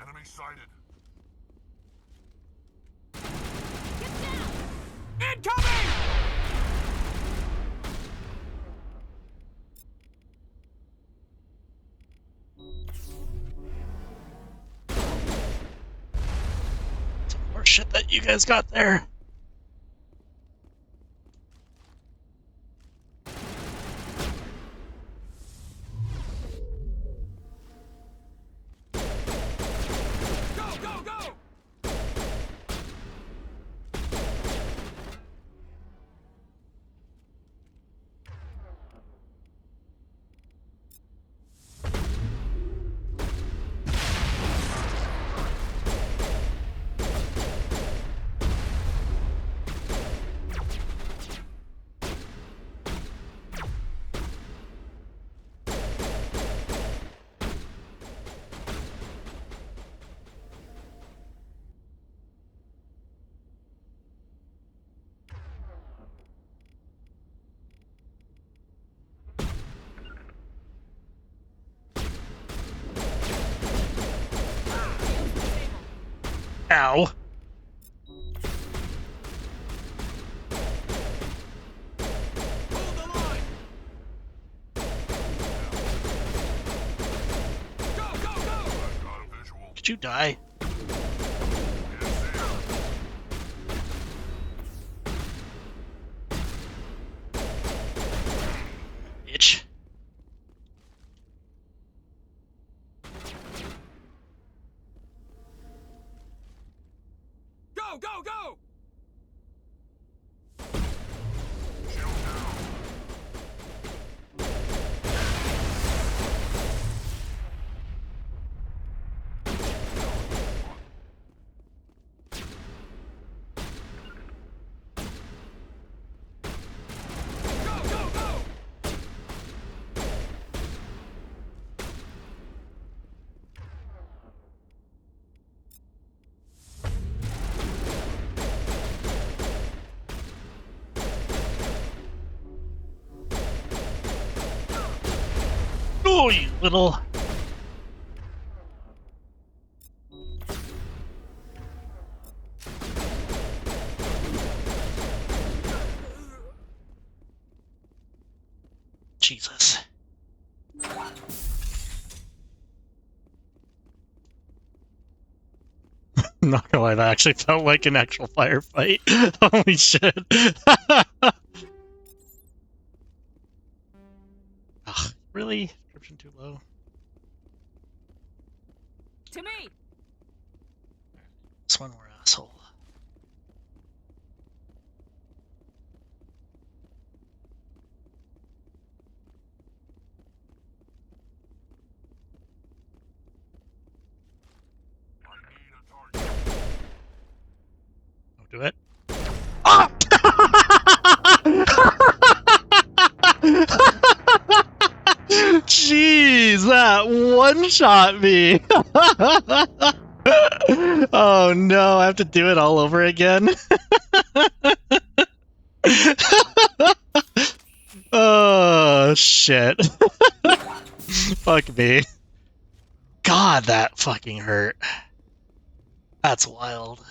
Enemy sighted. Incoming! Some more shit that you guys got there. Go, go, go! Ow. Hold the line! Go, go, go! Did you die? Bitch. Go, go, go! Oh, you little... Jesus. Not gonna lie, that actually felt like an actual firefight. Holy shit. Ugh, really? Description too low? To me! This one more asshole. Don't do it. Ah! Jeez, that one-shot me! Oh no, I have to do it all over again? Oh, shit. Fuck me. God, that fucking hurt. That's wild.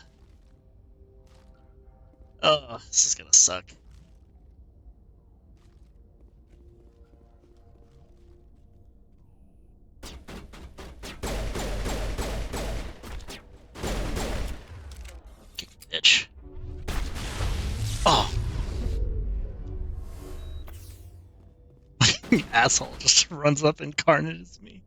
Oh, this is gonna suck. Kick the bitch. Oh. Asshole just runs up and carnages me.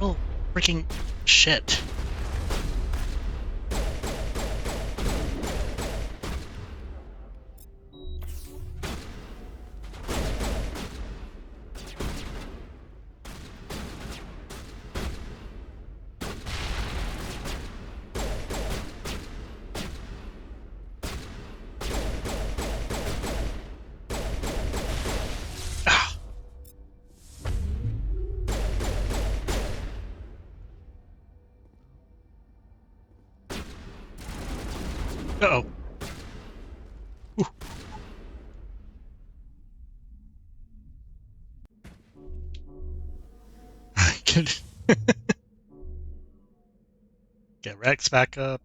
Oh, freaking shit. Uh-oh. Get Rex back up.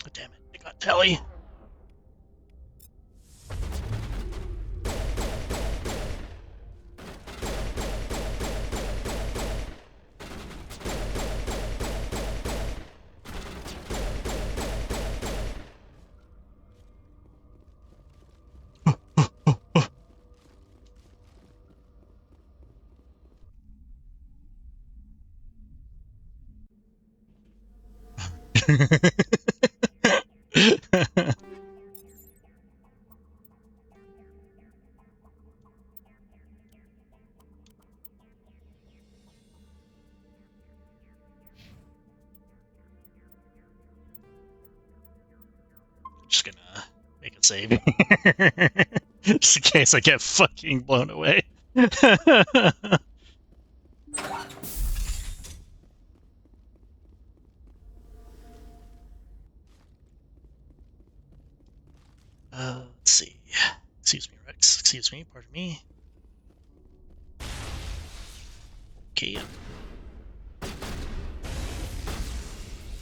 Oh, damn it, I got Telly. Just gonna make a save. Just in case I get fucking blown away. Let's see. Excuse me, Rex. Excuse me, pardon me. Okay. Where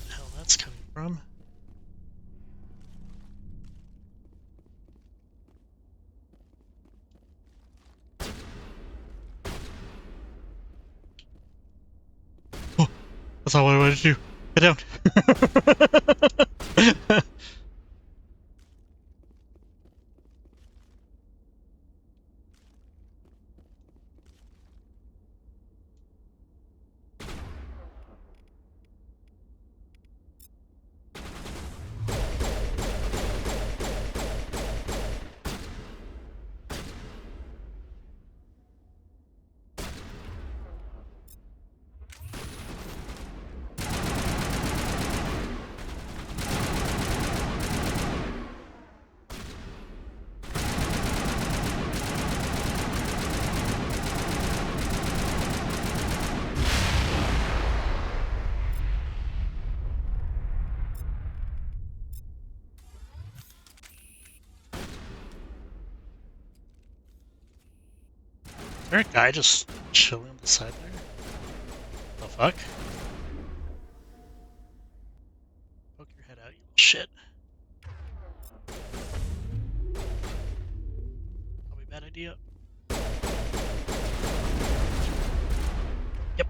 the hell that's coming from? Oh, that's not what I wanted to do. Get down. Is there a guy just chilling on the side there? The fuck? Poke your head out, you little shit. Probably a bad idea. Yep.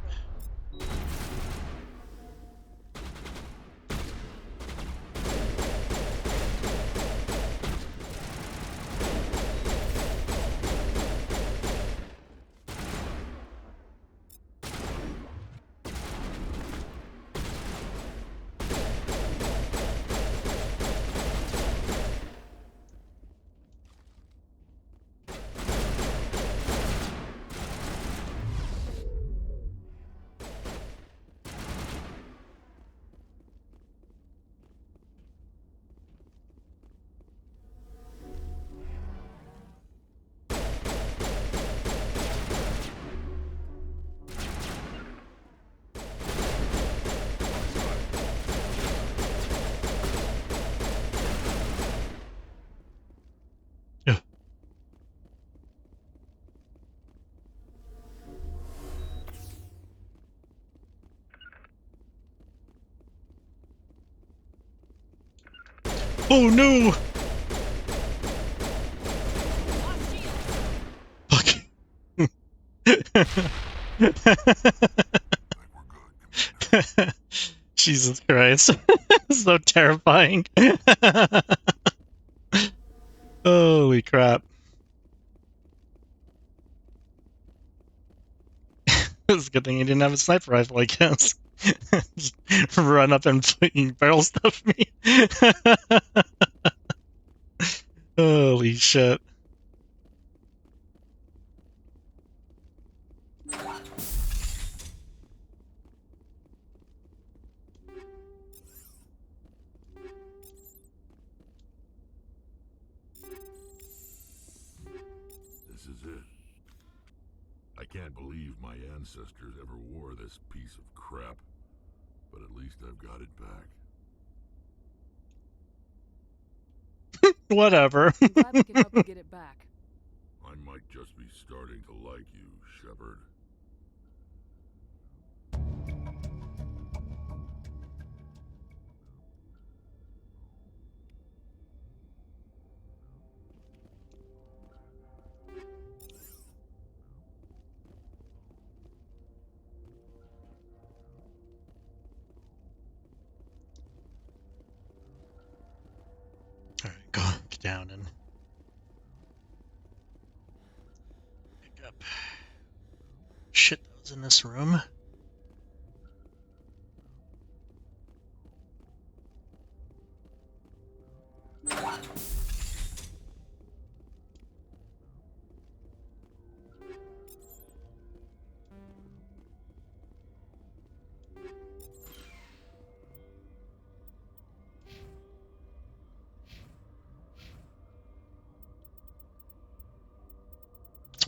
Oh no! Fuck. Jesus Christ. So terrifying. Holy crap. It's a good thing he didn't have a sniper rifle, I guess. Just run up and fucking barrel stuff me. Holy shit. This is it. I can't believe my ancestors ever wore this piece of crap, but at least I've got it back. Whatever. I'm glad we could help you get it back. I might just be starting to like you, Shepard. Alright, go get down and pick up shit that was in this room.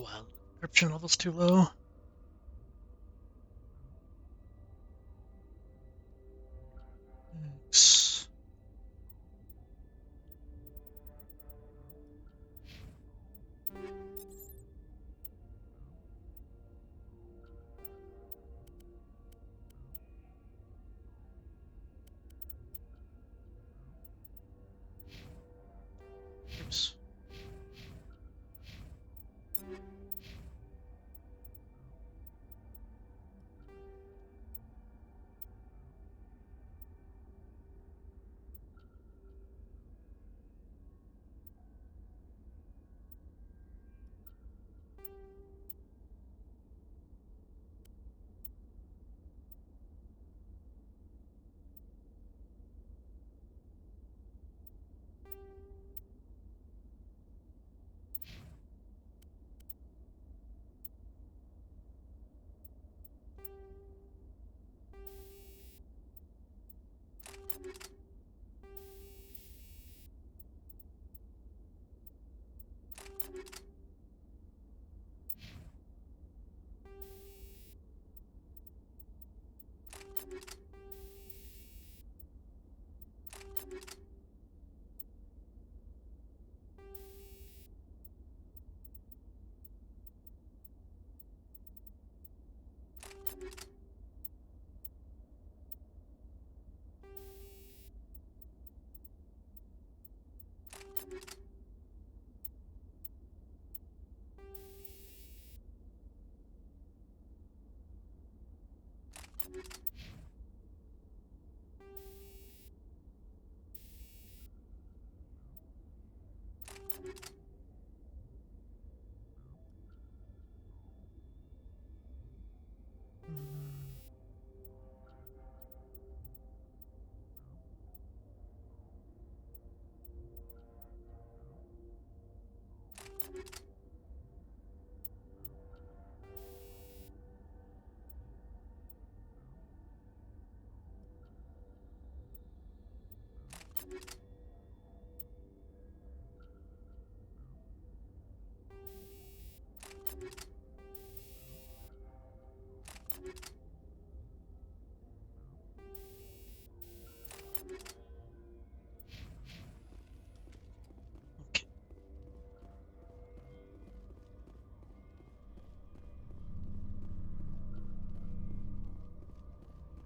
Wow, encryption level's too low. Thanks. Oops.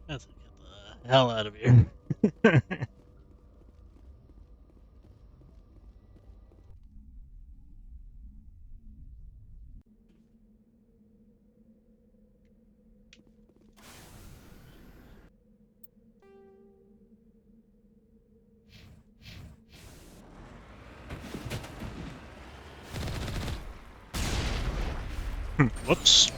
Let's get the hell out of here. Whoops.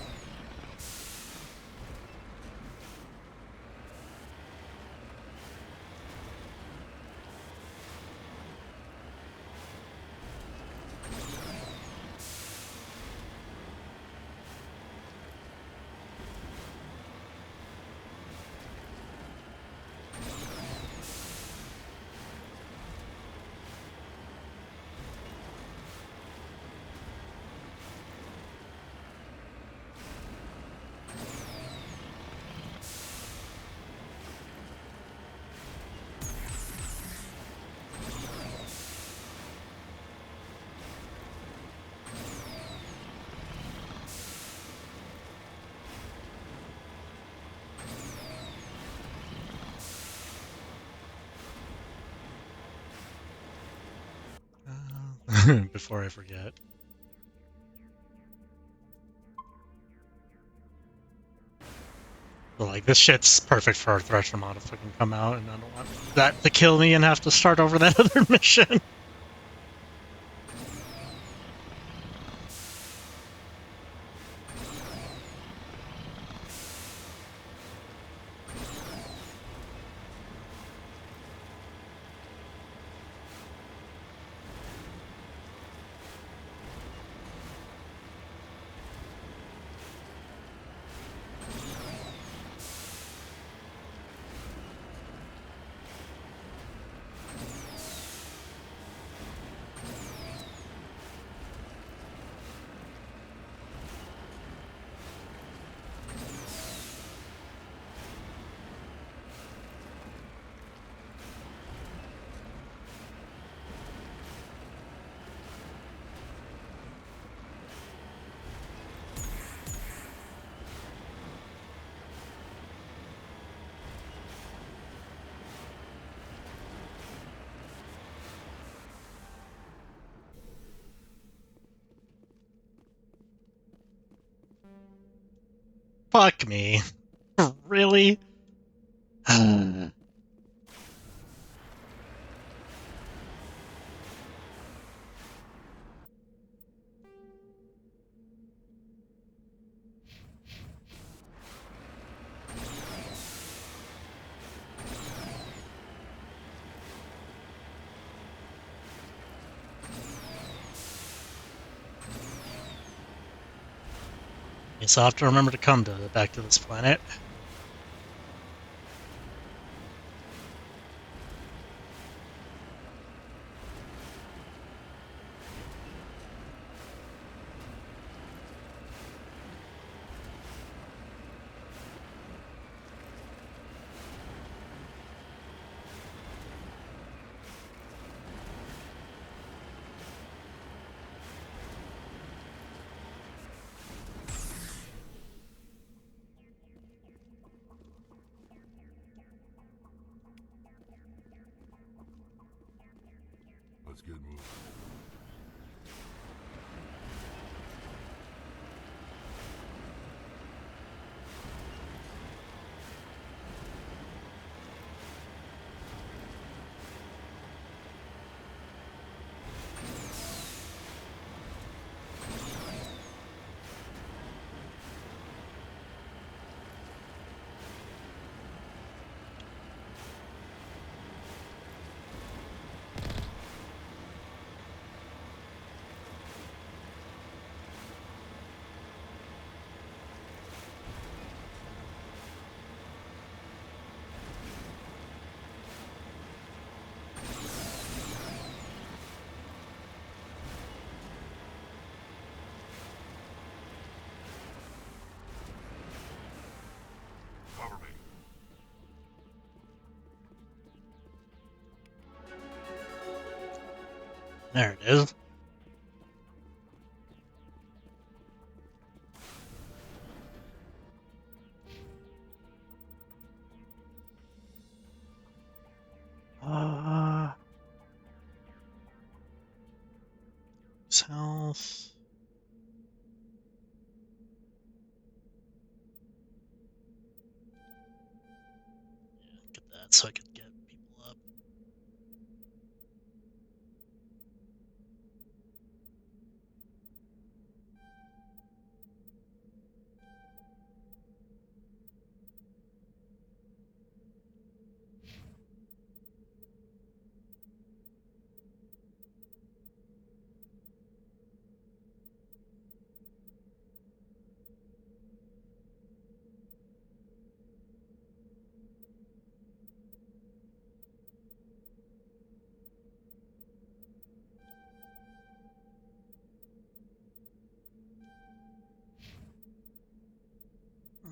Before I forget. But like, this shit's perfect for a Threshermon to fucking come out, and I don't want that to kill me and have to start over that other mission. Fuck me. Really? So I'll have to remember to come back to this planet. Let's get moving. Cover me. There it is. Health. Get that so I can get people up.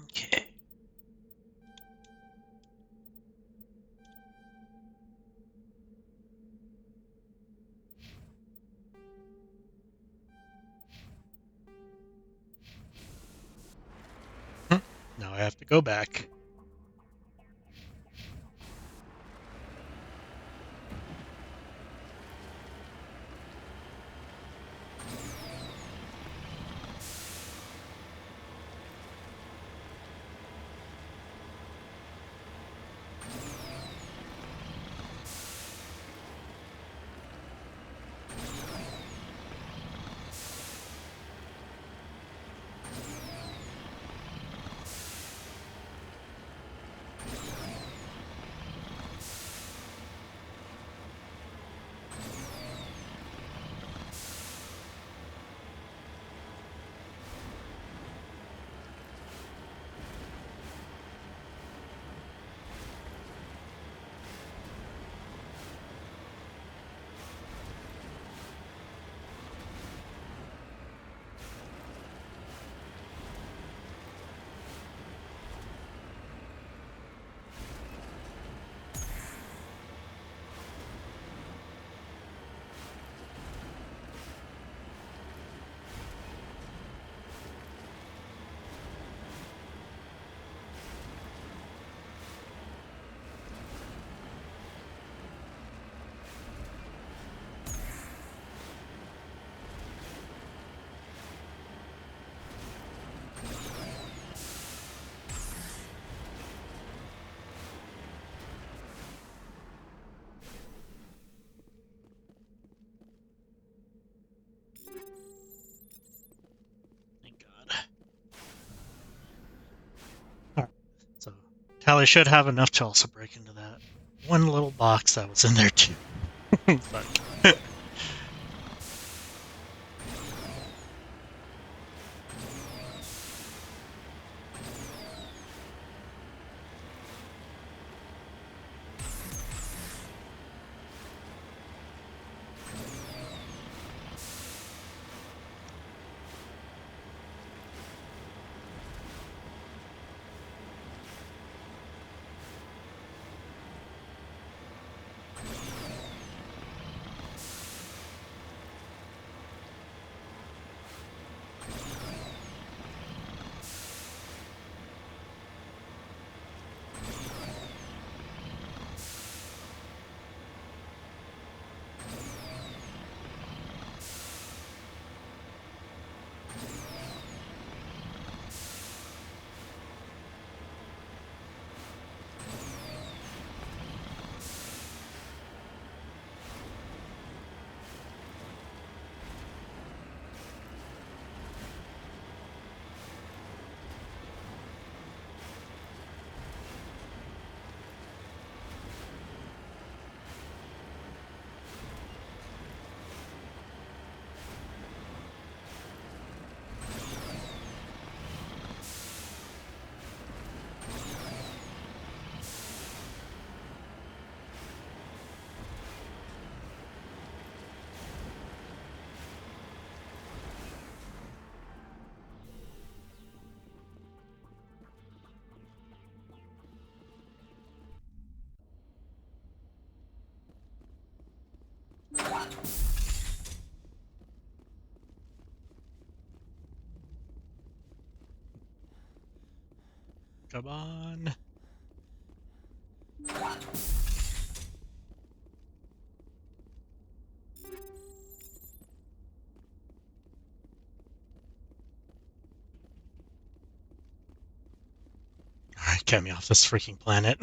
Okay. Now I have to go back. Hell, I should have enough to also break into that one little box that was in there too. Fuck. Come on. Alright, get me off this freaking planet.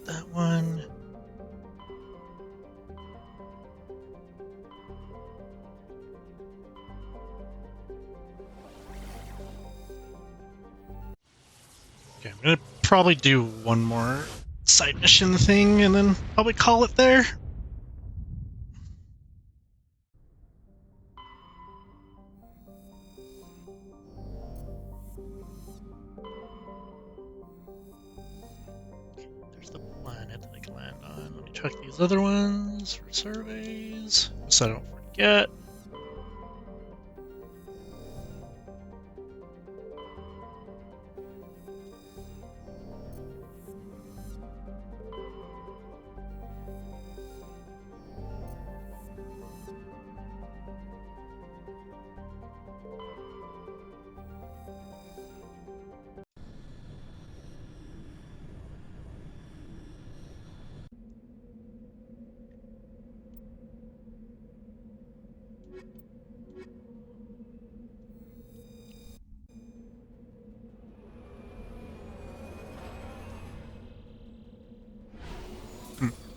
That one. Okay, I'm gonna probably do one more side mission thing and then probably call it there. There's the planet that I can land on. Let me check these other ones for surveys, so I don't forget.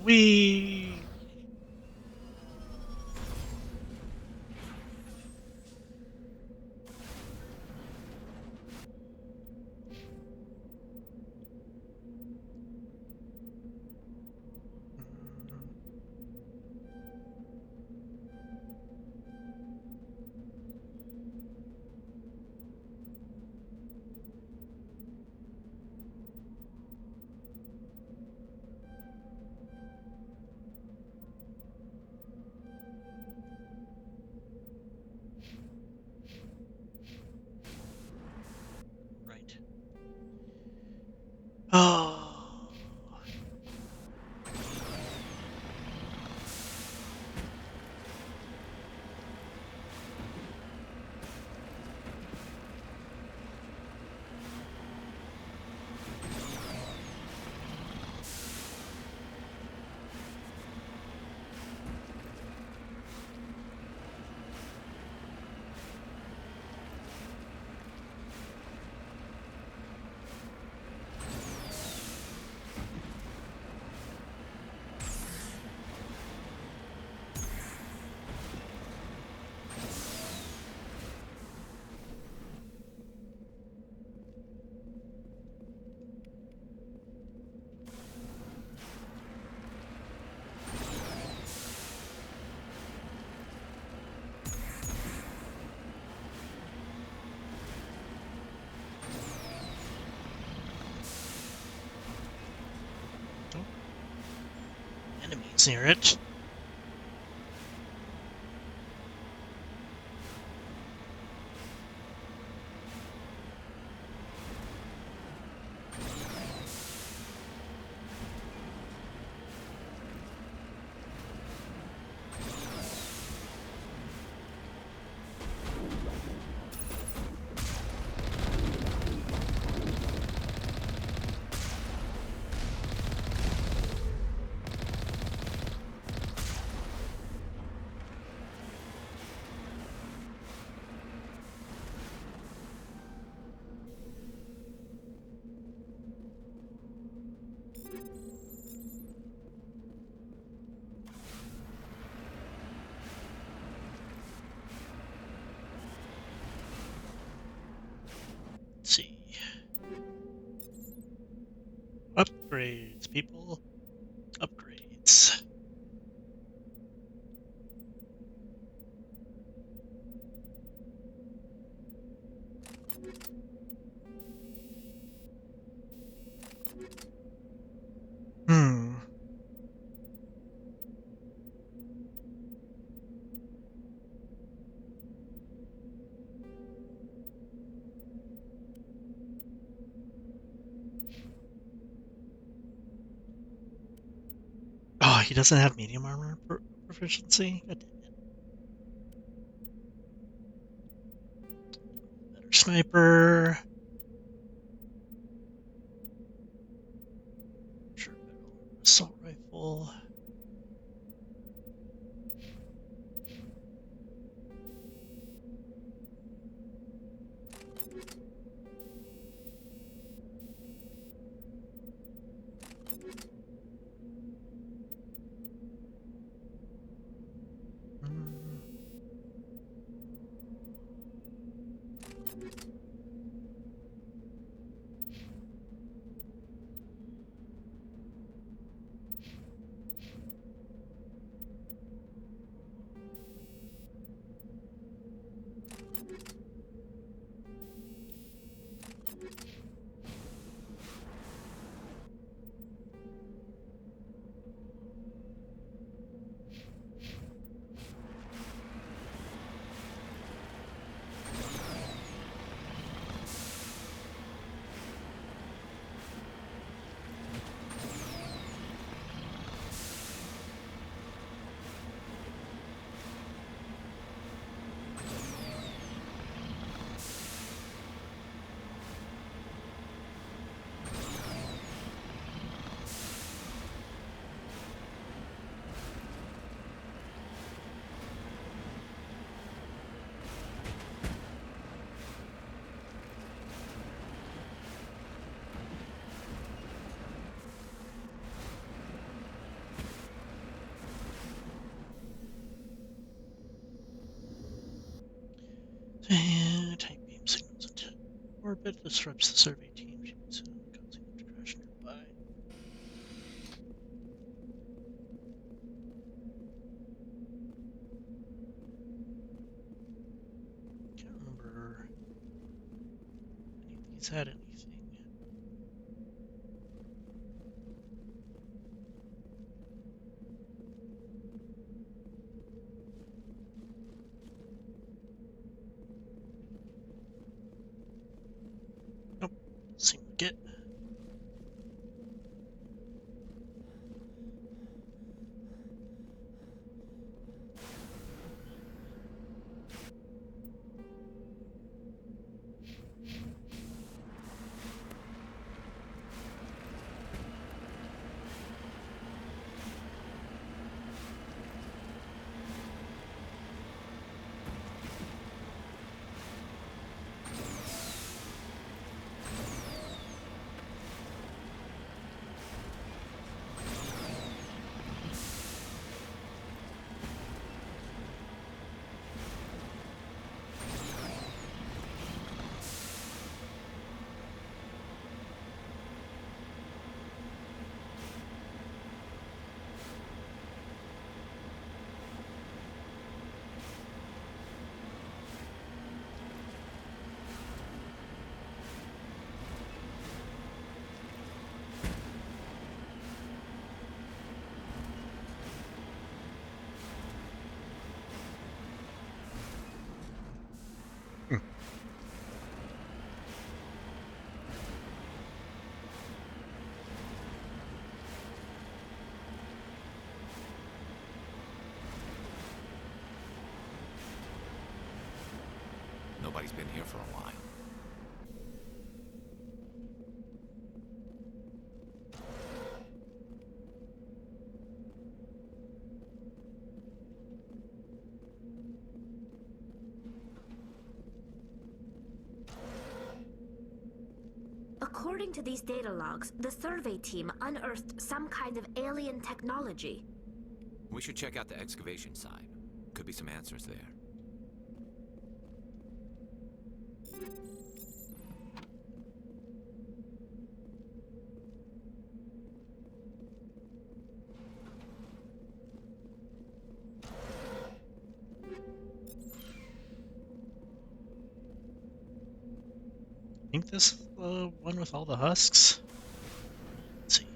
We. enemies near it. Let's see. Upgrades, people. Upgrades. Hmm. Oh, he doesn't have medium armor proficiency? God damn it. Better sniper. Sure, better assault rifle. Type beam signals into orbit, disrupts the survey team, causing them to crash nearby. Can't remember any of these had anything. Nope, seem to get. been here for a while. According to these data logs, the survey team unearthed some kind of alien technology. We should check out the excavation site. Could be some answers there. I think this one with all the husks. Let's see.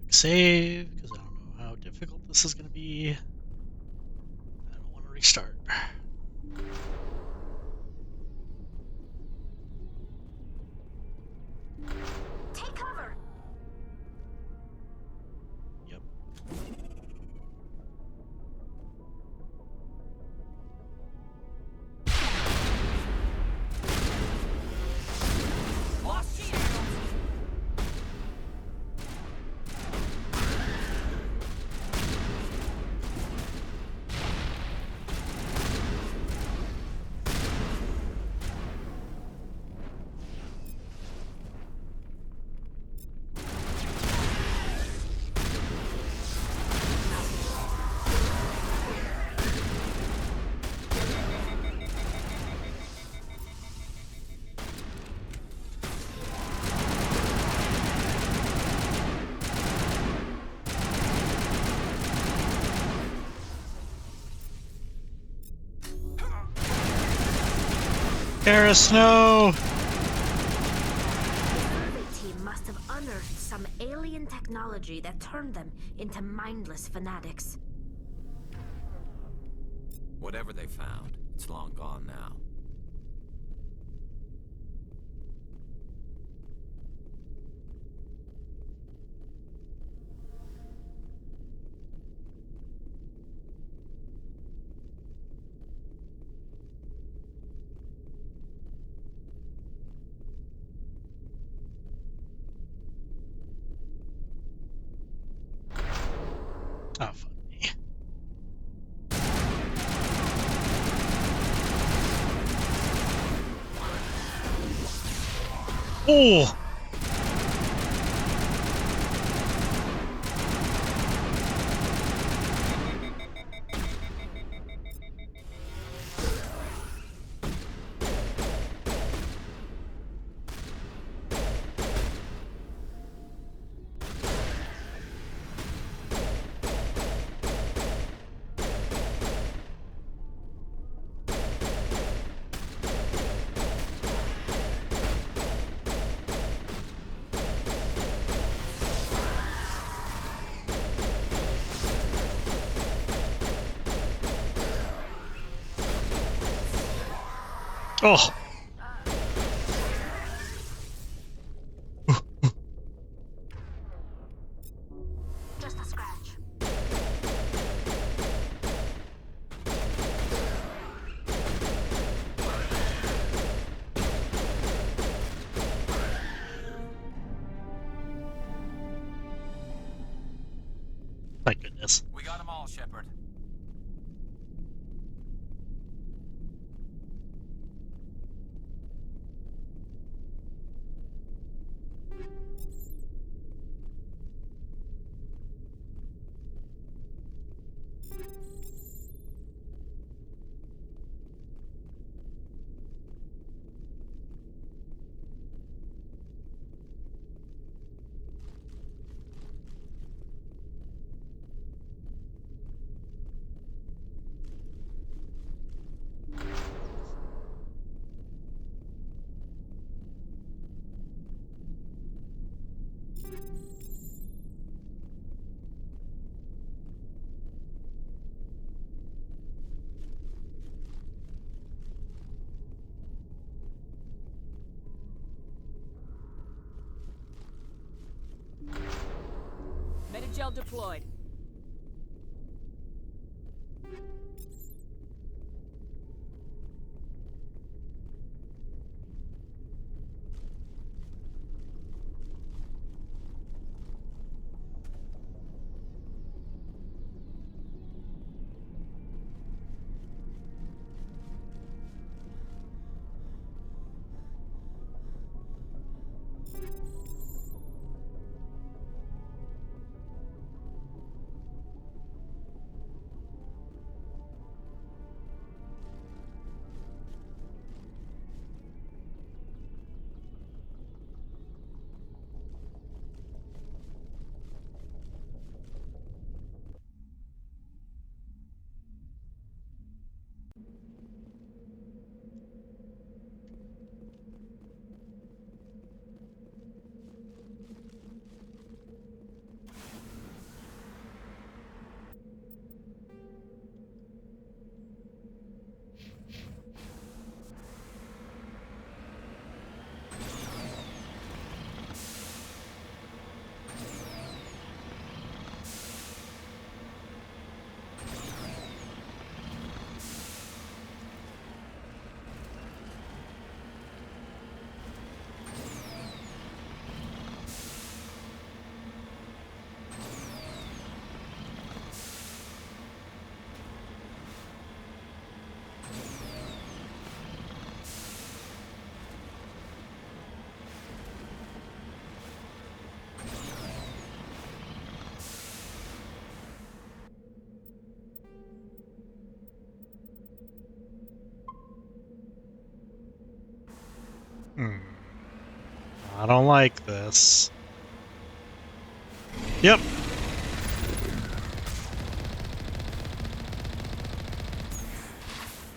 Save, because I don't know how difficult this is going to be. I don't want to restart. Take cover! Yep. Lost shield! Karis, no! The survey team must have unearthed some alien technology that turned them into mindless fanatics. Whatever they found, it's long gone now. Oh, fuck me. Oh! Oh! Just a scratch. Thank goodness. We got them all, Shepard. Citadel deployed. I don't like this. Yep.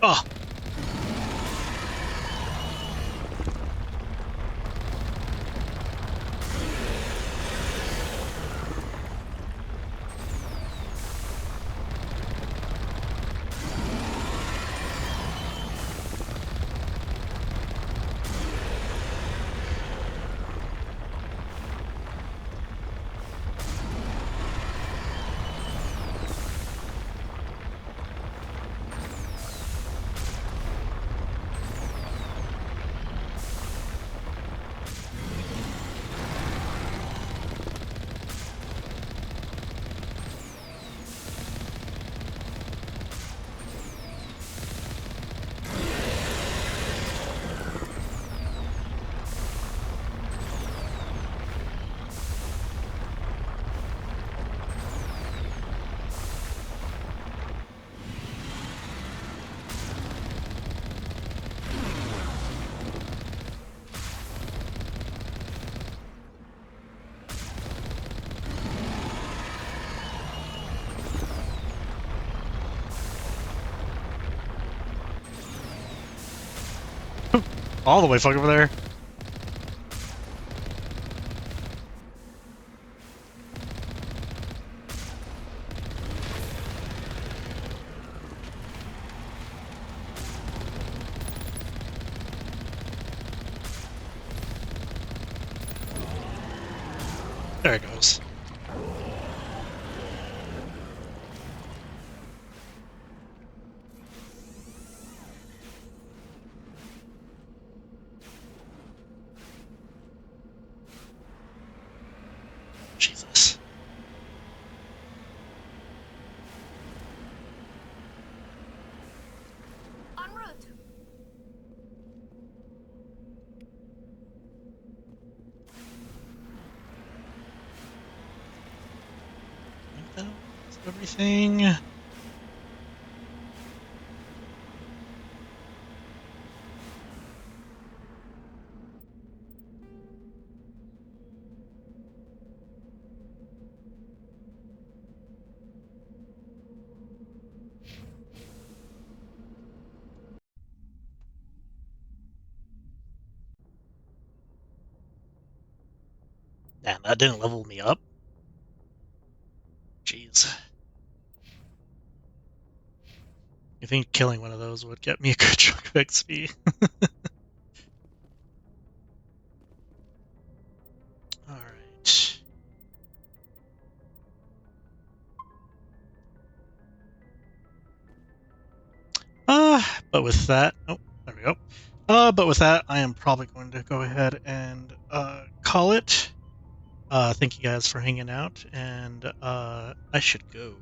Oh. All the way fuck over there. There it goes. Jesus. En route. I think that was everything. Damn, that didn't level me up. Jeez. You think killing one of those would get me a good chunk of XP? Alright. But with that, oh, there we go. But with that, I am probably going to go ahead and call it. Thank you guys for hanging out, and I should go.